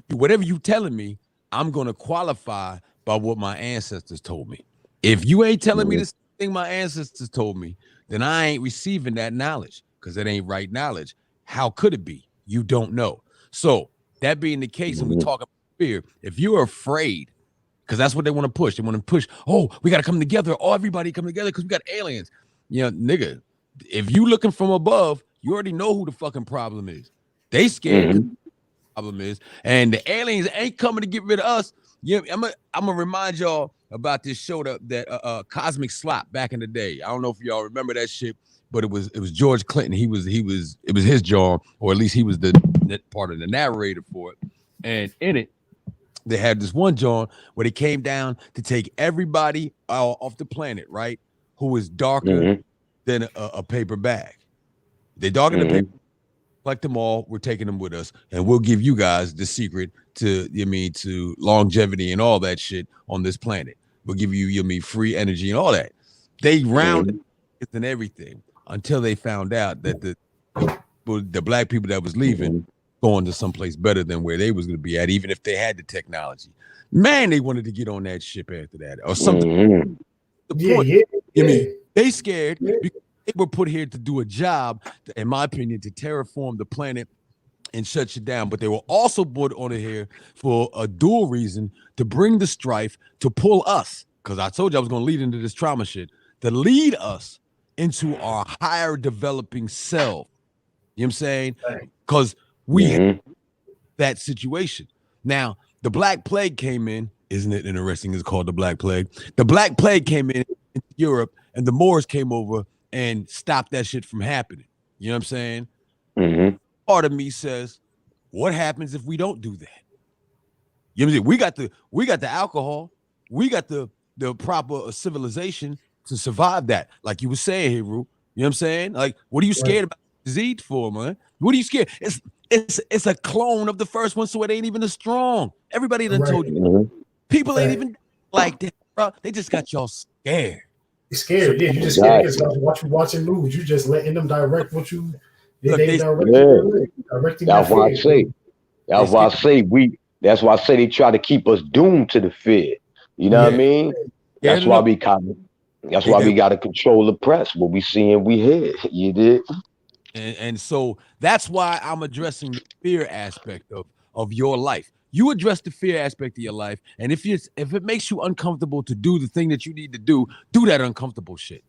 Whatever you telling me, I'm going to qualify by what my ancestors told me. If you ain't telling me the same thing my ancestors told me, then I ain't receiving that knowledge because it ain't right knowledge. How could it be? You don't know. So that being the case, and we talk about fear, if you're afraid, because that's what they want to push. They want to push, we got to come together. Everybody come together because we got aliens. You know, nigga, if you looking from above, you already know who the fucking problem is. They scared. Problem is, and the aliens ain't coming to get rid of us. Yeah, I'm gonna remind y'all about this show that Cosmic Slop back in the day. I don't know if y'all remember that shit, but it was George Clinton. It was his job, or at least he was the part of the narrator for it. And in it, they had this one John where they came down to take everybody off the planet, right? Who is darker than a paper bag. They darker than paper. Collect them all, we're taking them with us, and we'll give you guys the secret to longevity and all that shit on this planet. We'll give you free energy and all that. They rounded it and everything until they found out that the black people that was leaving going to someplace better than where they was going to be at, even if they had the technology. Man, they wanted to get on that ship after that or something. They scared because they were put here to do a job, in my opinion, to terraform the planet and shut you down. But they were also brought on here for a dual reason, to bring the strife, to pull us, because I told you I was going to lead into this trauma shit, to lead us into our higher developing self. You know what I'm saying? Because we had that situation. Now, the Black Plague came in. Isn't it interesting? It's called the Black Plague. The Black Plague came in Europe, and the Moors came over and stopped that shit from happening. You know what I'm saying? Part of me says, what happens if we don't do that? You know what I'm saying? We got the alcohol, we got the proper civilization to survive that. Like you were saying, Heru. You know what I'm saying? Like, what are you scared about disease for, man? What are you scared? It's a clone of the first one, so it ain't even as strong. Everybody done told you. People ain't even like that, bro. They just got y'all scared. You're scared, yeah. You just scared because watching news. You just letting them direct what you. That's why I say. That's why I say they try to keep us doomed to the fear. You know what I mean? That's why we got to control the press. What we seeing, we hear. You did. And so that's why I'm addressing the fear aspect of your life. You address the fear aspect of your life, and if it makes you uncomfortable to do the thing that you need to do that uncomfortable shit,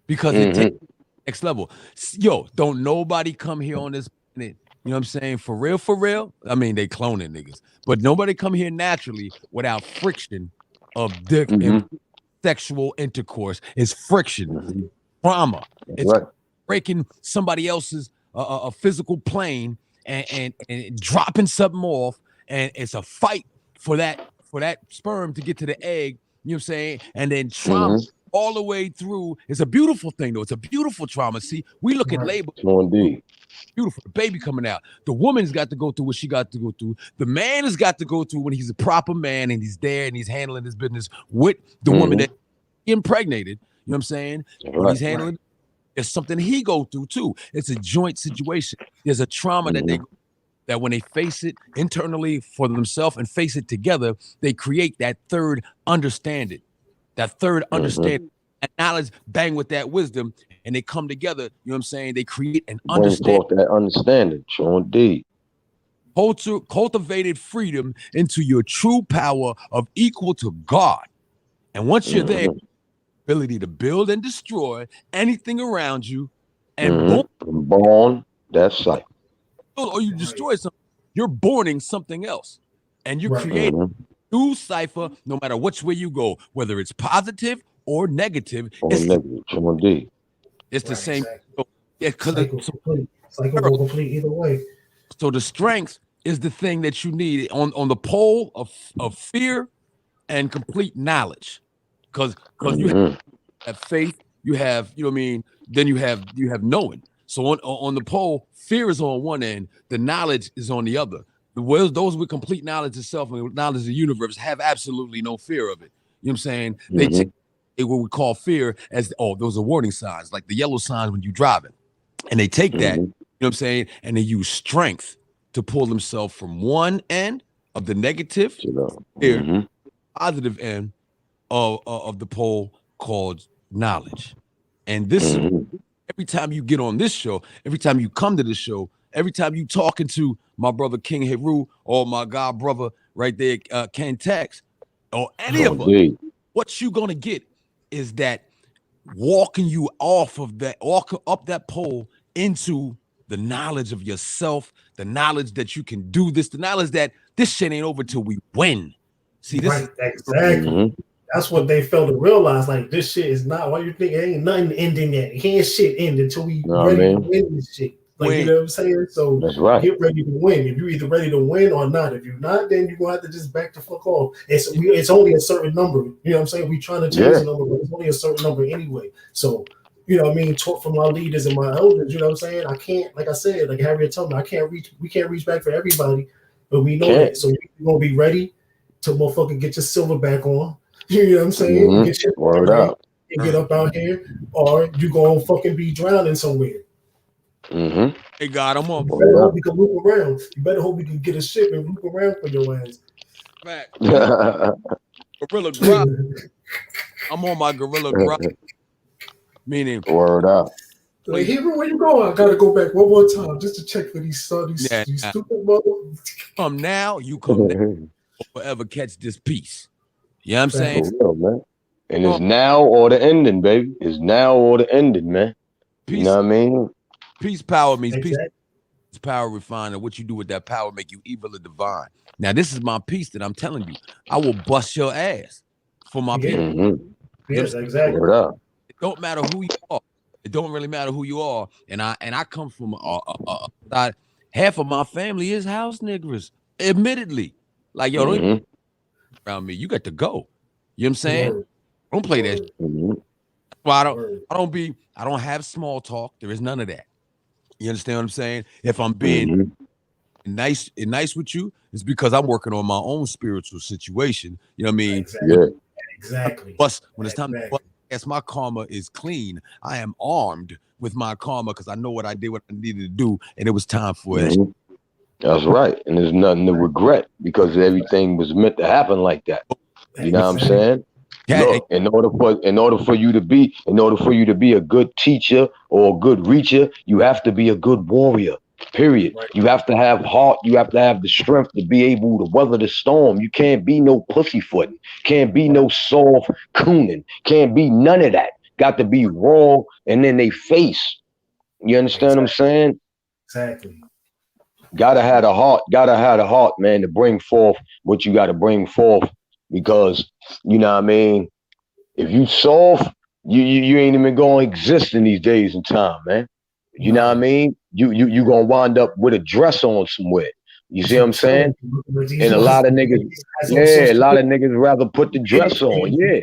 because it takes next level. Yo, don't nobody come here on this planet, you know what I'm saying, for real. I mean, they cloning niggas, but nobody come here naturally without friction of dick and sexual intercourse. It's friction, trauma. It's breaking somebody else's a physical plane and dropping something off. And it's a fight for that sperm to get to the egg, you know what I'm saying? And then trauma all the way through. It's a beautiful thing, though. It's a beautiful trauma. See, we look at labor. Beautiful. The baby coming out. The woman's got to go through what she got to go through. The man has got to go through when he's a proper man and he's there and he's handling his business with the woman that impregnated. You know what I'm saying? When he's handling, there's something he go through, too. It's a joint situation. There's a trauma that when they face it internally for themselves and face it together, they create that third understanding. And knowledge, bang with that wisdom, and they come together, you know what I'm saying? They create an understanding. Sean D. Cultivated freedom into your true power of equal to God. And once you're there, ability to build and destroy anything around you, and born that cycle. Or you destroy something, you're borning something else, and you create a new cipher no matter which way you go, whether it's positive or negative. It's the same. Yeah, because cycle complete either way. So the strength is the thing that you need on the pole of fear and complete knowledge, because you have faith, you have, you know what I mean, then you have knowing. So on the pole, fear is on one end, the knowledge is on the other. Those with complete knowledge of self and knowledge of the universe have absolutely no fear of it. You know what I'm saying? They take what we call fear as, those are warning signs, like the yellow signs when you're driving. And they take that, you know what I'm saying, and they use strength to pull themselves from one end of the negative fear, positive end of the pole called knowledge. And this is every time you get on this show, every time you come to this show, every time you talking to my brother King Heru or my god brother right there, Kentext, or any of us, what you gonna get is that walking you off of that, walking up that pole into the knowledge of yourself, the knowledge that you can do this, the knowledge that this shit ain't over till we win. See, this exactly. That's what they failed to realize. Like, this shit is not. Why you think it ain't nothing ending yet? It can't shit end until we ready to win this shit. Like, you know what I'm saying? So get ready to win. If you're either ready to win or not. If you're not, then you're gonna have to just back the fuck off. It's only a certain number. You know what I'm saying? We trying to change the number, but it's only a certain number anyway. So, you know what I mean? Talk from my leaders and my elders. You know what I'm saying? I can't, like I said, like Harriet told me, we can't reach back for everybody, but we know that. So you're gonna be ready to motherfucking get your Silverback on. You know what I'm saying? Get your word out and get up out here, or you gonna fucking be drowning somewhere. Hey God, I'm on. You better hope we can loop around. You better hope we can get a ship and loop around for your ass. Fact. Gorilla grind. I'm on my gorilla grind. Meaning word up. Like, Heru, where you going? I gotta go back one more time just to check for these stupid mother. Come now, you come now, forever catch this piece. You know what I'm saying? For real, man. And it's now or the ending, baby. It's now or the ending, man. Peace, you know what I mean? Peace power means peace. Power refined, and what you do with that power make you evil or divine. Now, this is my piece that I'm telling you. I will bust your ass for my people. Yes, exactly. It don't matter who you are. It don't really matter who you are. And I come from half of my family is house niggers. Admittedly, like yo, don't around me. You got to go. You know what I'm saying? Don't play that. Well, I don't have small talk. There is none of that. You understand what I'm saying? If I'm being nice with you, it's because I'm working on my own spiritual situation. You know what I mean? Exactly. But when it's time to bust, as my karma is clean, I am armed with my karma because I know what I did, what I needed to do, and it was time for it. That's right. And there's nothing to regret because everything was meant to happen like that. You know what I'm saying? Look, in order for you to be a good teacher or a good reacher, you have to be a good warrior. Period. Right. You have to have heart. You have to have the strength to be able to weather the storm. You can't be no pussyfooting. Can't be no soft cooning. Can't be none of that. Got to be raw and in they face. You understand what I'm saying? Exactly. Gotta have the heart. Gotta have the heart, man, to bring forth what you got to bring forth. Because you know what I mean. If you soft, you ain't even gonna exist in these days and time, man. You know what I mean? You gonna wind up with a dress on somewhere. You see what I'm saying? And a lot of niggas, rather put the dress on. Yeah.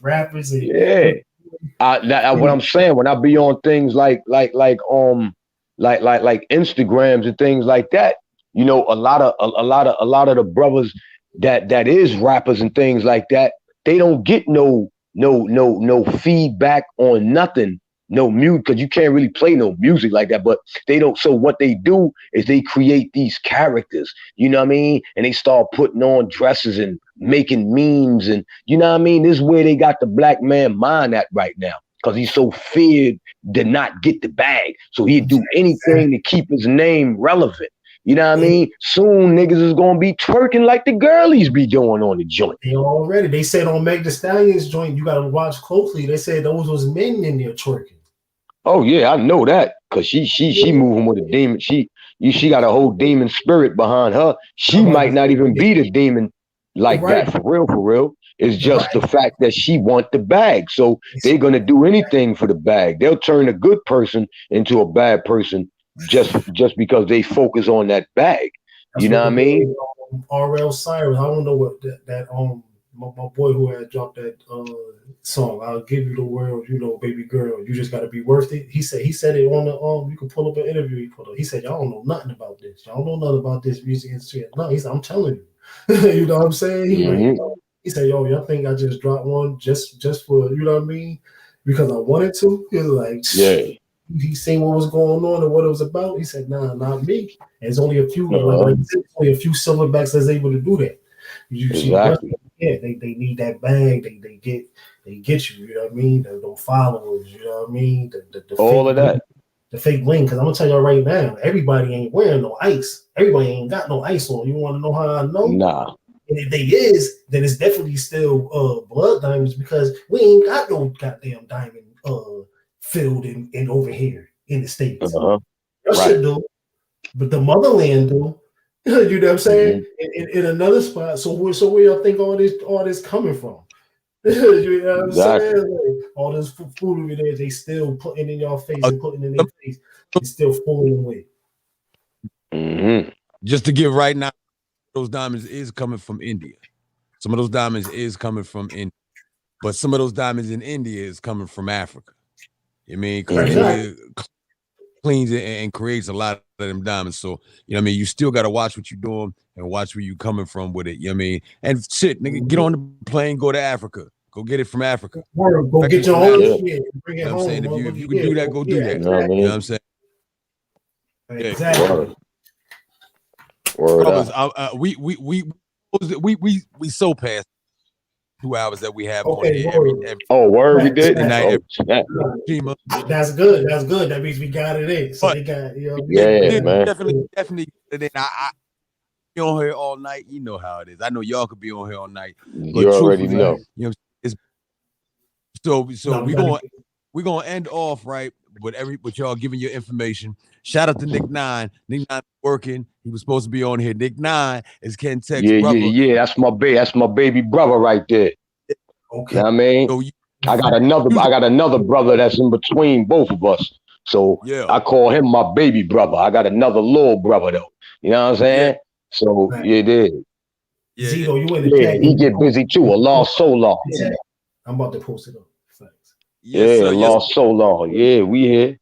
Rappers. What I'm saying, when I be on things like Instagrams and things like that, you know, a lot of the brothers that is rappers and things like that, they don't get no feedback on nothing. No music, because you can't really play no music like that, but they don't. So what they do is they create these characters, you know what I mean? And they start putting on dresses and making memes, and you know what I mean? This is where they got the black man mind at right now, because he's so feared to not get the bag. So he'd do anything to keep his name relevant. You know what I mean? Soon niggas is gonna be twerking like the girlies be doing on the joint. They said on Meg Thee Stallion's joint, you gotta watch closely. They said those was men in there twerking. Oh yeah, I know that, cause she moving with a demon. She got a whole demon spirit behind her. She might not even be the demon like that for real. It's just the fact that she want the bag. So they're gonna do anything for the bag. They'll turn a good person into a bad person just because they focus on that bag. You know what I mean? R.L. Cyrus, I don't know what that my boy who had dropped that song, I'll give you the world, you know, baby girl, you just gotta be worth it. He said it on the you can pull up an interview he put up. He said, y'all don't know nothing about this. Y'all don't know nothing about this music industry. No, he said, I'm telling you. You know what I'm saying? He said, yo, y'all think I just dropped one just for, you know what I mean? Because I wanted to. He was like, he seen what was going on and what it was about. He said, nah, not me. And it's only a few, only a few silverbacks that's able to do that. They need that bag. They get you. You know what I mean? The followers. You know what I mean? The all of that. The fake link. Because I'm gonna tell y'all right now, everybody ain't wearing no ice. Everybody ain't got no ice on. You want to know how I know? Nah. And if they is, then it's definitely still blood diamonds, because we ain't got no goddamn diamond filled in over here in the States. Y'all should do, but the motherland do. You know what I'm saying? In another spot. So where y'all think all this coming from? You know what I'm saying? Like, all this food over there, they still putting in your face and putting in their face. It's still fooling with. Just to get right now, those diamonds is coming from India. Some of those diamonds is coming from India, but some of those diamonds in India is coming from Africa. You mean, because India cleans it and creates a lot of them diamonds. So, you know what I mean? You still got to watch what you're doing and watch where you coming from with it. You know what I mean? And shit, nigga, get on the plane, go to Africa. Go get it from Africa. Go get your own shit. Bring it home. If you can do that, go do that. Exactly. You know what I'm saying? Exactly. Brothers, we so past. 2 hours that we have Okay, on here every Oh, word, we did. night. That's good. That means we got it in. So But- they got, man. Definitely. Then I be on here all night. You know how it is. I know y'all could be on here all night. But You already truthfully, know. You know, it's so we're gonna end off right with y'all giving your information. Shout out to Nick 9. Nick 9 working. He was supposed to be on here. Nick 9 is Kentext brother. Yeah. That's my baby brother right there. Okay. You know what I mean? So I got another brother that's in between both of us. So I call him my baby brother. I got another little brother though. You know what I'm saying? So it is. Zito, you in the chat. He get busy too. A lost so long. I'm about to post it up. Lost so long. Yeah, we here.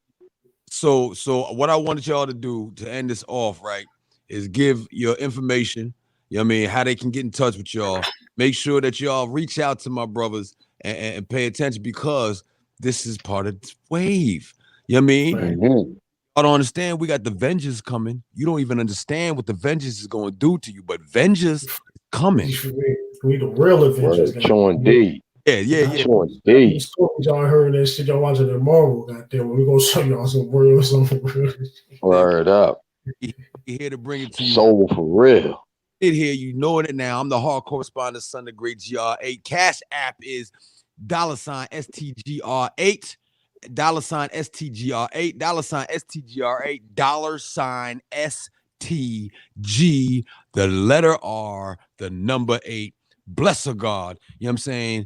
So what I wanted y'all to do to end this off, right, is give your information, you know what I mean, how they can get in touch with y'all. Make sure that y'all reach out to my brothers and pay attention because this is part of this wave. You know what I mean? Mm-hmm. I don't understand. We got the Vengeance coming. You don't even understand what the Vengeance is going to do to you, but Vengeance is coming. We the real adventures. Sean D. Yeah. Sean D. Y'all heard that shit. Y'all watching the Marvel. Goddamn, we're gonna show y'all some real. Word up. He here to bring it to you. Soul for real. It here, you know it now. I'm the Hardcorrespondent, Sun DA GR8. Cash app is $STGR8. $STGR8, $STGR8, $STG, the letter R, the number 8. Bless her God. You know what I'm saying?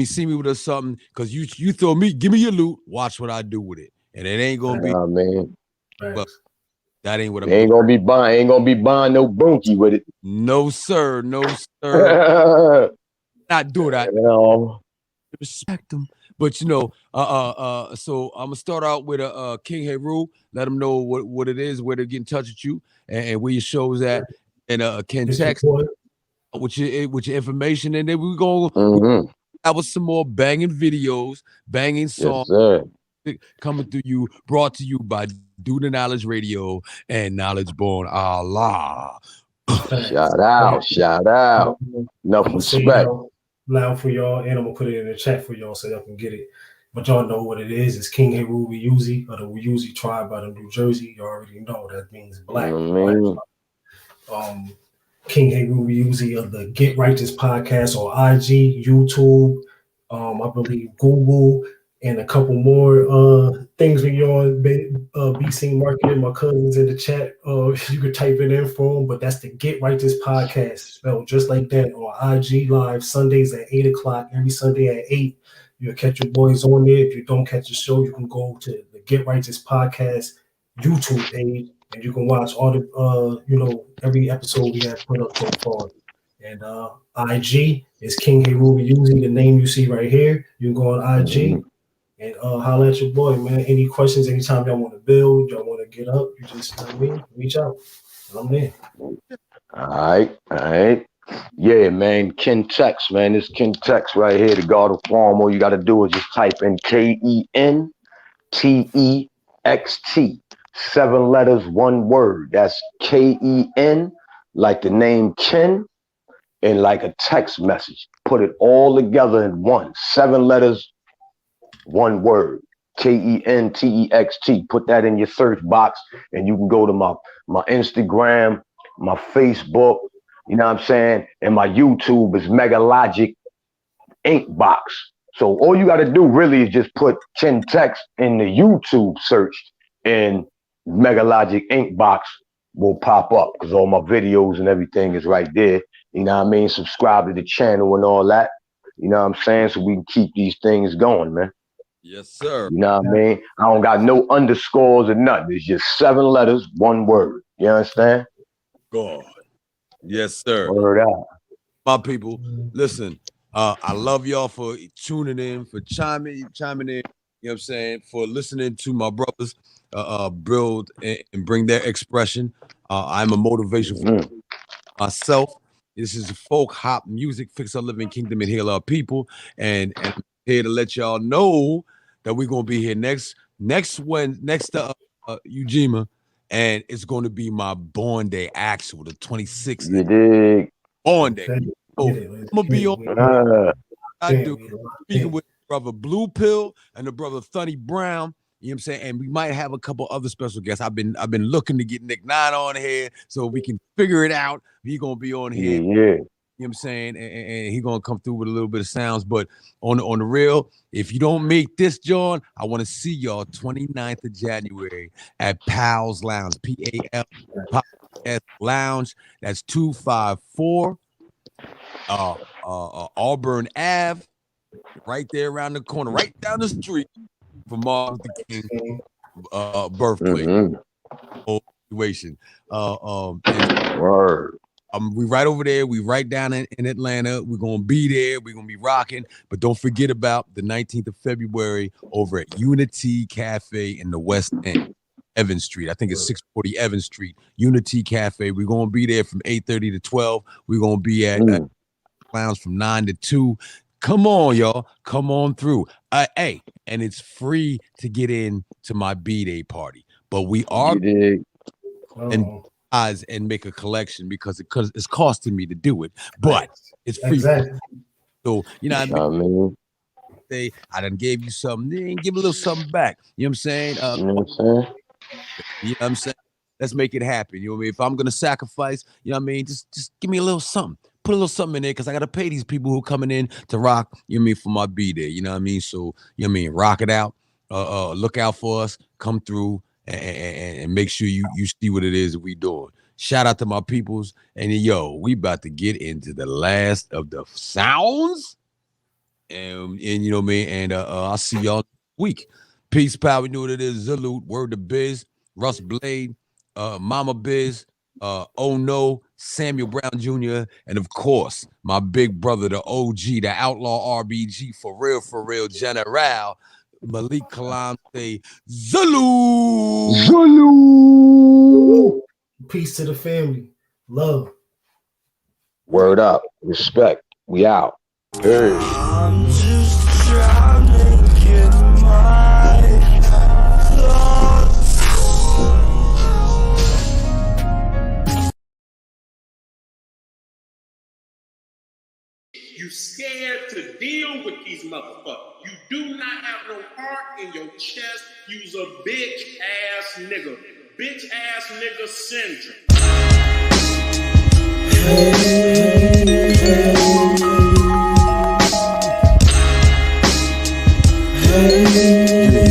See me with us something, because you throw me, give me your loot, watch what I do with it. And it ain't gonna be man. Well, that ain't what I'm ain't gonna be buying no bunkie with it. No, sir. Not do that. No. Respect them. But so I'm gonna start out with King Heru. Let them know what it is, where to get in touch with you, and where your show's at, and Kentext with your information, and then we're gonna have some more banging videos, banging songs coming through you, brought to you by Do the Knowledge Radio and Knowledge Born Allah. Shout out. Enough respect. Loud for y'all, and I'm gonna put it in the chat for y'all so y'all can get it. But y'all know what it is. It's King Heru Uyuzi of the Uyuzi tribe out of New Jersey. You already know that means black. King Heru Uyuzi of the GR8-The podcast on IG, YouTube, I believe Google, and a couple more things when y'all be seen marketing. My cousins in the chat. You could type it in for them, but that's the GR8-The podcast, spelled just like that, on IG Live Sundays at 8:00. Every Sunday at 8. You'll catch your boys on there. If you don't catch the show, you can go to the GR8-The podcast YouTube page, and you can watch all the every episode we have put up so far. And IG is King Heru Uyuzi, the name you see right here. You can go on IG. And holler at your boy, man. Any questions, anytime y'all want to build, y'all want to get up, you just reach out. I'm there. All right. Yeah, man. Kentext, man. This Kentext right here, the God of Farm. All you got to do is just type in KENTEXT. 7 letters, 1 word. That's KEN, like the name Ken, and like a text message. Put it all together in one. 7 letters, 1 word. KENTEXT. Put that in your search box, and you can go to my Instagram, my Facebook, you know what I'm saying? And my YouTube is Megalogic Ink Box. So all you got to do really is just put Kentext in the YouTube search, and Megalogic Ink Box will pop up because all my videos and everything is right there. You know what I mean? Subscribe to the channel and all that. You know what I'm saying? So we can keep these things going, man. Yes, sir. You know what I mean? I don't got no underscores or nothing. It's just 7 letters, 1 word. You understand? God. Yes, sir. Word out. My people, listen, I love y'all for tuning in, for chiming in, you know what I'm saying, for listening to my brothers build and bring their expression. I'm a motivation for myself. This is folk hop music, fix our living kingdom and heal our people. And I'm here to let y'all know that we're gonna be here next Ujima, and it's gonna be my born day, actual, the 26th. You dig? Born day. I'm gonna be on. I do speaking with brother Blue Pill and the brother Thunny Brown. You know what I'm saying? And we might have a couple other special guests. I've been looking to get Nick 9 on here so we can figure it out. He's gonna be on here. Yeah. You know what I'm saying? And he's gonna come through with a little bit of sounds. But on the real, if you don't make this, John, I want to see y'all 29th of January at Pal's Lounge. PAL Lounge. That's 254 Auburn Ave. Right there around the corner, right down the street from Martin Luther King birthplace. Situation. Word. We right over there. We right down in Atlanta. We're gonna be there. We're gonna be rocking. But don't forget about the 19th of February over at Unity Cafe in the West End, Evans Street. I think it's 640 Evans Street. Unity Cafe. We're gonna be there from 8:30 to 12. We're gonna be at Lounge from 9 to 2. Come on, y'all. Come on through. Hey, and it's free to get in to my B-Day party. But we are and make a collection because it's costing me to do it. But it's free. Exactly. So, you know what I mean? I done gave you something. Then give a little something back. You know what I'm saying? You know what I'm saying? Let's make it happen. You know what I mean? If I'm gonna sacrifice, you know what I mean? Just give me a little something. Put a little something in there because I got to pay these people who are coming in to rock, you know what I mean, for my B-Day, you know what I mean? So, you know what I mean? Rock it out. Look out for us. Come through and make sure you see what it is that we doing. Shout out to my peoples. And yo, we about to get into the last of the sounds. And you know what I mean? And I'll see y'all week. Peace, power. We know what it is. Salute. Word to Biz. Russ Blade. Mama Biz. Oh no, Samuel Brown Jr. and of course my big brother, the OG, the outlaw RBG for real, General Malik Kalante Zulu. Peace to the family, love. Word up, respect. We out. Hey. I'm just trying to get my thoughts. You scared to deal with these motherfuckers. You do not have no heart in your chest. You's a bitch ass nigga. Bitch ass nigga syndrome.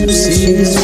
You see this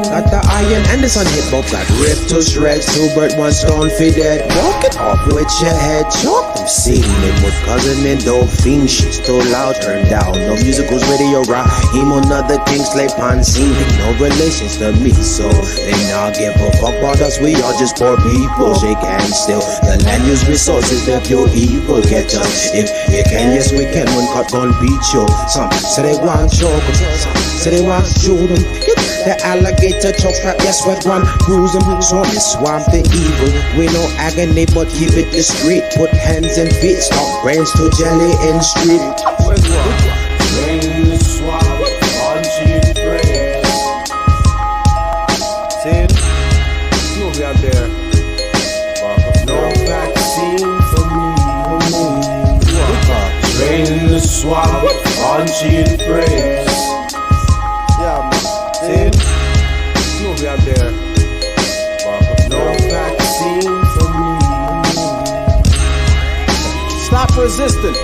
got the iron and the sun hit both got ripped to shreds. Two bird, one stone feed dead. Walk it off with your head chopped. I'm seeing it with cousin and Dolphin. She's too loud, turned down. No musicals, radio rock. Him another king slave on scene. No relations to me, so they not give a fuck about us. We are just poor people. Shake hands still. The land use resources, the pure evil get us. If you can, yes we can. One cut gun beat you. Some say they want choke them. Some say they want shoot them. Get the alligator choke strap. Yes, what one bruise them. So me swamp the evil. We no agony, but keep it discreet. Put hands and feet, stop brains to jelly in street. Rain in the swamp, on cheese brain. See it? Movie out there. No vaccine for me. Rain in the swamp, on cheese brain. Yeah, man. See it? Movie out there. No vaccine for me. Stop resisting.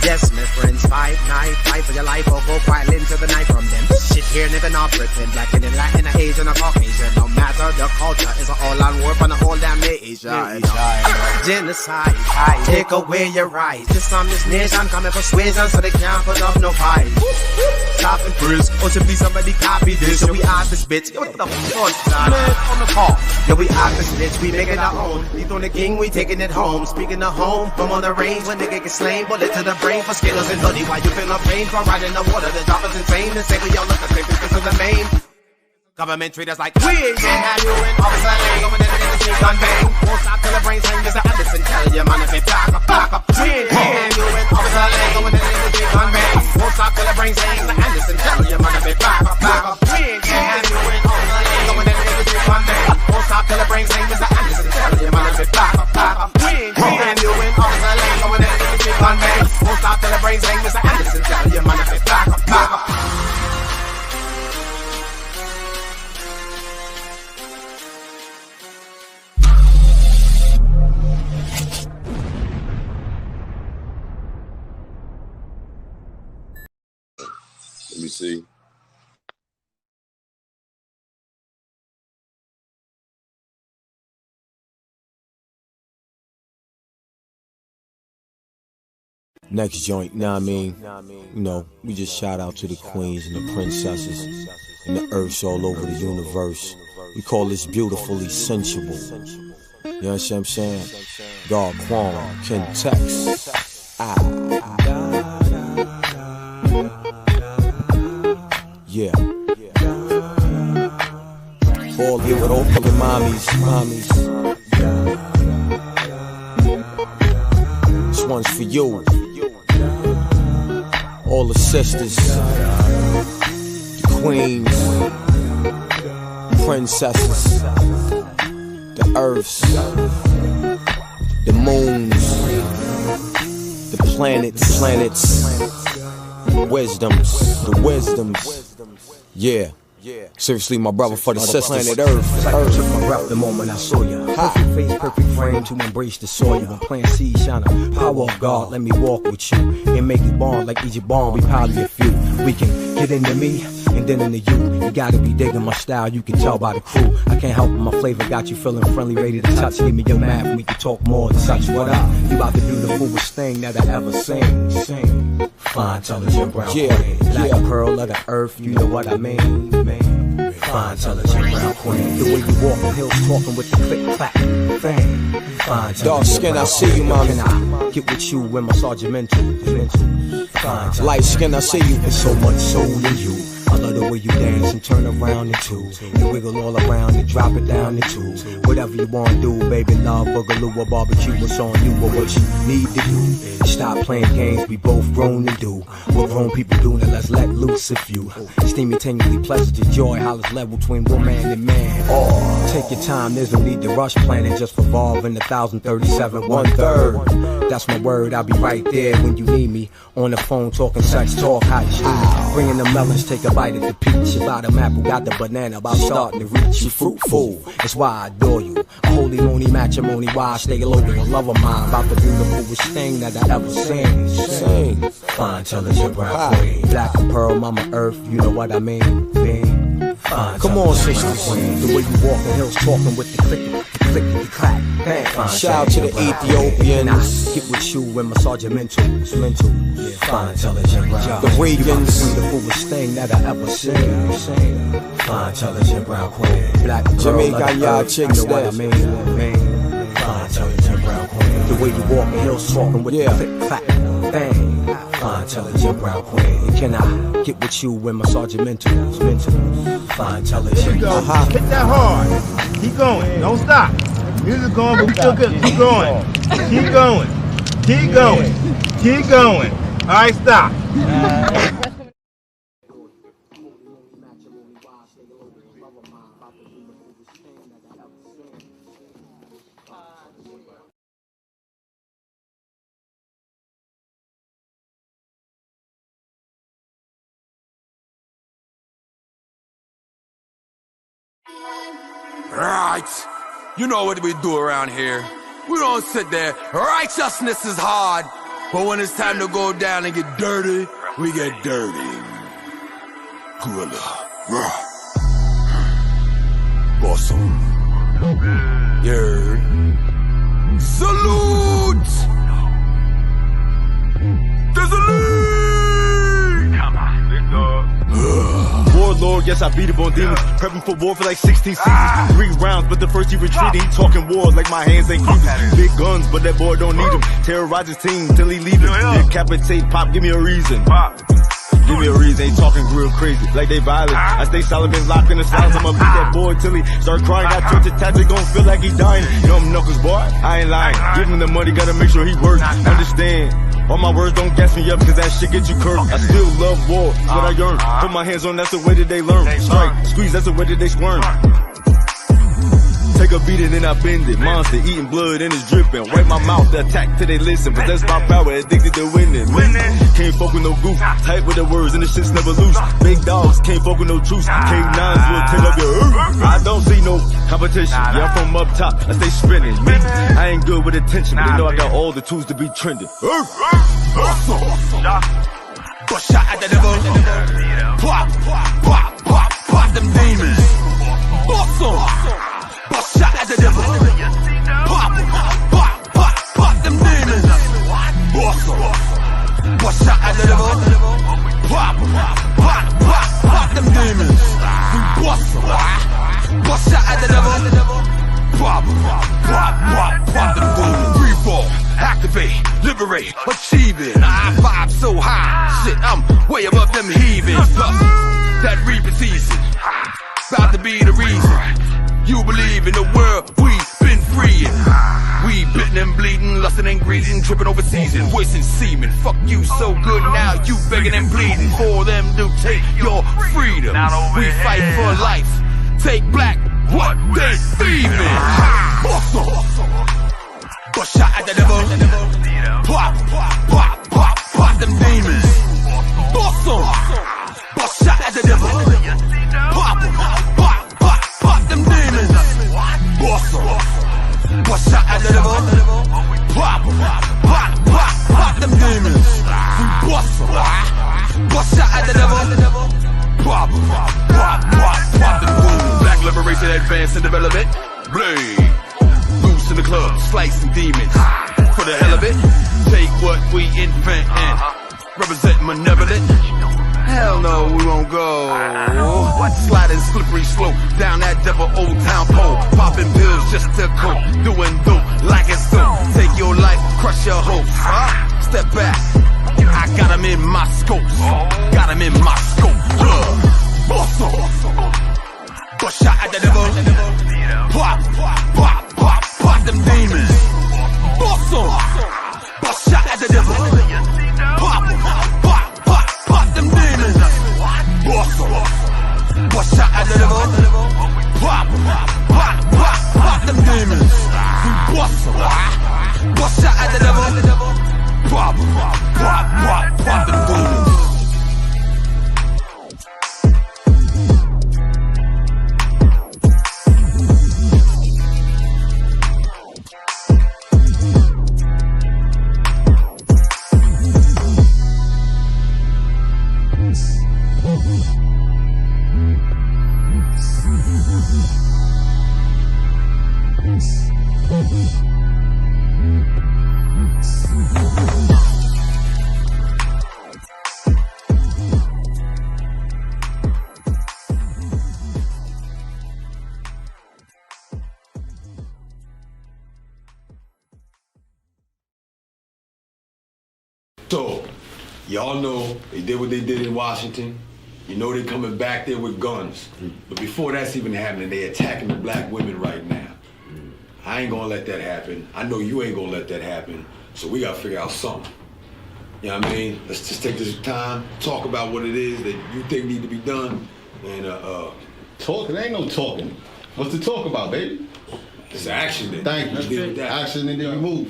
Yes, my friends, fight for your life or go quietly into the night from them. Shit here, never not pretend, black and Latin, Asian or Caucasian. No matter the culture, it's all on work on the whole damn nation. Genocide, take away your rights. This time this nation coming persuasion so they can't put up no fight. Stop and frisk, or simply somebody copy this. So we out this bitch. What the fuck, man? On the call. Yo, we out this bitch, we making our own. Beat on the king, we taking it home. Speaking of home, from on the range when nigga get slain. Bullet to the brain for skittles and hoodie. While you feel no pain from riding the water, the drop is insane. The same we all look the same because of the main. Government treat us like we ain't have you in officer lane. Going in the street gun bang. Won't stop till the brains hang. Mr. Anderson tell you man if it back up. We ain't have you in officer lane. Going in the street gun bang. Won't stop till the brains hang. Mr. Anderson tell you man if it back up. We ain't have you in officer lane. Going in the street gun bang. Won't stop till the brains hang. Mr. Anderson tell you man if it back up. We ain't have you in officer lane. Going in the street gun bang. Won't stop till the brains hang. Mr. Anderson tell you man if it back up. Let me see. Next joint, know what I mean? You know, we just shout out to the queens and the princesses and the earths all over the universe. We call this beautifully sensual. You know what I'm saying? God Quan, Kentext. Yeah. All here with all fucking mommies. This one's for you. All the sisters, the queens, princesses, the earths, the moons, the planets, the wisdoms, yeah. Seriously, my brother, for the sisters. Planet Earth. I took my breath the moment I saw you. Perfect face, perfect frame to embrace the soil. When plant seeds shine the power of God, let me walk with you and make it bond like Egypt bond. We probably a few. We can get into me and then into you. You gotta be digging my style, you can tell by the crew. I can't help it, my flavor got you feeling friendly, ready to touch. Give me your map and we can talk more than such. What up? You about to do the foolish thing that I ever sing. Fine, intelligent brown queen. Black pearl of the earth, you know what I mean. Fine, intelligent brown queen. The way you walk the hills, talking with the click clack bang. Fine, dark skin, I see you, mama. Can I get with you when my sergeant mental? Fine, light skin, I see you. There's so much soul in you. I love the way you dance and turn around in two. And wiggle all around and drop it down in two. Whatever you wanna do, baby, love, boogaloo or barbecue, what's on you or what you need to do. Stop playing games, we both grown to do. What grown people do, now let's let loose if you. Simultaneously pleasure to joy, hollers level between woman and man. Oh, take your time, there's no need to rush planning, just revolve in 1037 1/3. That's my word, I'll be right there when you need me. On the phone talking sex talk, hot street. Bringing the melons, take a bite at the peach. About the apple, got the banana, about starting to reach you fruitful. That's why I adore you. A holy moly matrimony, why I stay loaded. A love of mine, about the beautifulest thing that I ever sing. Fine, intelligent brown queen. Black and pearl, mama earth, you know what I mean. Fine, come on, sisters. The way you walk the hills, talking with the click, clack, bang. Shout out to the Ethiopians. Get with you when my sergeant mental. Fine, intelligent brown. The Regans. The foolish thing that I ever seen. Fine, intelligent brown queen. Black and pearl, Jamaica, y'all chicks, you know what I mean. Fine, intelligent brown queen. The way you walk the hills, talking with the click, clack, bang. Fine, intelligent brown queen. Can I get with you when my sergeant mental? Fine, intelligent. Hit that hard. Keep going. Don't stop. Music going, but we still good. Keep going. Keep going. Keep going. Keep going. All right, stop. Right. You know what we do around here. We don't sit there. Righteousness is hard. But when it's time to go down and get dirty, we get dirty. Gorilla. Awesome. Yeah. Salute! There's a lead! Come on, big dog. Warlord, yes, I beat up on demons. Prepping for war for like 16 seasons. 3 rounds, but the first he retreated. He talking war like my hands ain't cleavers. Big guns, but that boy don't need them. Terrorize his team till he leave it. Decapitate, pop, give me a reason. Give me a reason, ain't talking real crazy, like they violent. I stay solid, been locked in the silence. I'ma beat that boy till he start crying. Got torture tactic, gon' feel like he dying. Dumb knuckles, boy, I ain't lying. Give him the money, gotta make sure he works. Understand, all my words don't gas me up, cause that shit get you cursed. I still love war, it's what I yearn. Put my hands on, that's the way that they learn. Strike, squeeze, that's the way that they squirm. Take a beating and I bend it. Monster eating blood and it's dripping. Wipe my mouth to attack till they listen. But that's my power, addicted to winning. Can't fuck with no goof. Tight with the words and the shit's never loose. Big dogs can't fuck with no truce. K9s will tear up your I don't see no competition. Yeah, I'm from up top. I stay spinning. Me, I ain't good with attention. But they know I got all the tools to be trending. Bust shot at the devil. Pop, pop, pop, pop them demons. Bust on. Bust shot at the devil. Pop, pop, pop, pop them demons. Bust on. Bust shot at the devil. Pop, pop, pop, pop them demons. We bust on. Bust shot at the devil. Pop, pop, pop, pop them demons. Free fall, activate, liberate, achieve it. I vibe so high, shit, I'm way above them heathens. Plus, that reaping season, about to be the reason you believe in the world we've been freeing. We bitten and bleeding, lusting and greeding, tripping over season, voicing semen. Fuck you so good, now you begging and pleading for them to take your freedom. We fight for life, take black what they thieving. Bust shot at the devil. Pop, pop, pop, pop them demons. Bust on. Bust shot at the devil. Pop, pop, pop, pop them demons. Bust on. Bust shot at the devil. Pop, pop, pop, pop them demons. We bust on. Bust shot at the devil. Pop, pop, pop, pop them demons. Black liberation, advance and development. Blade. Loose in the club, slicing demons. For the hell of it, take what we invent and represent malevolent. Hell no, we won't go. Sliding slippery slope down that devil old town pole. Popping pills just to cope. Doing dope like it's dope. Take your life, crush your hopes. Step back, I got him in my scopes. Got him in my scope. Bust Bust shot at the devil. Pop, pop, pop, pop them demons. Bust Bust shot at the devil. Pop, pop, pop, pop them demons. Bust shot at the devil. Pop, pop, pop, pop them demons. Bust shot at the devil. Pop, pop, pop, pop them demons. So, y'all know they did what they did in Washington. You know they coming back there with guns. But before that's even happening, they attacking the black women right now. I ain't gonna let that happen. I know you ain't gonna let that happen. So we gotta figure out something. You know what I mean? Let's just take this time, talk about what it is that you think need to be done, and Talking? There ain't no talking. What's to talk about, baby? It's action then. Thank you. Action and then we move.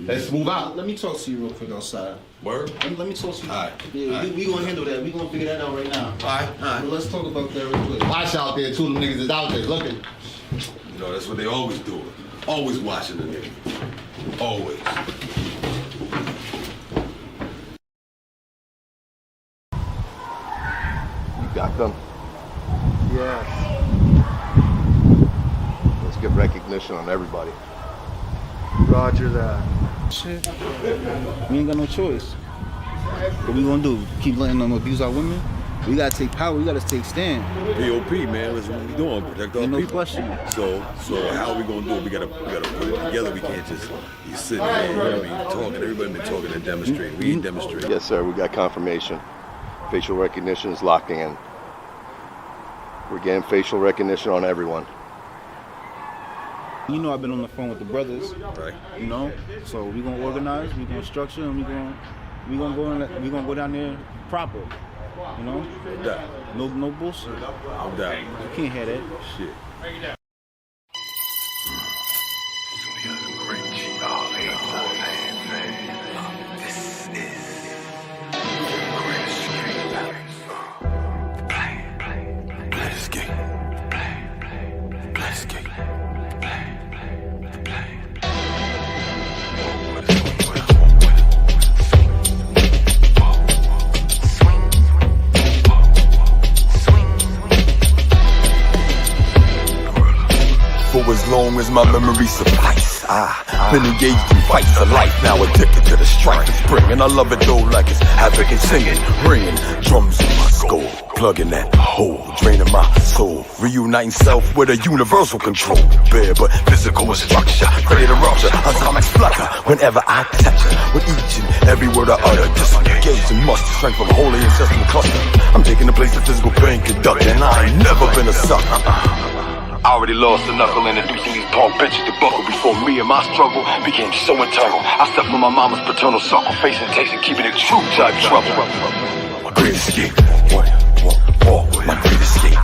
Let's move out. Let me talk to you real quick outside. Word? Let me talk to you. All right. Yeah, we gonna handle that. We gonna figure that out right now. All right. But let's talk about that real quick. Watch out there, two of them niggas is out there looking. You know, that's what they always do. Always watching the nigga. Always. You got them? Yes. Let's get recognition on everybody. Roger that. Shit. We ain't got no choice. What we gonna do? Keep letting them abuse our women? We gotta take power. We gotta take stand. POP, man. That's what we doing. Protect our people. No question. So how are we gonna do it? We gotta put it together. We can't just be sitting there, you know what I mean, talking. Everybody been talking and demonstrating. We ain't demonstrating. Yes, sir. We got confirmation. Facial recognition is locked in. We're getting facial recognition on everyone. You know, I've been on the phone with the brothers. Right. You know, so we gonna organize. We gonna structure, and we gonna go down there proper. You know? No doubt. No bullshit. No doubt. You can't have that. Shit. As long as my memory suffice, I've been engaged in fights of life, now addicted to the strife it's bringing. I love it though like it's African singing, ringing drums in my skull, plugging that hole, draining my soul, reuniting self with a universal control, bare but physical structure, ready to rupture, atomic flutter whenever I touch her, with each and every word I utter, disengage and muster strength from holy ancestral cluster. I'm taking the place of physical pain conductor, and I ain't never been a sucker. I already lost the knuckle introducing these punk bitches to buckle before me and my struggle became so entangled. I stepped from my mama's paternal circle, facing takes and keeping it true type trouble. My great escape, walk with my great escape,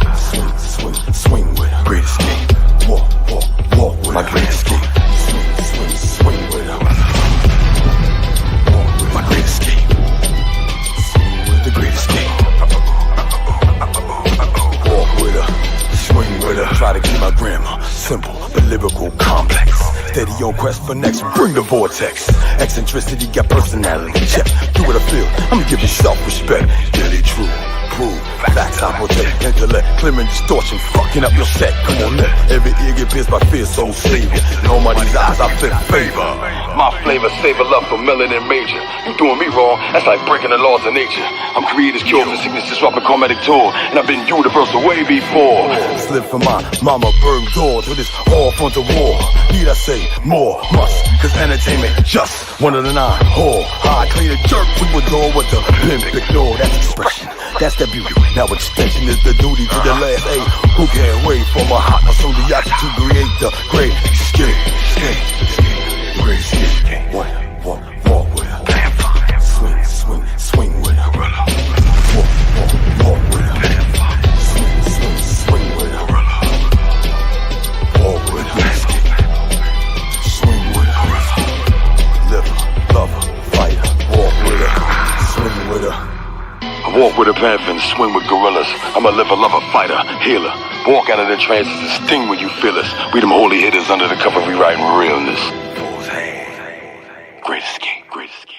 swing with her. Great escape, walk with my great escape, swing with her. My great escape, the great escape, walk with her. Swing with her, try to keep my grammar simple but lyrical complex. Steady on quest for next, bring the vortex. Eccentricity got personality check. Do what I feel, I'ma give you self-respect. Get it true, prove facts I protect. Intellect, clearing distortion, fucking up your set. Come on, let every ear get pierced by fear, soul savior. In all my these eyes I fit favor. My flavor, savor love for melanin major. You doing me wrong, that's like breaking the laws of nature. I'm creator's cure for sickness, disrupting karmatic tour, and I've been universal way before. Slip from my mama bird door to this all front of war. Need I say more? Must, cause entertainment just one of the 9 whore. I clean a jerk to a door with the pimp ignore. That's expression, that's the beauty. Now extension is the duty to the last A. Who can't wait for my hotness on the yacht to create the great escape. Great escape. Walk with her. Swing with her. Walk with her. Swing with her. Walk with her. Swing with her. Liver, lover, fighter. Walk with her. Swing with her. I walk with a panther and swing with gorillas. I'm a liver, lover, fighter, healer. Walk out of the trances and sting when you feel us. We them holy hitters under the cover rewriting realness. Fool's hand. Great escape, great escape.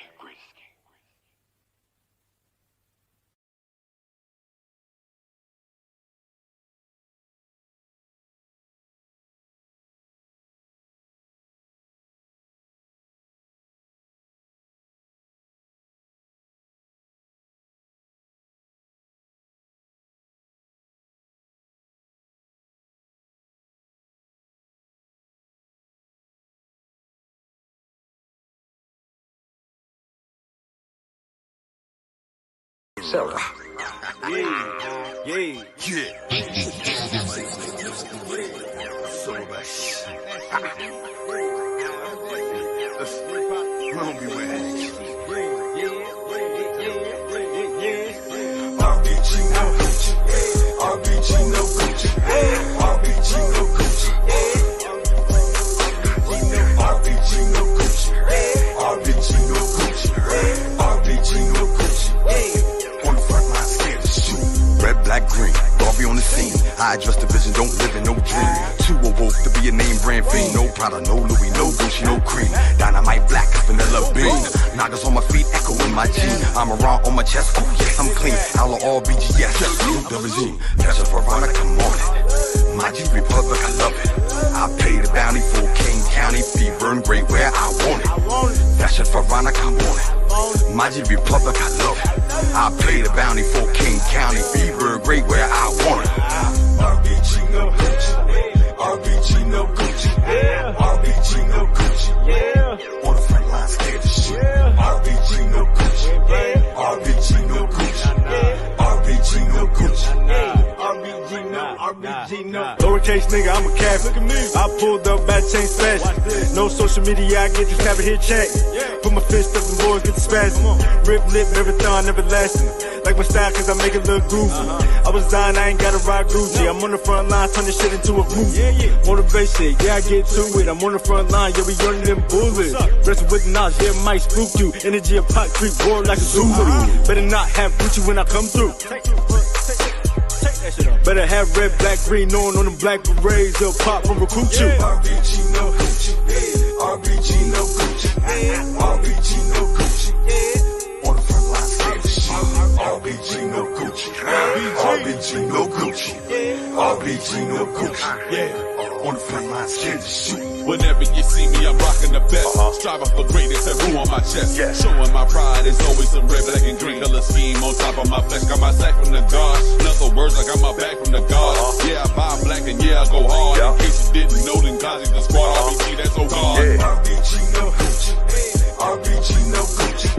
Sarah. Yeah. Don't be wearing RBG no Gucci. RBG no Gucci. RBG no Gucci. RBG no Gucci. RBG no Gucci. RBG no Gucci. On the front line, scared to shoot. Red, black, green. Barbie on the scene. I address the vision, don't live in no dream. Too awoke to be a name brand fiend. No Prada, no Louis, no Gucci, no cream. Dynamite black, vanilla bean. Knockers on my feet, echo in my jeans. I'm around on my chest, oh yes, I'm clean. Outlaw all BGS, salute the regime. That's a Veronica, come on it. My G Republic, I love it. I pay the bounty for King County, fever and great where I marijuana, come on it. My G Republic, I love it. I play the bounty for King County, Beaver, great where I want it. RBG no Gucci, RBG no Gucci, RBG no Gucci. On the front line, scared to shoot. RBG no Gucci, RBG no Gucci, RBG no Gucci. RBG no. Lowercase nigga, I'm a cat. Look at me. I pulled up, bad chain smash. No social media, I get this type of hit check. Put my fist up and boys get the spasm. Rip lip, marathon, everlasting. Like my style, cause I make it look groovy. I was dying, I ain't gotta ride Gucci. I'm on the front line, turn this shit into a movie. Motivation, yeah, I get to it. I'm on the front line, yeah, we running them bullets. Dressing with knowledge, yeah, might spook you. Energy of pot, creep, war like a Zulu. Better not have Gucci when I come through. Better have red, black, green on them black berets. They'll pop from recruit you. RBG no Gucci, RBG no Gucci, RBG no Gucci. On the front line, scared to shoot. RBG no Gucci, RBG no Gucci, RBG no Gucci. On the front line, scared to shoot. Whenever you see me, I'm rocking the best. Striving for greatness, Heru on my chest. Showing my pride, it's always some red, black, and green color scheme on top of my flesh. Got my sack from the guard. In other words, I got my back from the guard. Yeah, I buy black and yeah, I go hard. In case you didn't know, then Kazi the squad. RBG, that's so hard. RBG no Gucci, RBG no Gucci,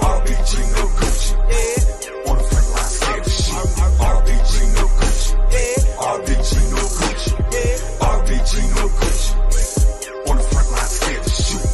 RBG no Gucci. On the front line, scared to shoot. RBG no Gucci, RBG no Gucci, RBG no Gucci. On the front line, scared to shoot.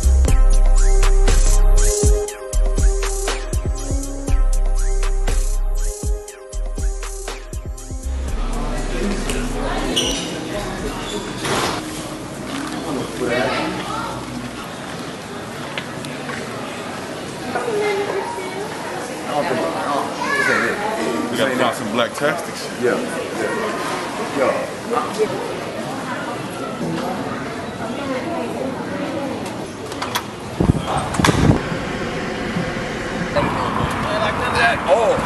We gotta find some black tactics. Yeah. Oh,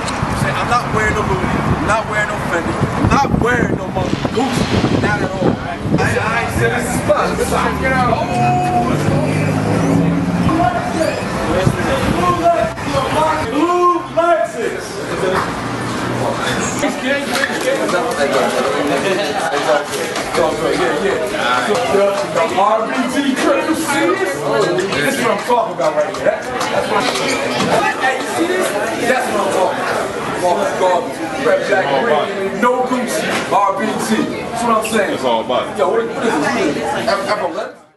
say I'm not wearing no Louis, I'm not wearing no Fendi, I'm not wearing no Gucci, not at all. I ain't said this is fun. Check it out. Blue Lexus. The RBG crib, you see this? This is what I'm talking about right here. That's what hey, you see this? That's what I'm talking about. Marcus Garbage, Red Jack Green, no Gucci, RBG. That's what I'm saying. That's all about it. Yo, what is this?